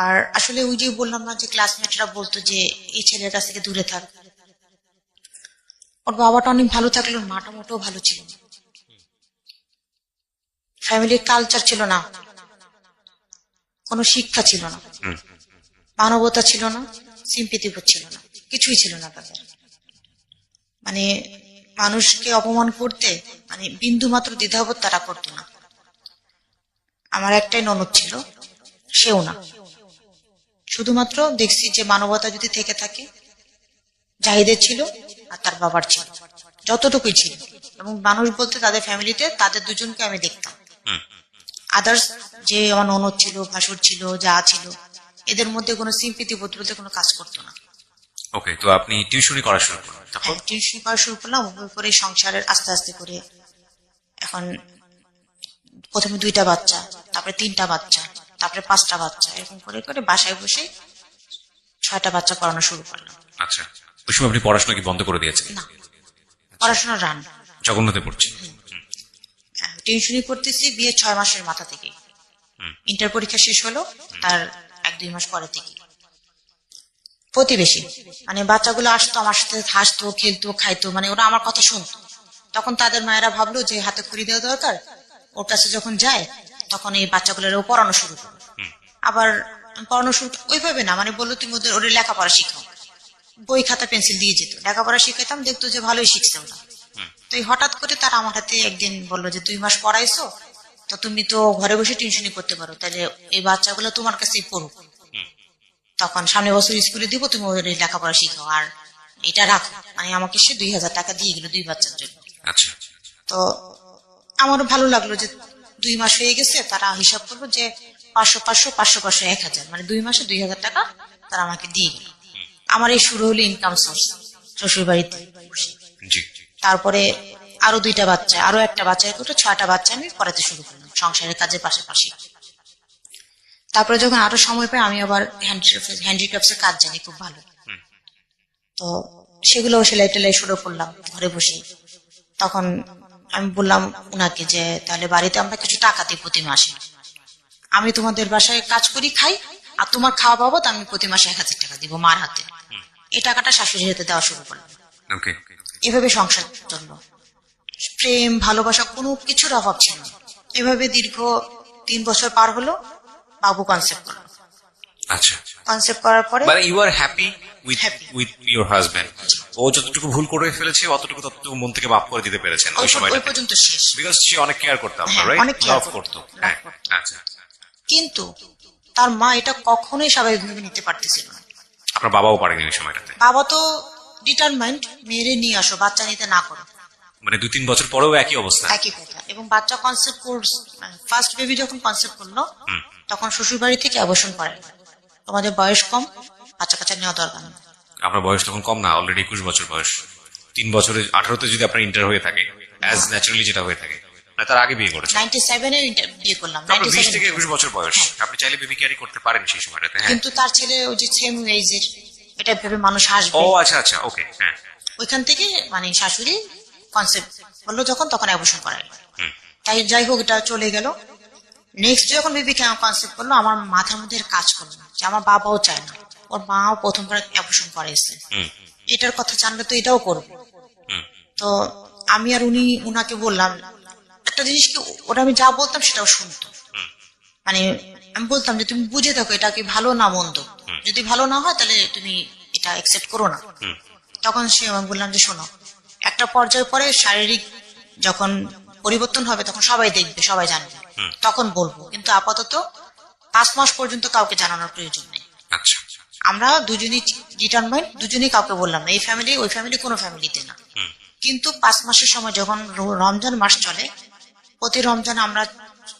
আর আসলে ওই যে বললাম না যে ক্লাসমেটরা বলতো যে এই ছেলের কাছ থেকে দূরে থাক, ওর বাবাটা অনেক ভালো থাকলো, মাটা মোটেও ভালো ছিল না, ফ্যামিলির কালচার ছিল না, কোনো শিক্ষা ছিল না, মানবতা ছিল না, সিম্পিতিবোধ ছিল না, কিছুই ছিল না তাদের। মানে মানুষকে অপমান করতে মানে বিন্দু মাত্র দ্বিধাবোধ তারা করতো না। আমার একটাই ননদ ছিল, সেও না। শুধুমাত্র দেখছি যে মানবতা যদি থেকে থাকে, জাহিদের ছিল আর তার বাবার ছিল, যতটুকুই ছিল। এবং মানুষ বলতে তাদের ফ্যামিলিতে তাদের দুজনকে আমি দেখতাম। আদার্স যে আমার ননদ ছিল, ভাসুর ছিল, যা ছিল, এদের মধ্যে কোনো সিম্পিতি বোধ বলতে কোনো কাজ করতো না।
ওকে, তো আপনি টিউশনি করা শুরু করলেন, তারপর?
হ্যাঁ, টিউশন করা শুরু করলাম, ওই করে সংসারের আস্তে আস্তে করে এখন প্রথমে 2টা বাচ্চা, তারপরে 3টা বাচ্চা, তারপরে 5টা বাচ্চা, এরকম করে করে বাসায় বসে 6টা বাচ্চা করানো শুরু করলাম।
আচ্ছা, ওই সময় আপনি পড়াশোনা কি বন্ধ করে দিয়েছেন?
না, পড়াশোনা রান,
জগন্নাথে পড়ছেন?
টিউশনি করতেছি বিয়ে 6 মাসের মাথা থেকে। ইন্টার পরীক্ষা শেষ হলো তার 1-2 মাস পরে থেকে প্রতিবেশী মানে বাচ্চাগুলো আসতো, আমার সাথে হাসতো, খেলতো, খাইতো, মানে ওরা আমার কথা শুনতো। তখন তাদের মায়েরা ভাবলো যে হাতে খড়ি দেওয়া দরকার, ওর কাছে যখন যায় তখন এই বাচ্চাগুলোরও পড়ানো শুরু করো। আবার পড়ানো শুরু ওইভাবে না, মানে বললো তুমি ওদের লেখাপড়া শিখাও, বই খাতা পেন্সিল দিয়ে যেত, লেখাপড়া শিখাইতাম, দেখতো যে ভালোই শিখছে ওরা। তো হঠাৎ করে তারা আমার হাতে একদিন বললো যে 2 মাস পড়াইছো, তো তুমি তো ঘরে বসে টিউশনি করতে পারো, তাহলে এই বাচ্চাগুলো তোমার কাছেই পড়ুক, তখন সামনে বছর স্কুলে দিব, তুমি ওদের লেখাপড়া শিখাও, আর এটা রাখো। মানে আমাকে সে 2000 টাকা দিয়ে গেল 2 বাচ্চার জন্য।
আচ্ছা।
তো আমারও ভালো লাগলো যে 2 মাস হয়ে গেছে, তারা হিসাব করলো যে 500 500 500 500 1000, মানে 2 মাসে 2000 টাকা তারা আমাকে দিয়ে গেল। আমার এই শুরু হলো ইনকাম সোর্স শ্বশুর বাড়িতে বসে।
জি।
তারপরে আরো 2টা বাচ্চা, আরো একটা বাচ্চা, করে 6টা বাচ্চা আমি পড়াতে শুরু করলাম সংসারের কাজের পাশাপাশি। তারপরে যখন আরো সময় পাই আমি আবার হ্যান্ডিক্রাফটস এর কাজ জানি খুব ভালো, তো সেগুলো সেলাই টেলাই শুরু করলাম ঘরে বসে। তখন আমি বললাম উনাকে যে তাহলে বাড়িতে আমরা কিছু টাকা দিই প্রতি মাসে, আমি তোমাদের বাসায় কাজ করি খাই, আর তোমার খাওয়া বাবদ আমি প্রতি মাসে 1000 টাকা দিব মার হাতে। এই টাকাটা শাশুড়ির হাতে দেওয়া শুরু করলাম।
ওকে।
এভাবে সংসার চললো। প্রেম ভালোবাসা কোনো কিছুর অভাব ছিল না। এভাবে দীর্ঘ 3 বছর পার হলো, বাবু কনসেপ্ট করলো।
আচ্ছা,
কনসেপ্ট করার পরে
মানে you are happy with
Happy.
With your husband. ও যতটুকু ভুল করে ফেলেছে ততটুকু মন থেকে মাফ করে দিতে পেরেছেন ওই
ওই
সময়টা,
পর্যন্ত শেষ।
বিকজ সে অনেক কেয়ার করতো আপনার,
হ্যাঁ,
রাইট?
অনেক care
লাভ
করতো,
করতো।
love
হ্যাঁ,
করতো।
আচ্ছা।
কিন্তু তার মা এটা কখনোই স্বাভাবিকভাবে নিতে পারতেছিল না।
আপনার বাবাও পারেনি ওই সময়টাতে?
বাবা তো ডিটারমাইন্ড মেয়েরে নিয়ে আসো, বাচ্চা নিতে না করো,
মানে 2-3 বছর পরেও একই অবস্থা?
একই কথা। এবং বাচ্চা কনসেপ্ট কোর্স, ফার্স্ট বেবি যখন কনসেপ্ট করলো তখন শ্বশুর বাড়ি থেকে অ্যাবর্শন করে, তোমাদের বয়স কম, বাচ্চা কাচ্চা নেওয়া দরকার নেই।
আপনার বয়স তখন কম না, অলরেডি 21 বছর বয়স। 3 বছরে 18তে যদি আপনার ইন্টার হয়ে থাকে, অ্যাজ ন্যাচারালি যেটা হয়ে থাকে, না তার আগে বিয়ে করেছেন?
97-এ বিয়ে করলাম।
আপনার 20 থেকে
97
21 বছর বয়স, আপনি চাইলে বেবি ক্যারি করতে পারেন সেই সময়টাতে। হ্যাঁ।
কিন্তু তার ছেলে ওই যে সেম এজের, এটা ভেবে মানুষ হাসবে,
ও আচ্ছা আচ্ছা, ওকে। হ্যাঁ।
ওইখান থেকে মানে শাশুড়ি কনসেপ্ট বললো যখন, তখন অ্যাবর্শন করায়।
হুম।
তাই যাই হোক, এটা চলে গেল। নেক্সট যখন বেবি কনসেপ্ট করলো, আমার মাথার মধ্যে আর কাজ করলো না যে আমার বাবাও চায় না, ওর মাও প্রথমবার অ্যাবর্শন করাইছে,
হুম।
এটার কথা জানলে তো এটাও করবে।
হুম।
তো আমি আর উনাকে বললাম একটা জিনিস কি, ওরা আমি যা বলতাম সেটাও শুনতো।
হুম।
মানে আমি বলতাম যে তুমি বুঝে থাকো এটা কি ভালো না মন্দ, যদি ভালো না হয় তাহলে তুমি এটা অ্যাকসেপ্ট করো না।
হুম।
তখন সে আমি বললাম যে শোনো, একটা পর্যায়ে পরে শারীরিক যখন পরিবর্তন হবে তখন সবাই দেখবে, সবাই জানবে, তখন বলবো, কিন্তু আপাতত 5 মাস পর্যন্ত কাউকে জানানোর প্রয়োজন নেই।
আচ্ছা।
আমরা দুজনই ডিটারমাইন্ড, দুজনই কাউকে বললাম না, এই ফ্যামিলি ওই ফ্যামিলি কোনো ফ্যামিলিতে না।
হুম।
কিন্তু 5 মাসের সময় যখন রমজান মাস চলে, প্রতি রমজান আমরা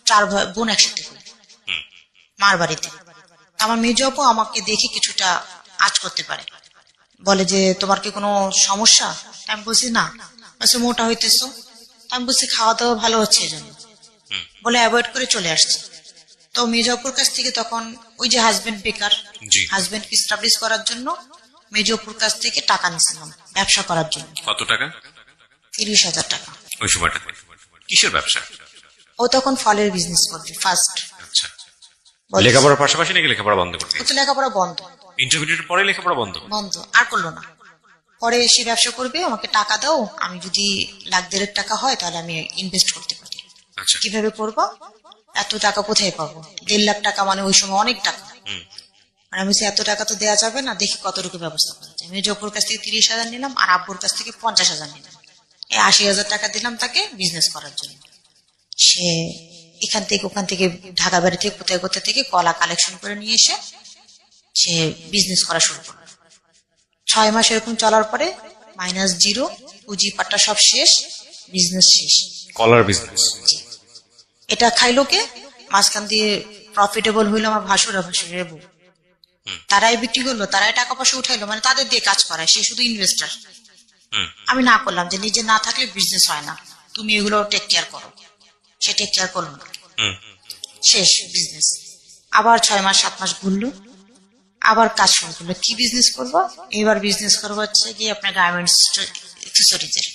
4 বোন একসাথে করি
হুম।
মার বাড়িতে। আমার মেজ আপু আমাকে দেখে কিছুটা আঁচ করতে পারে, বলে যে তোমার কি কোনো সমস্যা? আমি বলছি না। বলছে মোটা হইতেছো। আমি বলছি খাওয়া দাওয়া ভালো হচ্ছে এই জন্য,
হুম।
বলে অ্যাভয়েড করে চলে আসছে। তো মেজপুর কাছ থেকে তখন ওই যে হাজবেন্ড বেকার,
জি।
হাজবেন্ড কে স্টাবলিশ করার জন্য মেজপুর কাছ থেকে টাকা নিয়েছিলাম ব্যবসা করার জন্য।
কত টাকা?
30,000 টাকা।
ওই সময়টাতে কিসের ব্যবসা?
ও তখন ফলের বিজনেস করবে ফার্স্ট।
আচ্ছা। লেখাপড়ার পাশাপাশি নাকি লেখাপড়া বন্ধ করতে?
ও তো লেখাপড়া বন্ধ,
ইন্টারমিডিয়েট পরে লেখাপড়া বন্ধ?
বন্ধ আর করলো না। পরে সে ব্যবসা করবে, আমাকে টাকা দাও, আমি যদি 1,50,000 টাকা হয় তাহলে আমি ইনভেস্ট করতে পারি।
আচ্ছা।
কিভাবে করবো, এত টাকা কোথায় পাবো? 1.5 লাখ টাকা মানে ওই সময় অনেক টাকা।
হুম।
আর আমি বলছি এত টাকা তো দেওয়া যাবে না, দেখি কতটুকু ব্যবস্থা করা যায়। আমি জপুর কাছ থেকে 30,000 নিলাম, আর আব্বুর কাছ থেকে 50,000 নিলাম, এই 80,000 টাকা দিলাম তাকে বিজনেস করার জন্য। সে এখান থেকে ওখান থেকে ঢাকা বাড়ি থেকে কোথায় কোথায় থেকে কলা কালেকশন করে নিয়ে এসে সে বিজনেস করা শুরু করলো। 6 মাস এরকম চলার পরে -0, পুঁজি পাট্টা সব শেষ, বিজনেস শেষ।
কলার বিজনেস?
জি। এটা খাইলো কে? মাঝখান দিয়ে প্রফিটেবল হইলো আমার ভাসুরা, ভাসুরের বউ, তারাই বিক্রি করলো, তারাই টাকা পয়সা উঠাইলো, মানে তাদের দিয়ে কাজ করায়, সে শুধু ইনভেস্টার।
হুম।
আমি না করলাম যে নিজে না থাকলে বিজনেস হয় না, তুমি এগুলো টেক কেয়ার করো। সে টেক কেয়ার করলো না,
হুম।
শেষ বিজনেস। আবার 6 মাস 7 মাস ঘুরলো, আবার কাজ শুরু করলো। কি বিজনেস করবো? এবার বিজনেস করবো হচ্ছে কি আপনার গার্মেন্টস এক্সেসরিজের।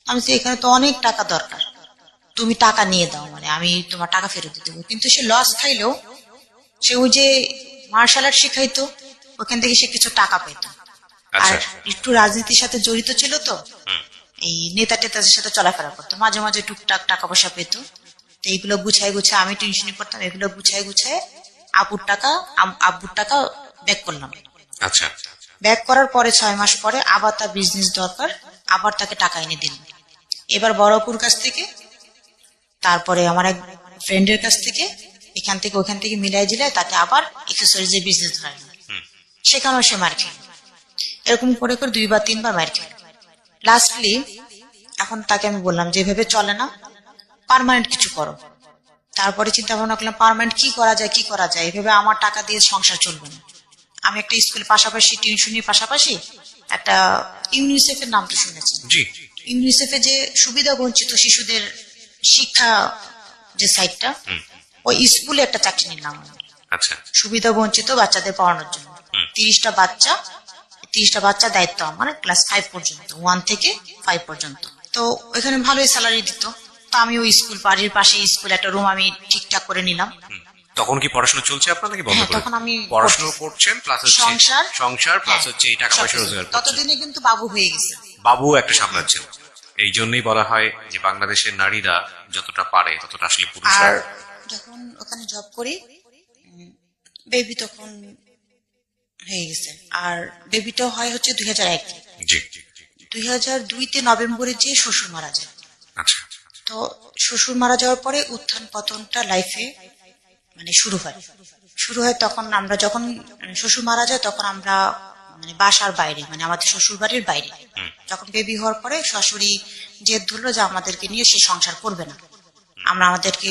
আমি তো এখানে তো অনেক টাকা দরকার, তুমি টাকা নিয়ে দাও, মানে আমি তোমার টাকা ফেরত দিতে দেবো। কিন্তু সে লস খাইলেও সে ওই যে মার্শাল আর্ট শিখাইতো, ওখান থেকে সে কিছু টাকা পেত। আর
আচ্ছা।
একটু রাজনীতির সাথে জড়িত ছিল তো, এই নেতা টেতাদের সাথে চলাফেরা করতো, মাঝে মাঝে টুকটাক টাকা পয়সা পেত। তো এইগুলো গুছায় গুছায় আমি টেনশনে পড়তাম, এগুলো গুছায় গুছায় আব্বুর টাকা ব্যাক করলাম।
আচ্ছা।
ব্যাক করার পরে 6 মাস পরে আবার তার বিজনেস দরকার, আবার তাকে টাকা এনে দিলাম। এবার বড়পুর কাছ থেকে, তারপরে আমার এক ফ্রেন্ডের কাছ থেকে, এখান থেকে ওখান থেকে মিলাই জিলাই তাকে আবার এক্সেসরিজ এর বিজনেস ধরাইলাম। সেখানেও সে মার খেল। এরকম করে করে 2 বা 3 বার মার খেল। লাস্টলি এখন তাকে আমি বললাম যে এভাবে চলে না, পার্মানেন্ট কিছু করো। তারপরে চিন্তা ভাবনা করলাম পার্মানেন্ট কি করা যায়, কি করা যায়। এভাবে আমার টাকা দিয়ে সংসার চলবে না। আমি একটা স্কুল পাশাপাশি টিউশনির পাশাপাশি একটা ইউনিসেফ এর নাম তো শুনেছেন?
জি।
ইউনিসেফে যে সুবিধা বঞ্চিত শিশুদের শিক্ষা যে সাইটটা, ওই স্কুলে একটা চাকরি নিলাম আমি।
আচ্ছা
সুবিধা বঞ্চিত বাচ্চাদের পড়ানোর জন্য 30টা বাচ্চা, 30টা বাচ্চা দায়িত্ব আমার, ক্লাস 5 পর্যন্ত, 1 থেকে 5 পর্যন্ত। তো ওইখানে ভালোই স্যালারি দিত। তো আমি ওই স্কুল, বাড়ির পাশে স্কুল, একটা রুম আমি ঠিকঠাক করে নিলাম।
তখন কি পড়াশোনা চলছে আপনার নাকি বন্ধ
হ্যাঁ,
করে?
তখন আমি
পড়াশোনা করছেন প্লাস হচ্ছে সংসার প্লাস
হ্যাঁ,
হচ্ছে এই টাকা পয়সা রোজগার করছেন।
ততদিনে কিন্তু বাবু হয়ে গেছে।
বাবু একটা সামলাচ্ছেন। এই জন্যই বলা হয় যে বাংলাদেশের নারীরা যতটা পারে ততটা আসলে পুরুষরা।
আর যখন ওখানে জব করি, বেবি তখন হয়ে গেছে। আর বেবিটা হয় হচ্ছে 2001।
জি
2002-তে নভেম্বরে যে শ্বশুর মারা যায়।
আচ্ছা
তো শ্বশুর মারা যাওয়ার পরে উত্থান পতনটা লাইফে মানে শুরু হয় তখন আমরা যখন শ্বশুর মারা যায় তখন আমরা মানে বাসার বাইরে, মানে আমাদের শ্বশুর বাড়ির বাইরে। যখন বেবি হওয়ার পরে শাশুড়ি জেদ ধরলো যে আমাদেরকে নিয়ে সে সংসার করবে না, আমাদেরকে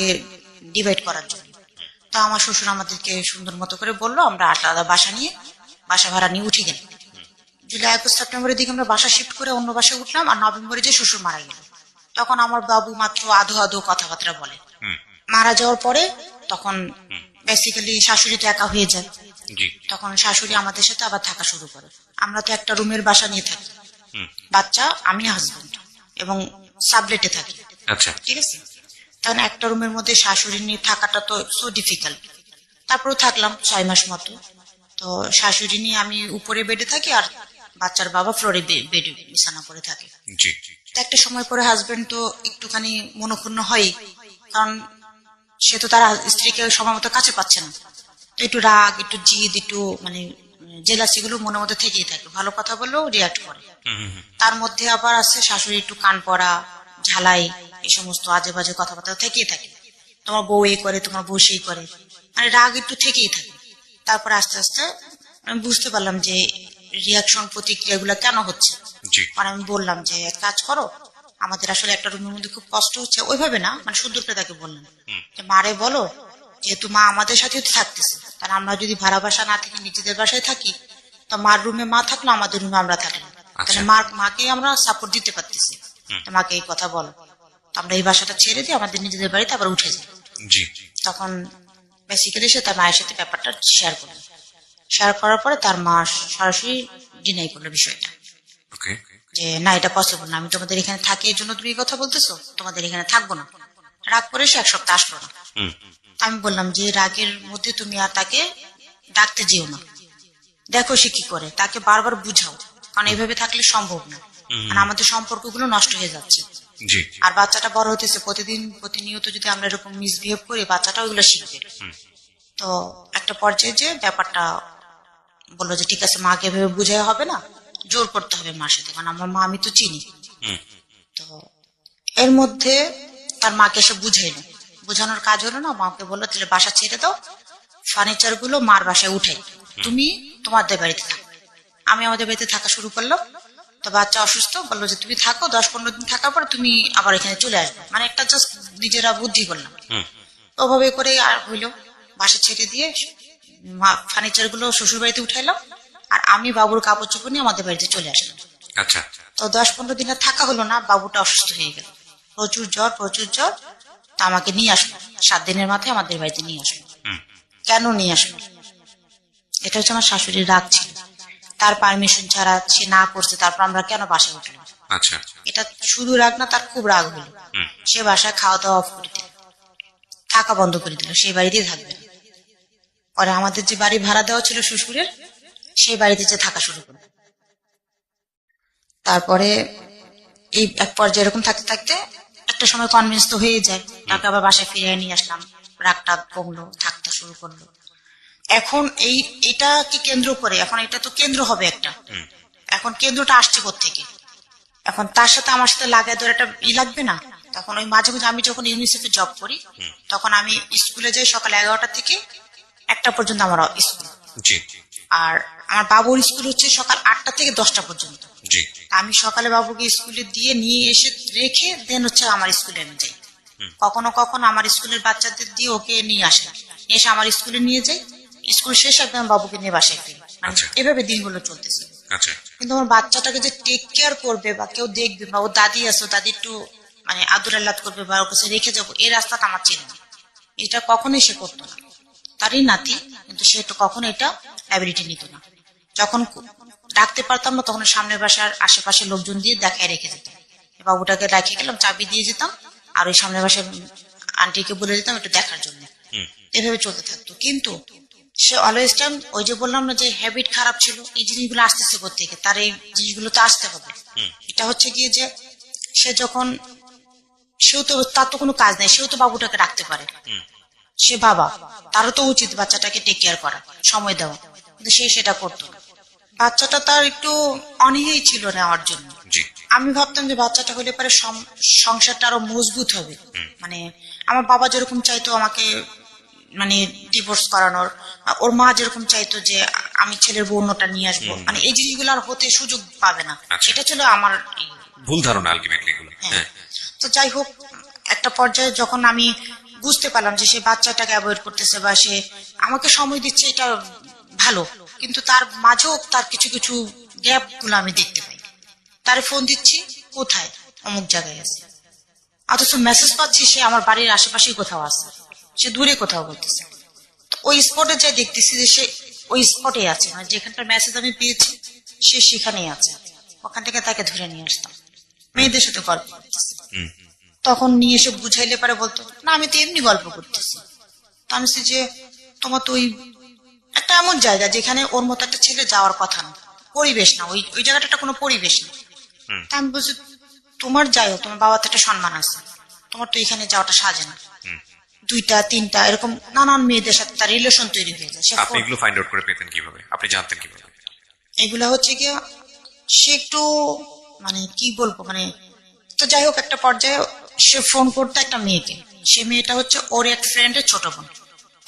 ডিভাইড করার জন্য। তো আমার শ্বশুর আমাদেরকে সুন্দর মতো করে বললো, আমরা আলাদা বাসা ভাড়া নিয়ে উঠে গেলাম। জুলাই, আগস্ট, সেপ্টেম্বরের দিকে আমরা বাসা শিফট করে অন্য বাসায় উঠলাম। আর নভেম্বরে যে শ্বশুর মারা গেল, তখন আমার বাবু মাত্র আধো আধো কথাবার্তা বলে। মারা যাওয়ার পরে তখন বেসিক্যালি শাশুড়ি তো একা হয়ে যায়।
জি
তখন শাশুড়ি আমাদের সাথে আবার থাকা শুরু করে। আমরা তো একটা রুমের বাসা নিয়ে থাকি, বাচ্চা, আমি, হাজবেন্ড, এবং সাবলেটে থাকি।
আচ্ছা
ঠিক আছে। তখন একটা রুমের মধ্যে শাশুড়ি নিয়ে থাকাটা তো সো ডিফিকাল্ট। তারপরেও থাকলাম 6 মাস মতো। তো শাশুড়ি নিয়ে আমি উপরে বেডে থাকি, আর বাচ্চার বাবা ফ্লোরে বেডে বিছানা করে থাকে।
জি
তো একটা সময় পরে হাজবেন্ড তো একটুখানি মনক্ষুণ্ণ হয়, কারণ সে তো তার স্ত্রীকে সময় মতো কাছে পাচ্ছে না। তো একটু রাগ, একটু জিদ, একটু মানে জেলাসি গুলো মনের মধ্যে থেকেই থাকে। ভালো কথা বললেও রিয়াক্ট করে। তার মধ্যে আবার আছে শাশুড়ি একটু কান পড়া, ঝালাই, এই সমস্ত আজে বাজে কথাবার্তা থেকেই থাকে। তোমার বউ এই করে, তোমার বউ সেই করে, মানে রাগ একটু থেকেই থাকে। তারপর আস্তে আস্তে আমি বুঝতে পারলাম যে রিয়াকশন, প্রতিক্রিয়াগুলো কেন হচ্ছে।
জি
মানে আমি বললাম যে এক কাজ করো, আমাদের আসলে একটা রুমের মধ্যে খুব কষ্ট হচ্ছে। ওইভাবে না, মানে সুন্দর করে তাকে বললাম যে মারে বলো, যেহেতু মা আমাদের সাথেও তো থাকতেছে, তাহলে আমরা যদি ভাড়া বাসা না থেকে নিজেদের বাসায় থাকি, তো মার রুমে মা থাকলো, আমাদের রুমে আমরা থাকলাম, তাহলে মাকে আমরা সাপোর্ট দিতে পারতেছি। তো মাকে এই কথা বলো, তো আমরা এই বাসাটা ছেড়ে দিয়ে আমাদের নিজেদের বাড়িতে আবার উঠে যাই।
জি
তখন বেসিক্যালি সে তার মায়ের সাথে ব্যাপারটা শেয়ার করার পরে তার মা সরাসরি ডিনাই করলো বিষয়টা,
ওকে
যে না, এটা পসিবল না, আমি তোমাদের এখানে থাকি এই জন্য তুমি এই কথা বলতেছো, তোমাদের এখানে থাকবো না। রাগ করে সে 1 সপ্তাহ আসলো না। আমি বললাম যে রাগের মধ্যে তুমি আর তাকে ডাকতে যেও না, দেখো সে কি করে, তাকে বারবার বুঝাও, কারণ এইভাবে থাকলে সম্ভব না, কারণ আমাদের সম্পর্কগুলো নষ্ট হয়ে যাচ্ছে।
জি
আর বাচ্চাটা বড় হতেছে, প্রতিনিয়ত যদি আমরা এরকম মিসবিহেভ করি, বাচ্চাটা ওইগুলো শিখবে। তো একটা পর্যায়ে যে ব্যাপারটা বললো যে ঠিক আছে, মাকে এভাবে বুঝাই হবে না, জোর করতে হবে মার সাথে, কারণ আমার মা আমি তো চিনি। তো এর মধ্যে তার মাকে এসে বুঝাইলো, বোঝানোর কাজ হলো না, মাকে বললো তাহলে বাসা ছেড়ে দাও, ফার্নিচার গুলো মার বাসায় উঠাই, তুমি তোমাদের বাড়িতে থাকো। আমি আমাদের বাড়িতে থাকা শুরু করলাম। তো বাচ্চা অসুস্থ, বললো যে তুমি থাকো, 10-15 দিন থাকার পর তুমি আবার এখানে চলে আসবে, মানে একটা জাস্ট নিজেরা বুদ্ধি করলাম। ওভাবে করে আর হইলো, বাসা ছেড়ে দিয়ে ফার্নিচার গুলো শ্বশুর বাড়িতে উঠাইলাম, আর আমি বাবুর কাপড় চোপড় নিয়ে আমাদের বাড়িতে চলে আসলাম।
আচ্ছা
তো 10-15 দিন আর থাকা হলো না, বাবুটা অসুস্থ হয়ে গেল, প্রচুর জ্বর। তা আমাকে নিয়ে আসলো, 7 দিনের মাথায় আমাদের বাড়িতে নিয়ে আসলো। কেন নিয়ে আসলো? এটা হচ্ছে আমার শাশুড়ির রাগ ছিল, তার পারমিশন ছাড়া সে না করছে, তারপর আমরা কেন বাসায় উঠলাম।
আচ্ছা
এটা শুধু রাগ না, তার খুব রাগ হলো। সে বাসায় খাওয়া দাওয়া অফ করে দিল, থাকা বন্ধ করে দিল, সেই বাড়িতেই থাকবে না। পরে আমাদের যে বাড়ি ভাড়া দেওয়া ছিল শ্বশুরের, সেই বাড়িতে যে থাকা শুরু করলো। তারপরে এই এক পর্যায়ে এরকম থাকতে থাকতে একটা সময় কনভিন্স তো হয়ে যায়, তাকে আবার বাসায় ফিরিয়ে নিয়ে আসলাম, রাগটা কমলো, থাকতে শুরু করলো। এখন এটাকে কেন্দ্র করে, এখন এটা তো কেন্দ্র হবে একটা, এখন কেন্দ্রটা আসছে কোত্থেকে, এখন তার সাথে আমার সাথে লাগাই ধরে একটা লাগবে না। তখন ওই মাঝে মাঝে আমি যখন ইউনিসেফে জব করি, তখন আমি স্কুলে যাই সকাল 11টা থেকে 1টা পর্যন্ত আমার স্কুল।
জি
আর আমার বাবুর স্কুল হচ্ছে সকাল 8টা থেকে 10টা পর্যন্ত।
জি
আমি সকালে বাবুকে স্কুলে দিয়ে নিয়ে এসে রেখে দেন হচ্ছে আমার স্কুলে আমি যাই। কখনো কখনো আমার স্কুলের বাচ্চাদের দিয়ে ওকে নিয়ে আসে, এসে আমার স্কুলে নিয়ে যাই, স্কুল শেষ একদম বাবুকে নিয়ে বাসায় ফিরি। মানে
আচ্ছা।
এভাবে দিনগুলো চলতেছে।
আচ্ছা
কিন্তু আমার বাচ্চাটাকে যে টেক কেয়ার করবে বা কেউ দেখবে বা ও দাদি আছে, ও দাদি একটু মানে আদর আল্লাদ করবে বা ওর কাছে রেখে যাবো, এই রাস্তাটা আমার ছিল না। এটা কখনোই সে করতো না। তারই নাতি, কিন্তু সে তো কখনো এটা অ্যাবিলিটি নিত না। যখন ডাকতে পারতাম না তখন সামনের বাসার আশেপাশে লোকজন দিয়ে দেখায় রেখে যেতাম। এই বাবুটাকে রেখে গেলাম, চাবি দিয়ে যেতাম, আর ওই সামনের বাসার আন্টিকে বলে দিতাম একটু দেখার জন্য। এভাবে চলতে থাকতো। কিন্তু সে অলওয়েজ টাইম, ওই যে বললাম না যে হ্যাবিট খারাপ ছিল, এই জিনিসগুলো আসতেছে কোত্থেকে, তার এই জিনিসগুলো তো আসতে হবে। এটা হচ্ছে গিয়ে যে সে যখন, সেও তো, তার তো কোনো কাজ নেই, সেও তো বাবুটাকে রাখতে পারে, সে বাবা, তারও তো উচিত বাচ্চাটাকে টেক কেয়ার করা, সময় দেওয়া, কিন্তু সে সেটা করতো না। বাচ্চাটা তার একটু অনীহাই ছিল নেওয়ার জন্য।
জি।
আমি ভাবতাম যে বাচ্চাটা হলে পরে সংসারটা আরো মজবুত হবে। মানে আমার বাবা যেরকম চাইতো আমাকে মানে ডিভোর্স করানোর, ওর মা যেরকম চাইতো যে আমি ছেলের বউটা নিয়ে আসবো, মানে এই জিনিসগুলো আর হতে সুযোগ পাবে না,
আচ্ছা।
এটা ছিল আমার
ভুল ধারণা আলটিমেটলি এগুলো।
হ্যাঁ। তো যাই হোক, একটা পর্যায়ে যখন আমি বুঝতে পারলাম যে সে বাচ্চাটাকে অ্যাভয়েড করতেছে বা সে আমাকে সময় দিচ্ছে, এটা ভালো, কিন্তু তার মাঝেও তার কিছু কিছু গ্যাপ গুলো আমি দেখতে পাই। তারে ফোন দিচ্ছি, কোথায়, অমুক জায়গায় আছে, অথচ মেসেজ পাচ্ছি সে আমার বাড়ির আশেপাশেই কোথাও আছে, সে দূরে কোথাও বলতেছে। তো ওই স্পটে যাই দেখতেছি যে সে ওই স্পটে আছে, মানে যেখানটার মেসেজ আমি পেয়েছি সে সেখানেই আছে। ওখান থেকে তাকে ধরে নিয়ে আসতাম, মেয়েদের সাথে গল্প করতেছি। তখন নিয়ে এসে বুঝাইলে পারে বলতো না আমি তো এমনি গল্প করতেছি। তো আমি বলছি যে তোমার তো ওই একটা এমন জায়গা যেখানে ওর মতো একটা ছেলে যাওয়ার কথা না, পরিবেশ না, ওই ওই জায়গাটা একটা কোনো পরিবেশ না। তা আমি বলছি তোমার যাই হোক, তোমার বাবার তো একটা সম্মান আছে, তোমার তো এখানে যাওয়াটা সাজে না। দুইটা তিনটা এরকম নানান মেয়েদের সাথে তার রিলেশন তৈরি হয়ে যায়।
আপনি এগুলো ফাইন্ড আউট করে পেতেন কিভাবে, আপনি জানতেন কিভাবে?
এগুলা হচ্ছে গিয়ে সে একটু মানে কি বলবো, মানে তো যাই হোক, একটা পর্যায়ে সে ফোন করতো একটা মেয়েকে, সে মেয়েটা হচ্ছে ওর এক ফ্রেন্ডের ছোট বোন,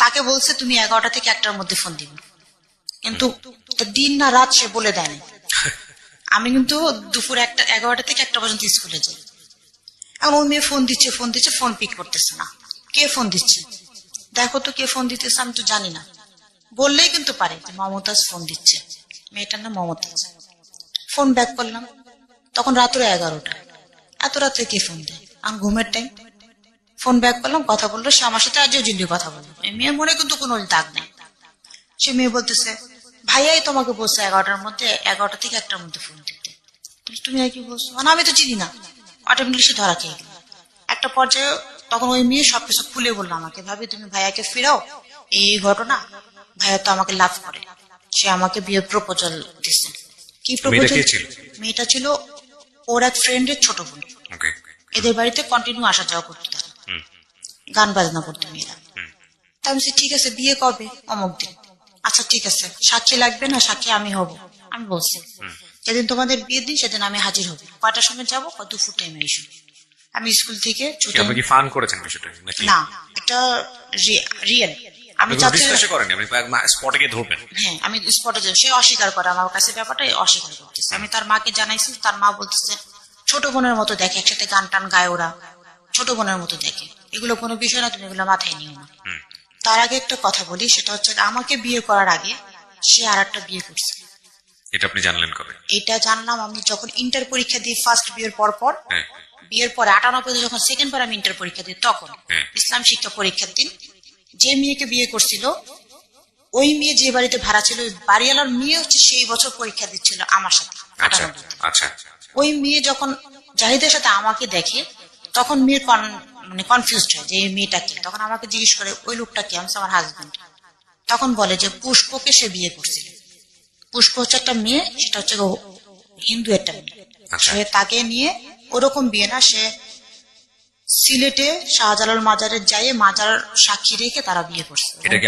তাকে বলছে তুমি 11টা থেকে 1টার মধ্যে ফোন দিবে, কিন্তু দিন না রাত সে বলে দেয়নি। আমি কিন্তু দুপুর 11টা থেকে 1টা পর্যন্ত স্কুলে যাই। এখন ওই মেয়ে ফোন দিচ্ছে ফোন পিক করতেছে না। কে ফোন দিচ্ছে, দেখো তো কে ফোন দিতেছে, আমি তো জানি না। বললেই কিন্তু পারে যে মমতাজ ফোন দিচ্ছে, মেয়েটার নাম মমতাজ। ফোন ব্যাক করলাম, তখন রাত্রে 11টা। এত রাত্রে কে ফোন দেয়, আমি ঘুমের টাইম। ফোন ব্যাক করলাম, কথা বললো, সে আমার সাথে আজও জিল্লি কথা বললো। এই মেয়ের মনে কিন্তু কোনো দাগ নেই। সে মেয়ে বলতেছে ভাইয়াই তোমাকে বলছে 11টার মধ্যে, 11টা থেকে 1টার মধ্যে ফোন দিতে। তুমি আর কি বলছো, মানে আমি তো চিনি না। অটোমেটিকলি সে ধরা খেয়ে গেল। একটা পর্যায়ে তখন ওই মেয়ে সবকিছু খুলে বললো আমাকে, ভাবি তুমি ভাইয়াকে ফিরাও, এই ঘটনা, ভাইয়া তো আমাকে লাভ করে, সে আমাকে বিয়ের প্রপোজাল দিচ্ছে। কি প্রপোজাল? মেয়েটা ছিল ওর এক ফ্রেন্ডের ছোট বোন। এদের বাড়িতে কন্টিনিউ আসা যাওয়া করতো তারা, গান বাজনা করতো মেয়েরা। তাই আমি বলছি, ঠিক আছে বিয়ে কবে, অমুক দিন। আচ্ছা ঠিক আছে, সাক্ষী লাগবে না, সাক্ষী আমি হব। আমি বলছি যেদিন তোমাদের বিয়ের দিন সেদিন আমি হাজির হব, কয়টার সময় যাবো, দুপুর টাইমে এসো। আমি স্কুল থেকে
আপনি কি ফান করেছেন বিষয়টা নাকি?
না, এটা রিয়েল। আমি
স্পটে গিয়ে ধরবেন?
হ্যাঁ, আমি স্পটে যাই। সে অস্বীকার করে, আমার কাছে ব্যাপারটা অস্বীকার করতেছে। আমি তার মাকে জানাইছি, তার মা বলতেছে ছোট বোনের মতো দেখে, একসাথে গান টান গায় ওরা, ছোট বোনের মতো দেখে, এগুলো কোনো বিষয় না, তুমি এগুলো মাথায় নিও না। তার আগে একটা কথা বলি, সেটা হচ্ছে আমাকে বিয়ে করার আগে সে আর একটা বিয়ে করছে।
এটা আপনি জানলেন কবে?
এটা জানলাম আমি যখন ইন্টার পরীক্ষা দিই, ফার্স্ট বিয়ের পর পর। বিয়ের পরে 98 যখন সেকেন্ড বার আমি ইন্টার পরীক্ষা দিই, তখন ইসলাম শিক্ষা পরীক্ষার দিন যে মেয়েকে বিয়ে করছিল, ওই মেয়ে যে বাড়িতে ভাড়া ছিল, বাড়িওয়ালার মেয়ে হচ্ছে সেই বছর পরীক্ষা দিচ্ছিল আমার সাথে।
আচ্ছা।
ওই মেয়ে যখন জাহিদের সাথে আমাকে দেখে, তখন মেয়ের মানে কনফিউজড হয় যে এই মেয়েটা কি। তখন আমাকে জিজ্ঞেস করে ওই লোকটা কি, আমি আমার হাজবেন্ড। তখন বলে যে পুষ্পকে সে বিয়ে করছিল। পুষ্প হচ্ছে একটা মেয়ে, সেটা হচ্ছে হিন্দু একটা মেয়ে। সে তাকে নিয়ে ওরকম বিয়ে না, সে সিলেটে শাহজালাল মাজারে যাইয়ে মাজার সাক্ষী রেখে তারা বিয়ে করছে।
এটা কি